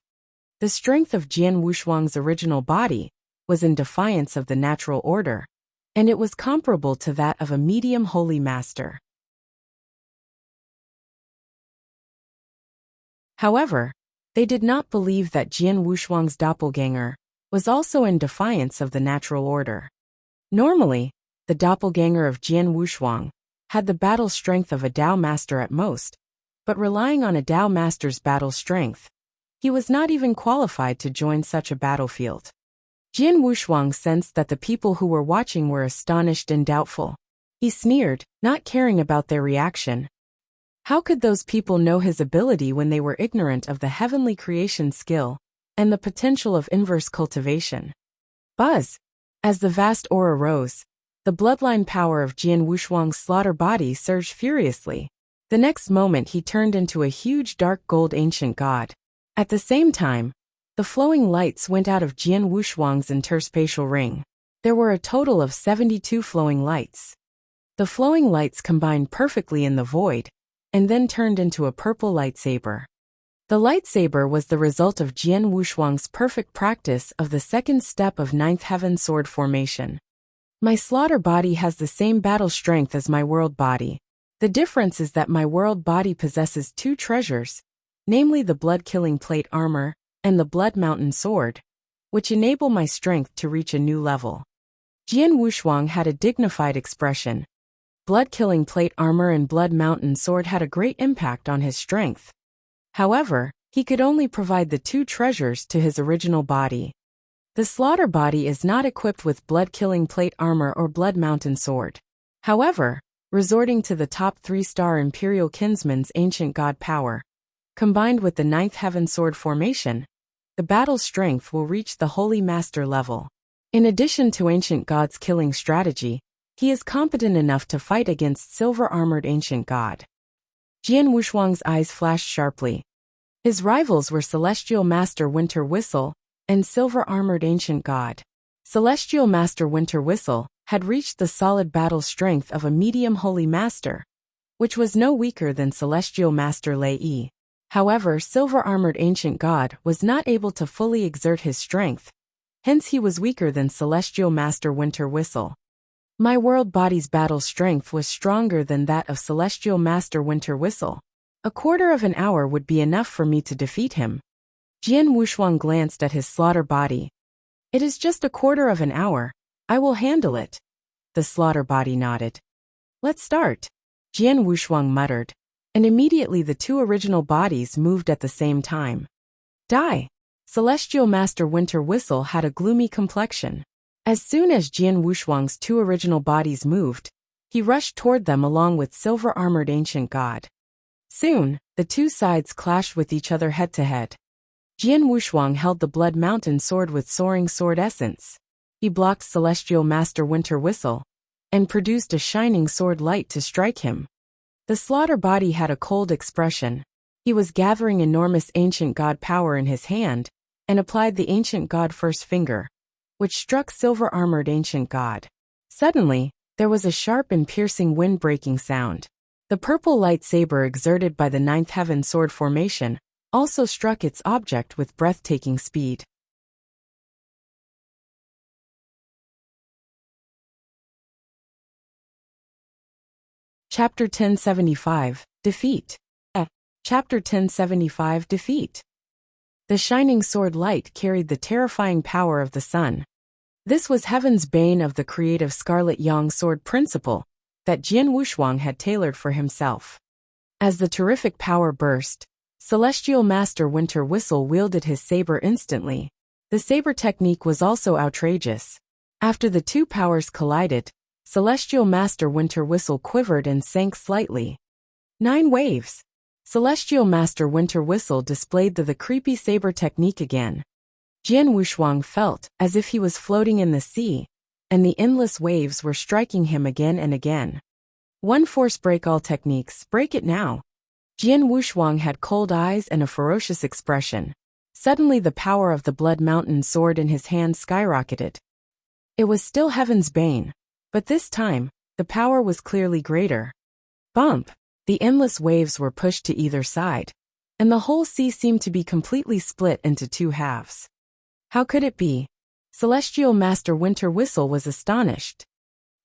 The strength of Jian Wushuang's original body was in defiance of the natural order, and it was comparable to that of a medium holy master. However, they did not believe that Jian Wushuang's doppelganger was also in defiance of the natural order. Normally, the doppelganger of Jian Wushuang had the battle strength of a Tao master at most, but relying on a Tao master's battle strength, he was not even qualified to join such a battlefield. Jian Wushuang sensed that the people who were watching were astonished and doubtful. He sneered, not caring about their reaction. How could those people know his ability when they were ignorant of the heavenly creation skill and the potential of inverse cultivation? Buzz! As the vast aura rose, the bloodline power of Jian Wushuang's slaughter body surged furiously. The next moment he turned into a huge dark gold ancient god. At the same time, the flowing lights went out of Jian Wushuang's interspatial ring. There were a total of 72 flowing lights. The flowing lights combined perfectly in the void, and then turned into a purple lightsaber. The lightsaber was the result of Jian Wushuang's perfect practice of the second step of ninth heaven sword formation. My slaughter body has the same battle strength as my world body. The difference is that my world body possesses two treasures, namely the blood-killing plate armor and the blood mountain sword, which enable my strength to reach a new level. Jian Wushuang had a dignified expression. Blood-killing plate armor and blood mountain sword had a great impact on his strength. However, he could only provide the two treasures to his original body. The slaughter body is not equipped with blood-killing plate armor or blood mountain sword. However, resorting to the top 3-star Imperial Kinsman's ancient god power, combined with the ninth heaven sword formation, the battle strength will reach the Holy Master level. In addition to ancient god's killing strategy, he is competent enough to fight against silver-armored ancient god. Jian Wushuang's eyes flashed sharply. His rivals were Celestial Master Winter Whistle and silver-armored ancient god. Celestial Master Winter Whistle had reached the solid battle strength of a medium Holy Master, which was no weaker than Celestial Master Lei Yi. However, silver-armored ancient god was not able to fully exert his strength, hence he was weaker than Celestial Master Winter Whistle. My world body's battle strength was stronger than that of Celestial Master Winter Whistle. A quarter of an hour would be enough for me to defeat him. Jian Wushuang glanced at his slaughter body. It is just a quarter of an hour. I will handle it. The slaughter body nodded. Let's start, Jian Wushuang muttered, and immediately the two original bodies moved at the same time. Die! Celestial Master Winter Whistle had a gloomy complexion. As soon as Jian Wushuang's two original bodies moved, he rushed toward them along with silver-armored ancient god. Soon, the two sides clashed with each other head-to-head. Jian Wushuang held the Blood Mountain sword with soaring sword essence. He blocked Celestial Master Winter Whistle and produced a shining sword light to strike him. The slaughter body had a cold expression. He was gathering enormous ancient god power in his hand and applied the ancient god first finger, which struck silver-armored ancient god. Suddenly, there was a sharp and piercing wind-breaking sound. The purple lightsaber exerted by the ninth heaven sword formation also struck its object with breathtaking speed. Chapter 1075, Defeat. Chapter 1075, Defeat. The shining sword light carried the terrifying power of the sun. This was heaven's bane of the creative Scarlet Yang sword principle that Jian Wushuang had tailored for himself. As the terrific power burst, Celestial Master Winter Whistle wielded his saber instantly. The saber technique was also outrageous. After the two powers collided, Celestial Master Winter Whistle quivered and sank slightly. 9 waves. Celestial Master Winter Whistle displayed the creepy saber technique again. Jian Wushuang felt as if he was floating in the sea, and the endless waves were striking him again and again. One force break all techniques, break it now. Jian Wushuang had cold eyes and a ferocious expression. Suddenly the power of the Blood Mountain sword in his hand skyrocketed. It was still heaven's bane, but this time, the power was clearly greater. Bump! The endless waves were pushed to either side, and the whole sea seemed to be completely split into two halves. How could it be? Celestial Master Winter Whistle was astonished.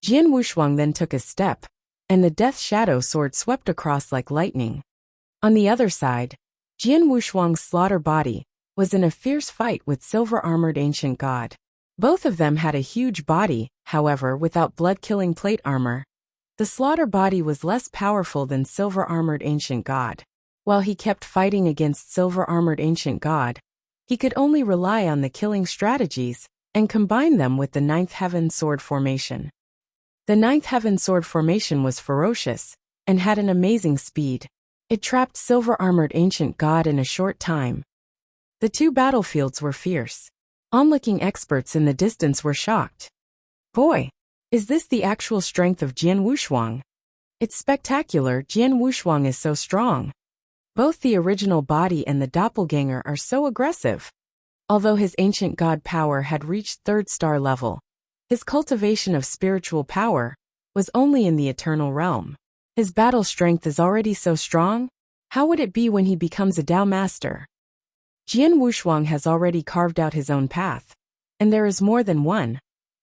Jian Wushuang then took a step, and the Death Shadow sword swept across like lightning. On the other side, Jian Wushuang's slaughter body was in a fierce fight with silver-armored ancient god. Both of them had a huge body, however, without blood-killing plate armor. The slaughter body was less powerful than silver-armored ancient god. While he kept fighting against silver-armored ancient god, he could only rely on the killing strategies and combine them with the ninth heaven sword formation. The ninth heaven sword formation was ferocious and had an amazing speed. It trapped silver-armored ancient god in a short time. The two battlefields were fierce. Onlooking experts in the distance were shocked. Boy! Is this the actual strength of Jian Wushuang? It's spectacular, Jian Wushuang is so strong. Both the original body and the doppelganger are so aggressive. Although his ancient god power had reached 3rd star level, his cultivation of spiritual power was only in the eternal realm. His battle strength is already so strong. How would it be when he becomes a Dao master? Jian Wushuang has already carved out his own path, and there is more than one,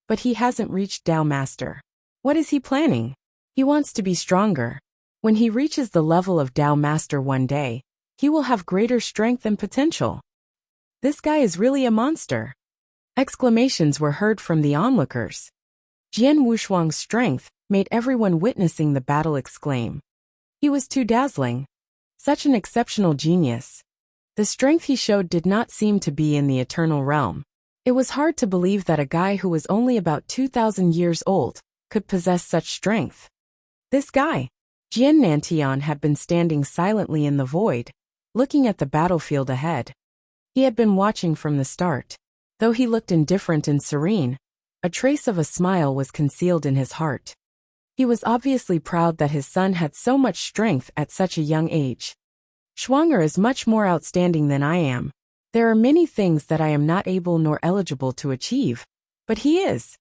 but he hasn't reached Dao master. What is he planning? He wants to be stronger. When he reaches the level of Dao master one day, he will have greater strength and potential. This guy is really a monster. Exclamations were heard from the onlookers. Jian Wushuang's strength made everyone witnessing the battle exclaim. He was too dazzling. Such an exceptional genius. The strength he showed did not seem to be in the eternal realm. It was hard to believe that a guy who was only about 2,000 years old could possess such strength. This guy, Jian Nantian, had been standing silently in the void, looking at the battlefield ahead. He had been watching from the start. Though he looked indifferent and serene, a trace of a smile was concealed in his heart. He was obviously proud that his son had so much strength at such a young age. Schwanger is much more outstanding than I am. There are many things that I am not able nor eligible to achieve, but he is.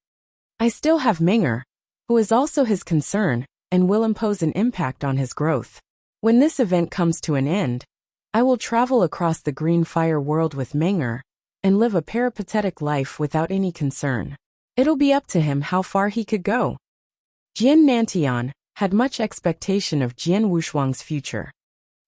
I still have Menger, who is also his concern, and will impose an impact on his growth. When this event comes to an end, I will travel across the green fire world with Menger, and live a peripatetic life without any concern. It'll be up to him how far he could go. Jian Nantian had much expectation of Jian Wushuang's future.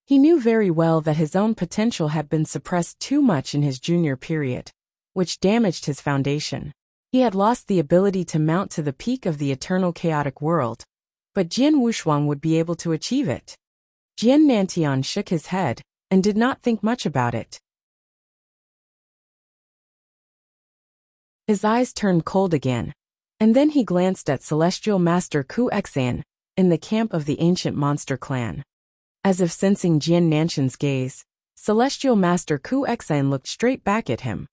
He knew very well that his own potential had been suppressed too much in his junior period, which damaged his foundation. He had lost the ability to mount to the peak of the eternal chaotic world, but Jian Wushuang would be able to achieve it. Jian Nantian shook his head and did not think much about it. His eyes turned cold again, and then he glanced at Celestial Master Ku Exan in the camp of the ancient monster clan. As if sensing Jian Nantian's gaze, Celestial Master Ku Exan looked straight back at him.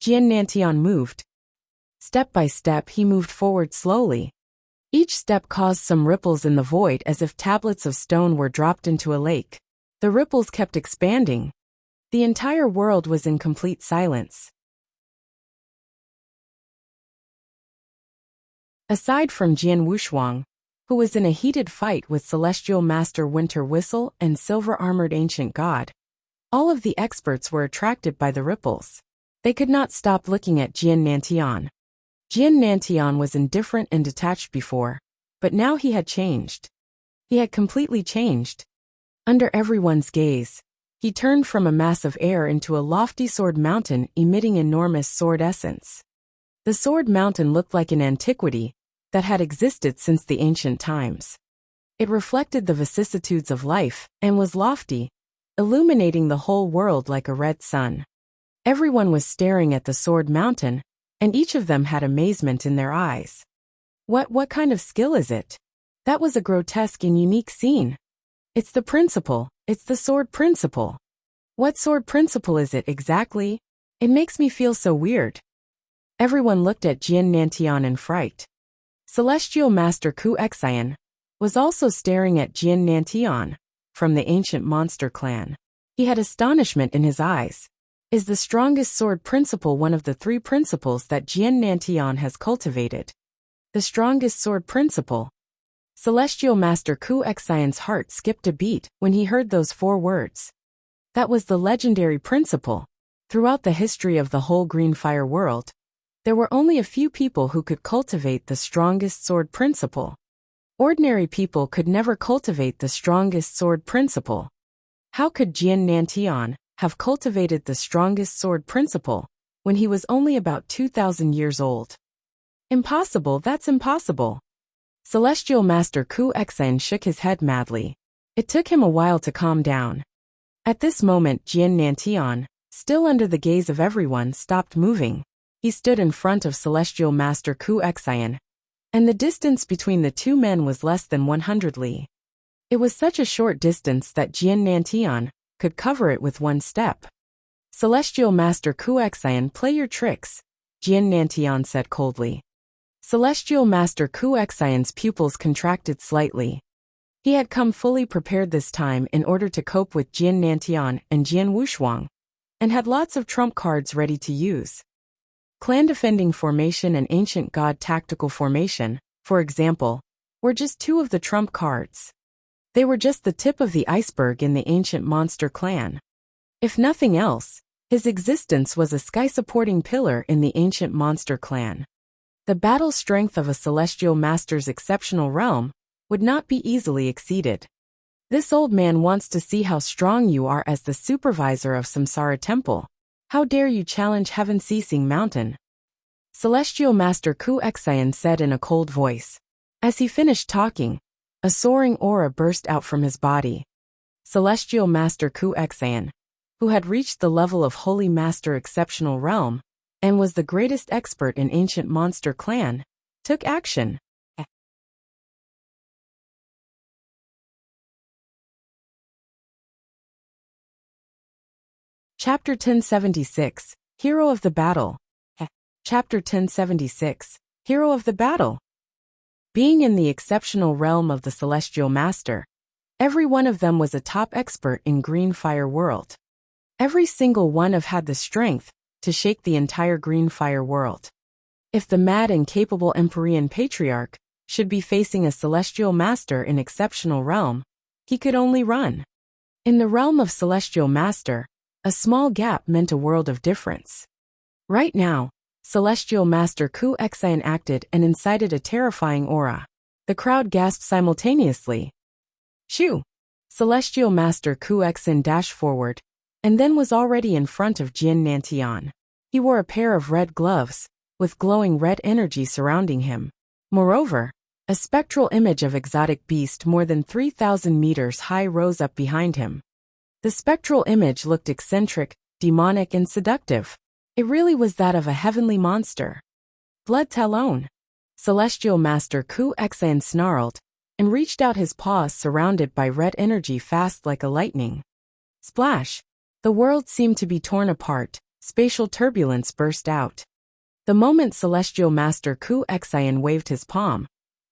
Jian Nantian moved. Step by step he moved forward slowly. Each step caused some ripples in the void as if tablets of stone were dropped into a lake. The ripples kept expanding. The entire world was in complete silence. Aside from Jian Wushuang, who was in a heated fight with Celestial Master Winter Whistle and Silver-Armored Ancient God, all of the experts were attracted by the ripples. They could not stop looking at Jian Nantian. Jian Nantian was indifferent and detached before, but now he had changed. He had completely changed. Under everyone's gaze, he turned from a mass of air into a lofty sword mountain emitting enormous sword essence. The sword mountain looked like an antiquity that had existed since the ancient times. It reflected the vicissitudes of life and was lofty, illuminating the whole world like a red sun. Everyone was staring at the sword mountain, and each of them had amazement in their eyes. What kind of skill is it? That was a grotesque and unique scene. It's the principle, it's the sword principle. What sword principle is it exactly? It makes me feel so weird. Everyone looked at Jian Nantian in fright. Celestial Master Ku Exan was also staring at Jian Nantian from the ancient monster clan. He had astonishment in his eyes. Is the strongest sword principle one of the 3 principles that Jian Nantian has cultivated? The strongest sword principle. Celestial Master Ku Exan's heart skipped a beat when he heard those 4 words. That was the legendary principle. Throughout the history of the whole green fire world, there were only a few people who could cultivate the strongest sword principle. Ordinary people could never cultivate the strongest sword principle. How could Jian Nantian have cultivated the strongest sword principle when he was only about 2,000 years old? Impossible, that's impossible. Celestial Master Ku Exan shook his head madly. It took him a while to calm down. At this moment Jian Nantian, still under the gaze of everyone, stopped moving. He stood in front of Celestial Master Ku Exan, and the distance between the 2 men was less than 100 li. It was such a short distance that Jian Nantian could cover it with one step. Celestial Master Kuexian, play your tricks, Jian Nantian said coldly. Celestial Master Kuexian's pupils contracted slightly. He had come fully prepared this time in order to cope with Jian Nantian and Jian Wushuang, and had lots of trump cards ready to use. Clan Defending Formation and Ancient God Tactical Formation, for example, were just two of the trump cards. They were just the tip of the iceberg in the Ancient Monster clan. If nothing else, his existence was a sky-supporting pillar in the Ancient Monster clan. The battle strength of a Celestial Master's exceptional realm would not be easily exceeded. This old man wants to see how strong you are as the supervisor of Samsara Temple. How dare you challenge Heaven Ceasing Mountain? Celestial Master Kuexian said in a cold voice. As he finished talking, a soaring aura burst out from his body. Celestial Master Kuexian, who had reached the level of Holy Master Exceptional Realm, and was the greatest expert in Ancient Monster Clan, took action. Chapter 1076, Hero of the Battle. Chapter 1076, Hero of the Battle. Being in the exceptional realm of the Celestial Master, every one of them was a top expert in Green Fire World. Every single one of had the strength to shake the entire Green Fire World. If the mad and capable Empyrean Patriarch should be facing a Celestial Master in exceptional realm, he could only run. In the realm of Celestial Master, a small gap meant a world of difference. Right now, Celestial Master Kuexian acted and incited a terrifying aura. The crowd gasped simultaneously. Shoo! Celestial Master Kuexian dashed forward, and then was already in front of Jian Nantian. He wore a pair of red gloves, with glowing red energy surrounding him. Moreover, a spectral image of exotic beast more than 3,000 meters high rose up behind him. The spectral image looked eccentric, demonic and seductive. It really was that of a heavenly monster. Blood Talon. Celestial Master Kuexian snarled, and reached out his paws surrounded by red energy fast like a lightning. Splash! The world seemed to be torn apart, spatial turbulence burst out. The moment Celestial Master Kuexian waved his palm,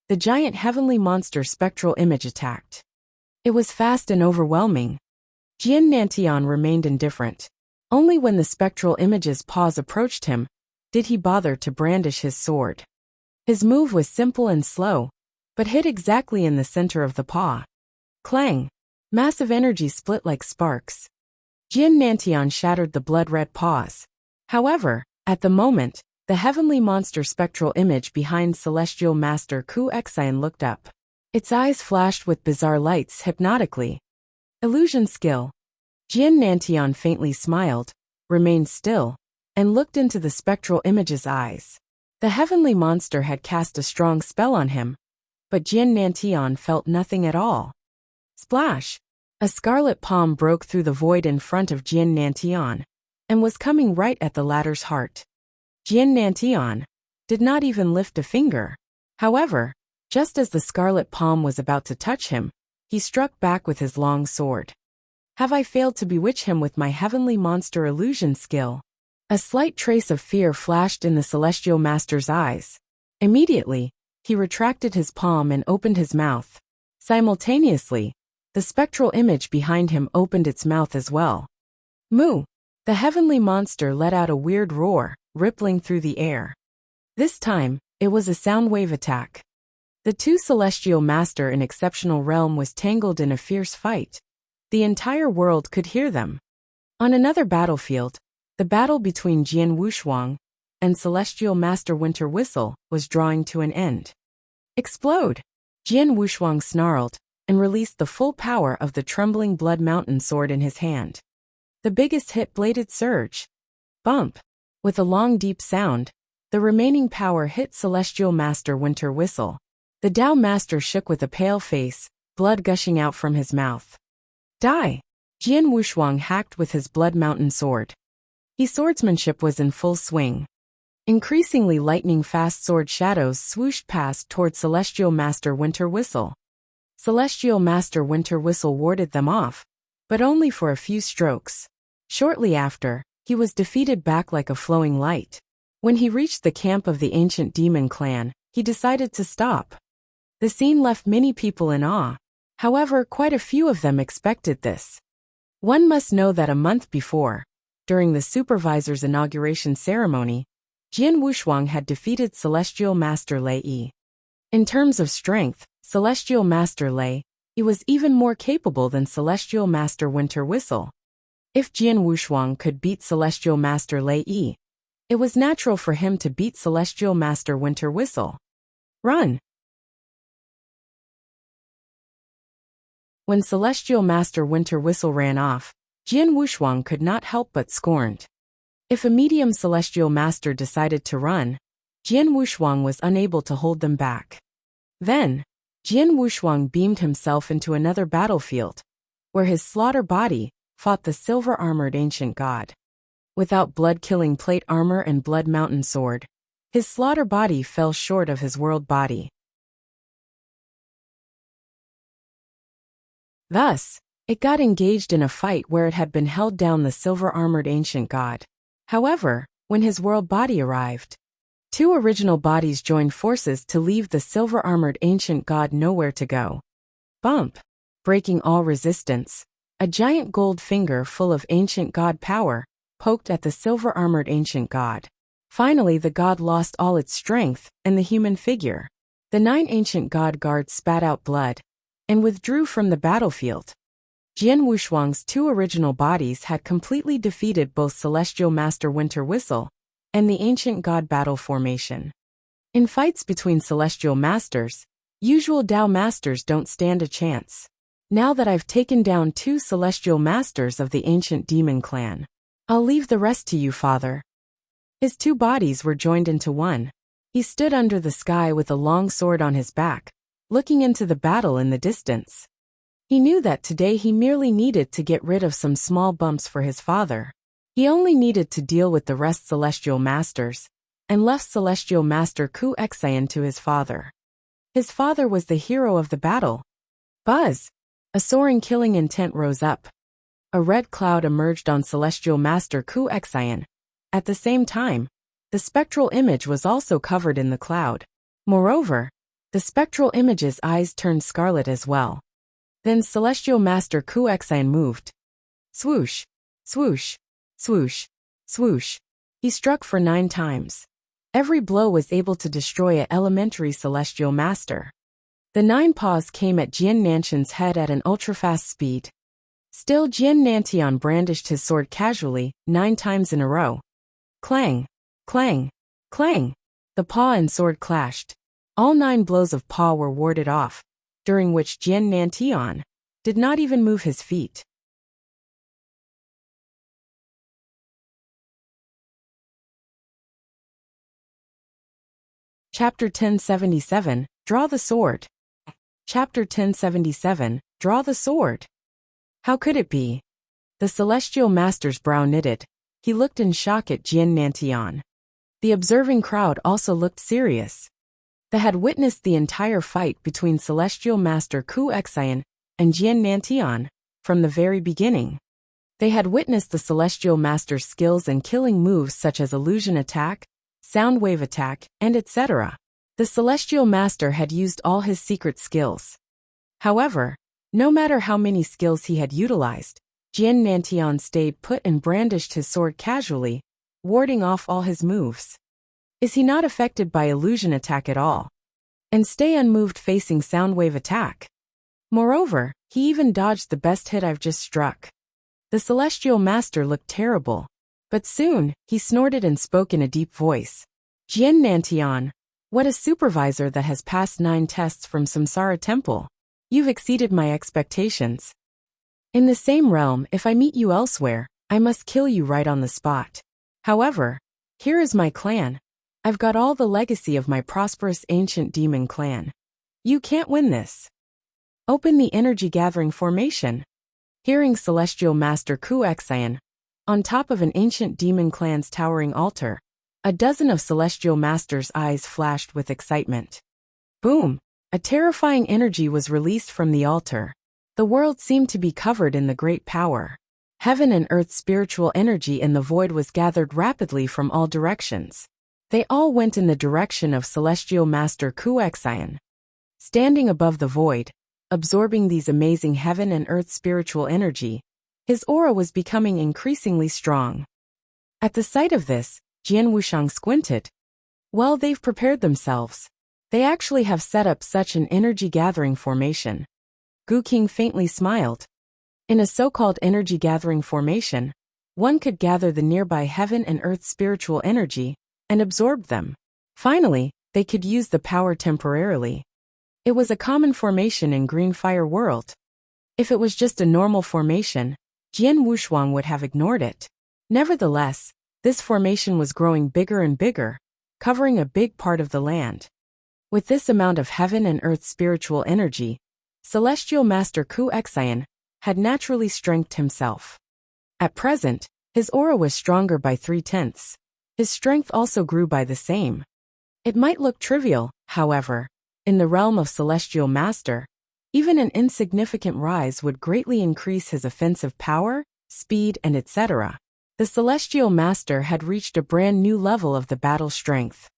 the giant heavenly monster spectral image attacked. It was fast and overwhelming. Jian Nantian remained indifferent. Only when the spectral image's paws approached him did he bother to brandish his sword. His move was simple and slow, but hit exactly in the center of the paw. Clang! Massive energy split like sparks. Jian Nantian shattered the blood-red paws. However, at the moment, the heavenly monster spectral image behind Celestial Master Kuexian looked up. Its eyes flashed with bizarre lights hypnotically. Illusion skill. Jian Nantian faintly smiled, remained still, and looked into the spectral image's eyes. The heavenly monster had cast a strong spell on him, but Jian Nantian felt nothing at all. Splash! A scarlet palm broke through the void in front of Jian Nantian, and was coming right at the latter's heart. Jian Nantian did not even lift a finger. However, just as the scarlet palm was about to touch him, he struck back with his long sword. Have I failed to bewitch him with my heavenly monster illusion skill? A slight trace of fear flashed in the Celestial Master's eyes. Immediately, he retracted his palm and opened his mouth. Simultaneously, the spectral image behind him opened its mouth as well. Moo! The heavenly monster let out a weird roar, rippling through the air. This time, it was a sound wave attack. The two Celestial Master in Exceptional Realm was tangled in a fierce fight. The entire world could hear them. On another battlefield, the battle between Jian Wushuang and Celestial Master Winter Whistle was drawing to an end. Explode! Jian Wushuang snarled and released the full power of the trembling Blood Mountain sword in his hand. The biggest hit bladed surge. Bump! With a long deep sound, the remaining power hit Celestial Master Winter Whistle. The Tao Master shook with a pale face, blood gushing out from his mouth. Die! Jian Wushuang hacked with his Blood Mountain sword. His swordsmanship was in full swing. Increasingly lightning-fast sword shadows swooshed past toward Celestial Master Winter Whistle. Celestial Master Winter Whistle warded them off, but only for a few strokes. Shortly after, he was defeated back like a flowing light. When he reached the camp of the ancient demon clan, he decided to stop. The scene left many people in awe. However, quite a few of them expected this. One must know that a month before, during the supervisor's inauguration ceremony, Jian Wushuang had defeated Celestial Master Lei Yi. In terms of strength, Celestial Master Lei Yi was even more capable than Celestial Master Winter Whistle. If Jian Wushuang could beat Celestial Master Lei Yi, it was natural for him to beat Celestial Master Winter Whistle. Run! When Celestial Master Winter Whistle ran off, Jian Wushuang could not help but scorned. If a medium Celestial Master decided to run, Jian Wushuang was unable to hold them back. Then, Jian Wushuang beamed himself into another battlefield, where his slaughter body fought the silver-armored ancient god. Without blood-killing plate armor and blood mountain sword, his slaughter body fell short of his world body. Thus, it got engaged in a fight where it had been held down the silver-armored ancient god. However, when his world body arrived, two original bodies joined forces to leave the silver-armored ancient god nowhere to go. Bump! Breaking all resistance, a giant gold finger full of ancient god power poked at the silver-armored ancient god. Finally, the god lost all its strength, and the human figure. The 9 ancient god guards spat out blood and withdrew from the battlefield. Jian Wushuang's 2 original bodies had completely defeated both Celestial Master Winter Whistle and the ancient god battle formation. In fights between celestial masters, usual Dao masters don't stand a chance. Now that I've taken down 2 celestial masters of the ancient demon clan, I'll leave the rest to you, father. His 2 bodies were joined into one. He stood under the sky with a long sword on his back, looking into the battle in the distance. He knew that today he merely needed to get rid of some small bumps for his father. He only needed to deal with the rest celestial masters, and left Celestial Master Ku Xian to his father. His father was the hero of the battle. Buzz! A soaring killing intent rose up. A red cloud emerged on Celestial Master Ku Xian. At the same time, the spectral image was also covered in the cloud. Moreover, the spectral image's eyes turned scarlet as well. Then Celestial Master Ku Xian moved. Swoosh, swoosh, swoosh, swoosh. He struck for 9 times. Every blow was able to destroy an elementary Celestial Master. The 9 paws came at Jian Nanshan's head at an ultra-fast speed. Still, Jian Nantian brandished his sword casually, 9 times in a row. Clang, clang, clang. The paw and sword clashed. All 9 blows of paw were warded off, during which Jian Nantian did not even move his feet. Chapter 1077, Draw the Sword. Chapter 1077, Draw the Sword. How could it be? The Celestial Master's brow knitted. He looked in shock at Jian Nantian. The observing crowd also looked serious. They had witnessed the entire fight between Celestial Master Ku Xian and Jian Nantian from the very beginning. They had witnessed the Celestial Master's skills and killing moves such as illusion attack, sound wave attack, and etc. The Celestial Master had used all his secret skills. However, no matter how many skills he had utilized, Jian Nantian stayed put and brandished his sword casually, warding off all his moves. Is he not affected by illusion attack at all? And stay unmoved facing sound wave attack. Moreover, he even dodged the best hit I've just struck. The Celestial Master looked terrible. But soon, he snorted and spoke in a deep voice. Jian Nantian, what a supervisor that has passed 9 tests from Samsara Temple. You've exceeded my expectations. In the same realm, if I meet you elsewhere, I must kill you right on the spot. However, here is my clan. I've got all the legacy of my prosperous ancient demon clan. You can't win this. Open the energy gathering formation. Hearing Celestial Master Ku Xian, on top of an ancient demon clan's towering altar, a dozen of Celestial Masters' eyes flashed with excitement. Boom! A terrifying energy was released from the altar. The world seemed to be covered in the great power. Heaven and earth's spiritual energy in the void was gathered rapidly from all directions. They all went in the direction of Celestial Master Wuxia. Standing above the void, absorbing these amazing heaven and earth spiritual energy, his aura was becoming increasingly strong. At the sight of this, Jian Wuxiang squinted. Well, they've prepared themselves. They actually have set up such an energy-gathering formation. Gu King faintly smiled. In a so-called energy-gathering formation, one could gather the nearby heaven and earth spiritual energy and absorb them. Finally, they could use the power temporarily. It was a common formation in Green Fire World. If it was just a normal formation, Jian Wuxiang would have ignored it. Nevertheless, this formation was growing bigger and bigger, covering a big part of the land. With this amount of heaven and earth spiritual energy, Celestial Master Wuxia had naturally strengthened himself. At present, his aura was stronger by 3/10. His strength also grew by the same. It might look trivial, however, in the realm of Celestial Master, even an insignificant rise would greatly increase his offensive power, speed, and etc. The Celestial Master had reached a brand new level of the battle strength.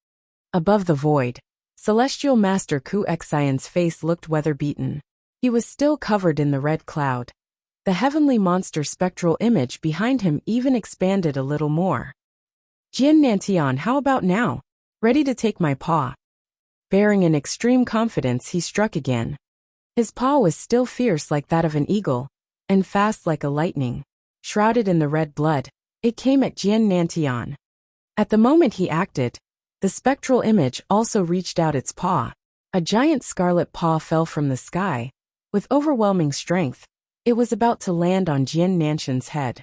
Above the void, Celestial Master Wuxia's face looked weather-beaten. He was still covered in the red cloud. The heavenly monster spectral image behind him even expanded a little more. Jian Nantian, how about now? Ready to take my paw? Bearing an extreme confidence, he struck again. His paw was still fierce like that of an eagle, and fast like a lightning. Shrouded in the red blood, it came at Jian Nantian. At the moment he acted, the spectral image also reached out its paw. A giant scarlet paw fell from the sky. With overwhelming strength, it was about to land on Jian Nantian's head.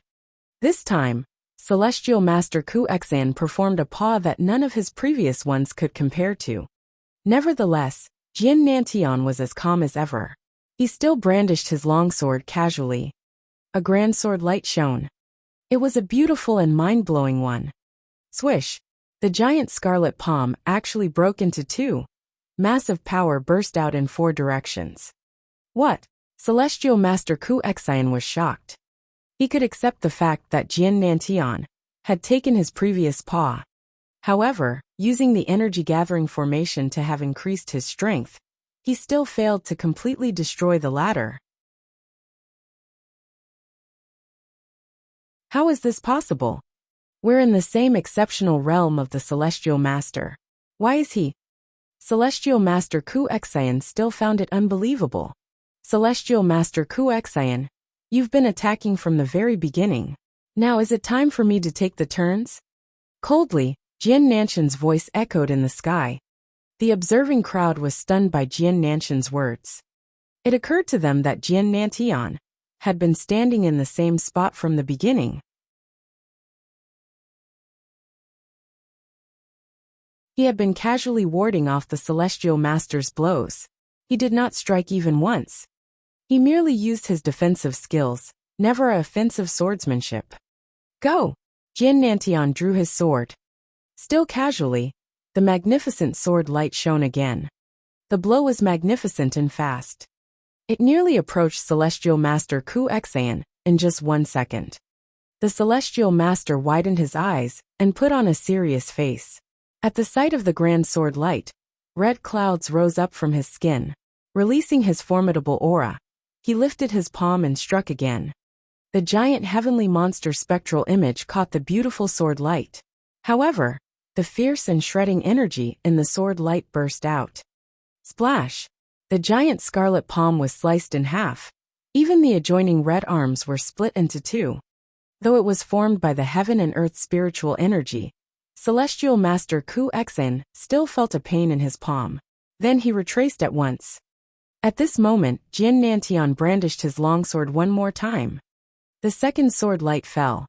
This time, Celestial Master Wuxia performed a paw that none of his previous ones could compare to. Nevertheless, Jian Nantian was as calm as ever. He still brandished his longsword casually. A grand sword light shone. It was a beautiful and mind-blowing one. Swish! The giant scarlet palm actually broke into two. Massive power burst out in 4 directions. What? Celestial Master Wuxia was shocked. He could accept the fact that Jian Nantian had taken his previous paw. However, using the energy-gathering formation to have increased his strength, he still failed to completely destroy the latter. How is this possible? We're in the same exceptional realm of the Celestial Master. Why is he? Celestial Master Wuxia still found it unbelievable. Celestial Master Wuxia, you've been attacking from the very beginning. Now is it time for me to take the turns? Coldly, Jian Nantian's voice echoed in the sky. The observing crowd was stunned by Jian Nantian's words. It occurred to them that Jian Nantian had been standing in the same spot from the beginning. He had been casually warding off the Celestial Master's blows. He did not strike even once. He merely used his defensive skills, never an offensive swordsmanship. Go! Jian Nantian drew his sword. Still casually, the magnificent sword light shone again. The blow was magnificent and fast. It nearly approached Celestial Master Wuxia in just 1 second. The Celestial Master widened his eyes and put on a serious face. At the sight of the grand sword light, red clouds rose up from his skin. Releasing his formidable aura, he lifted his palm and struck again. The giant heavenly monster spectral image caught the beautiful sword light. However, the fierce and shredding energy in the sword light burst out. Splash! The giant scarlet palm was sliced in half. Even the adjoining red arms were split into 2. Though it was formed by the heaven and earth spiritual energy, Celestial Master Wuxia still felt a pain in his palm. Then he retraced at once. At this moment, Jian Nantian brandished his longsword one more time. The second sword light fell.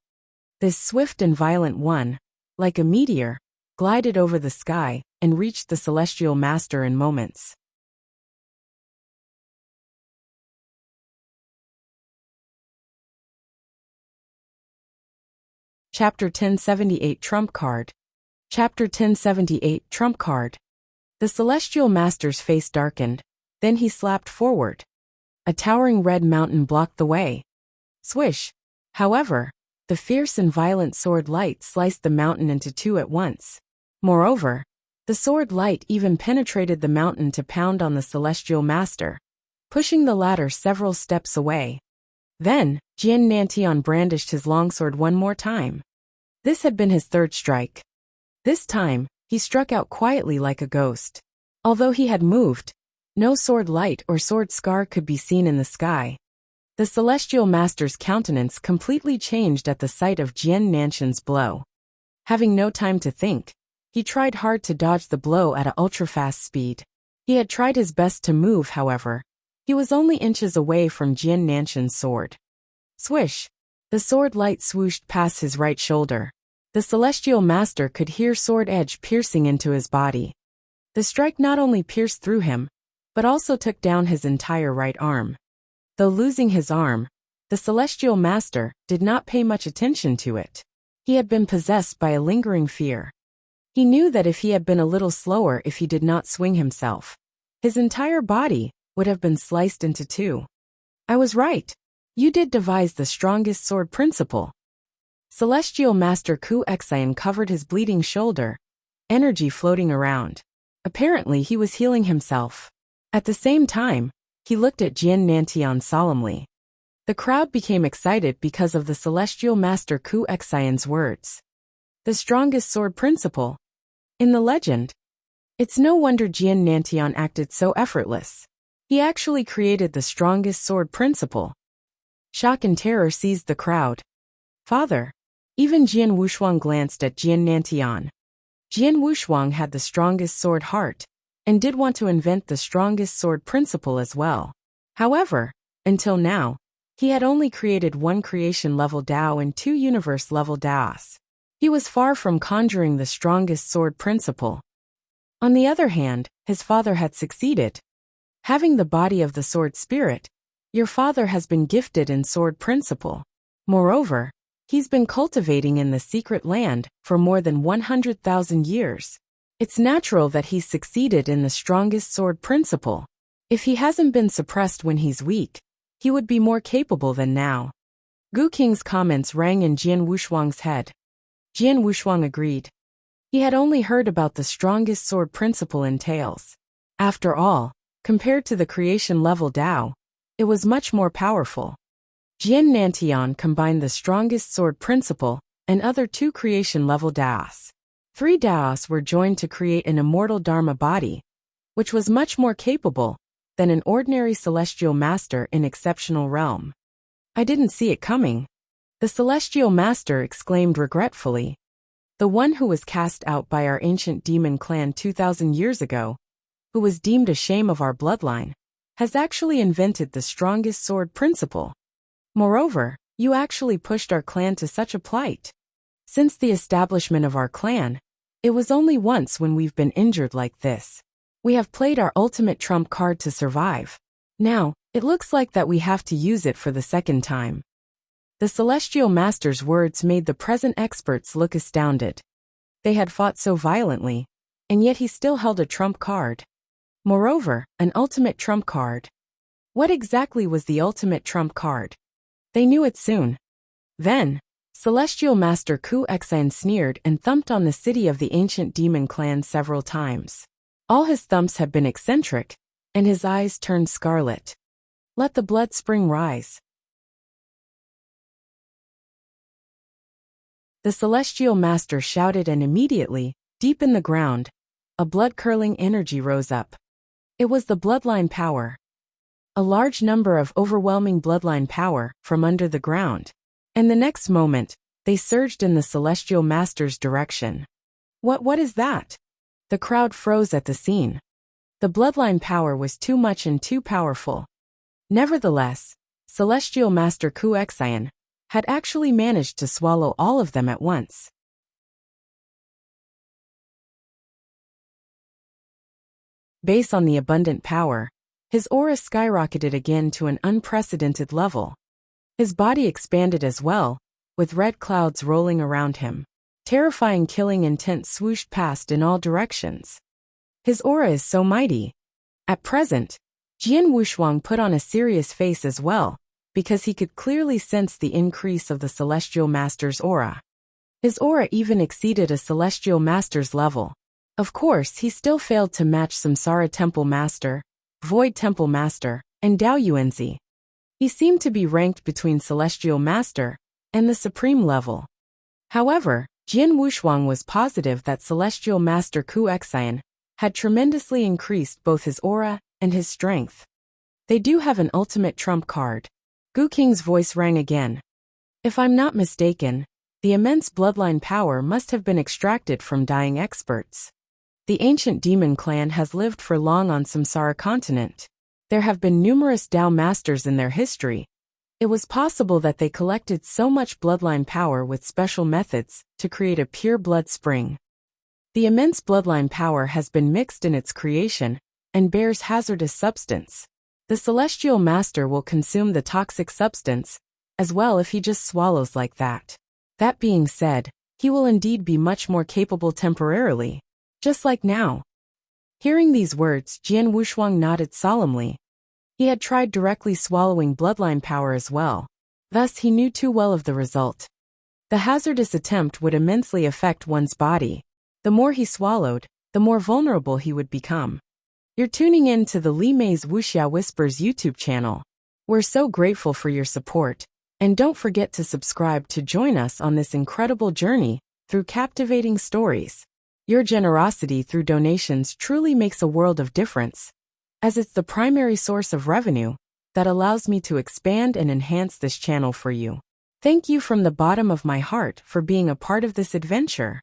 This swift and violent one, like a meteor, glided over the sky and reached the Celestial Master in moments. Chapter 1078 Trump Card. Chapter 1078 Trump Card. The Celestial Master's face darkened, Then he slapped forward. A towering red mountain blocked the way. Swish! However, the fierce and violent sword light sliced the mountain into two at once. Moreover, the sword light even penetrated the mountain to pound on the celestial master, pushing the latter several steps away. Then, Jian Nantian brandished his longsword one more time. This had been his third strike. This time, he struck out quietly like a ghost. Although he had moved, no sword light or sword scar could be seen in the sky. The celestial master's countenance completely changed at the sight of Jian Nantian's blow. Having no time to think, he tried hard to dodge the blow at an ultra-fast speed. He had tried his best to move, however. He was only inches away from Jian Nantian's sword. Swish! The sword light swooshed past his right shoulder. The celestial master could hear sword edge piercing into his body. The strike not only pierced through him, but also took down his entire right arm. Though losing his arm, the celestial master did not pay much attention to it. He had been possessed by a lingering fear. He knew that if he had been a little slower, if he did not swing himself, his entire body would have been sliced into two. I was right. You did devise the strongest sword principle. Celestial Master Ku Xian covered his bleeding shoulder, energy floating around. Apparently he was healing himself. At the same time, he looked at Jian Nantian solemnly. The crowd became excited because of the Celestial Master Ku Xian's words. The strongest sword principle. In the legend. It's no wonder Jian Nantian acted so effortless. He actually created the strongest sword principle. Shock and terror seized the crowd. Father. Even Jian Wushuang glanced at Jian Nantian. Jian Wushuang had the strongest sword heart, and did want to invent the strongest sword principle as well. However, until now, he had only created one creation-level Dao and two universe-level Daos. He was far from conjuring the strongest sword principle. On the other hand, his father had succeeded. Having the body of the sword spirit, your father has been gifted in sword principle. Moreover, he's been cultivating in the secret land for more than 100,000 years. It's natural that he's succeeded in the strongest sword principle. If he hasn't been suppressed when he's weak, he would be more capable than now. Gu Qing's comments rang in Jian Wushuang's head. Jian Wushuang agreed. He had only heard about the strongest sword principle in tales. After all, compared to the creation-level Dao, it was much more powerful. Jian Nantian combined the strongest sword principle and other two creation-level Daos. 3 Daos were joined to create an immortal Dharma body, which was much more capable than an ordinary celestial master in exceptional realm. I didn't see it coming. The celestial master exclaimed regretfully. The one who was cast out by our ancient demon clan 2,000 years ago, who was deemed a shame of our bloodline, has actually invented the strongest sword principle. Moreover, you actually pushed our clan to such a plight. Since the establishment of our clan, it was only once when we've been injured like this. We have played our ultimate trump card to survive. Now, it looks like that we have to use it for the second time. The celestial master's words made the present experts look astounded. They had fought so violently, and yet he still held a trump card. Moreover, an ultimate trump card. What exactly was the ultimate trump card? They knew it soon. Then, Celestial Master Ku Xian sneered and thumped on the city of the ancient demon clan several times. All his thumps had been eccentric, and his eyes turned scarlet. Let the blood spring rise. The Celestial Master shouted, and immediately, deep in the ground, a blood-curdling energy rose up. It was the bloodline power. A large number of overwhelming bloodline power from under the ground. And the next moment, they surged in the Celestial Master's direction. What is that? The crowd froze at the scene. The bloodline power was too much and too powerful. Nevertheless, Celestial Master Ku Xian had actually managed to swallow all of them at once. Based on the abundant power, his aura skyrocketed again to an unprecedented level. His body expanded as well, with red clouds rolling around him. Terrifying killing intent swooshed past in all directions. His aura is so mighty. At present, Jian Wushuang put on a serious face as well, because he could clearly sense the increase of the Celestial Master's aura. His aura even exceeded a Celestial Master's level. Of course, he still failed to match Samsara Temple Master, Void Temple Master, and Dao Yuanzi. He seemed to be ranked between Celestial Master and the Supreme level. However, Jian Wushuang was positive that Celestial Master Ku Xian had tremendously increased both his aura and his strength. They do have an ultimate trump card. Gu Qing's voice rang again. If I'm not mistaken, the immense bloodline power must have been extracted from dying experts. The ancient demon clan has lived for long on Samsara continent. There have been numerous Dao masters in their history. It was possible that they collected so much bloodline power with special methods to create a pure blood spring. The immense bloodline power has been mixed in its creation and bears hazardous substance. The Celestial Master will consume the toxic substance as well if he just swallows like that. That being said, he will indeed be much more capable temporarily. Just like now. Hearing these words, Jian Wushuang nodded solemnly. He had tried directly swallowing bloodline power as well. Thus he knew too well of the result. The hazardous attempt would immensely affect one's body. The more he swallowed, the more vulnerable he would become. You're tuning in to the Li Mei's Wuxia Whispers YouTube channel. We're so grateful for your support, and don't forget to subscribe to join us on this incredible journey through captivating stories. Your generosity through donations truly makes a world of difference, as it's the primary source of revenue that allows me to expand and enhance this channel for you. Thank you from the bottom of my heart for being a part of this adventure.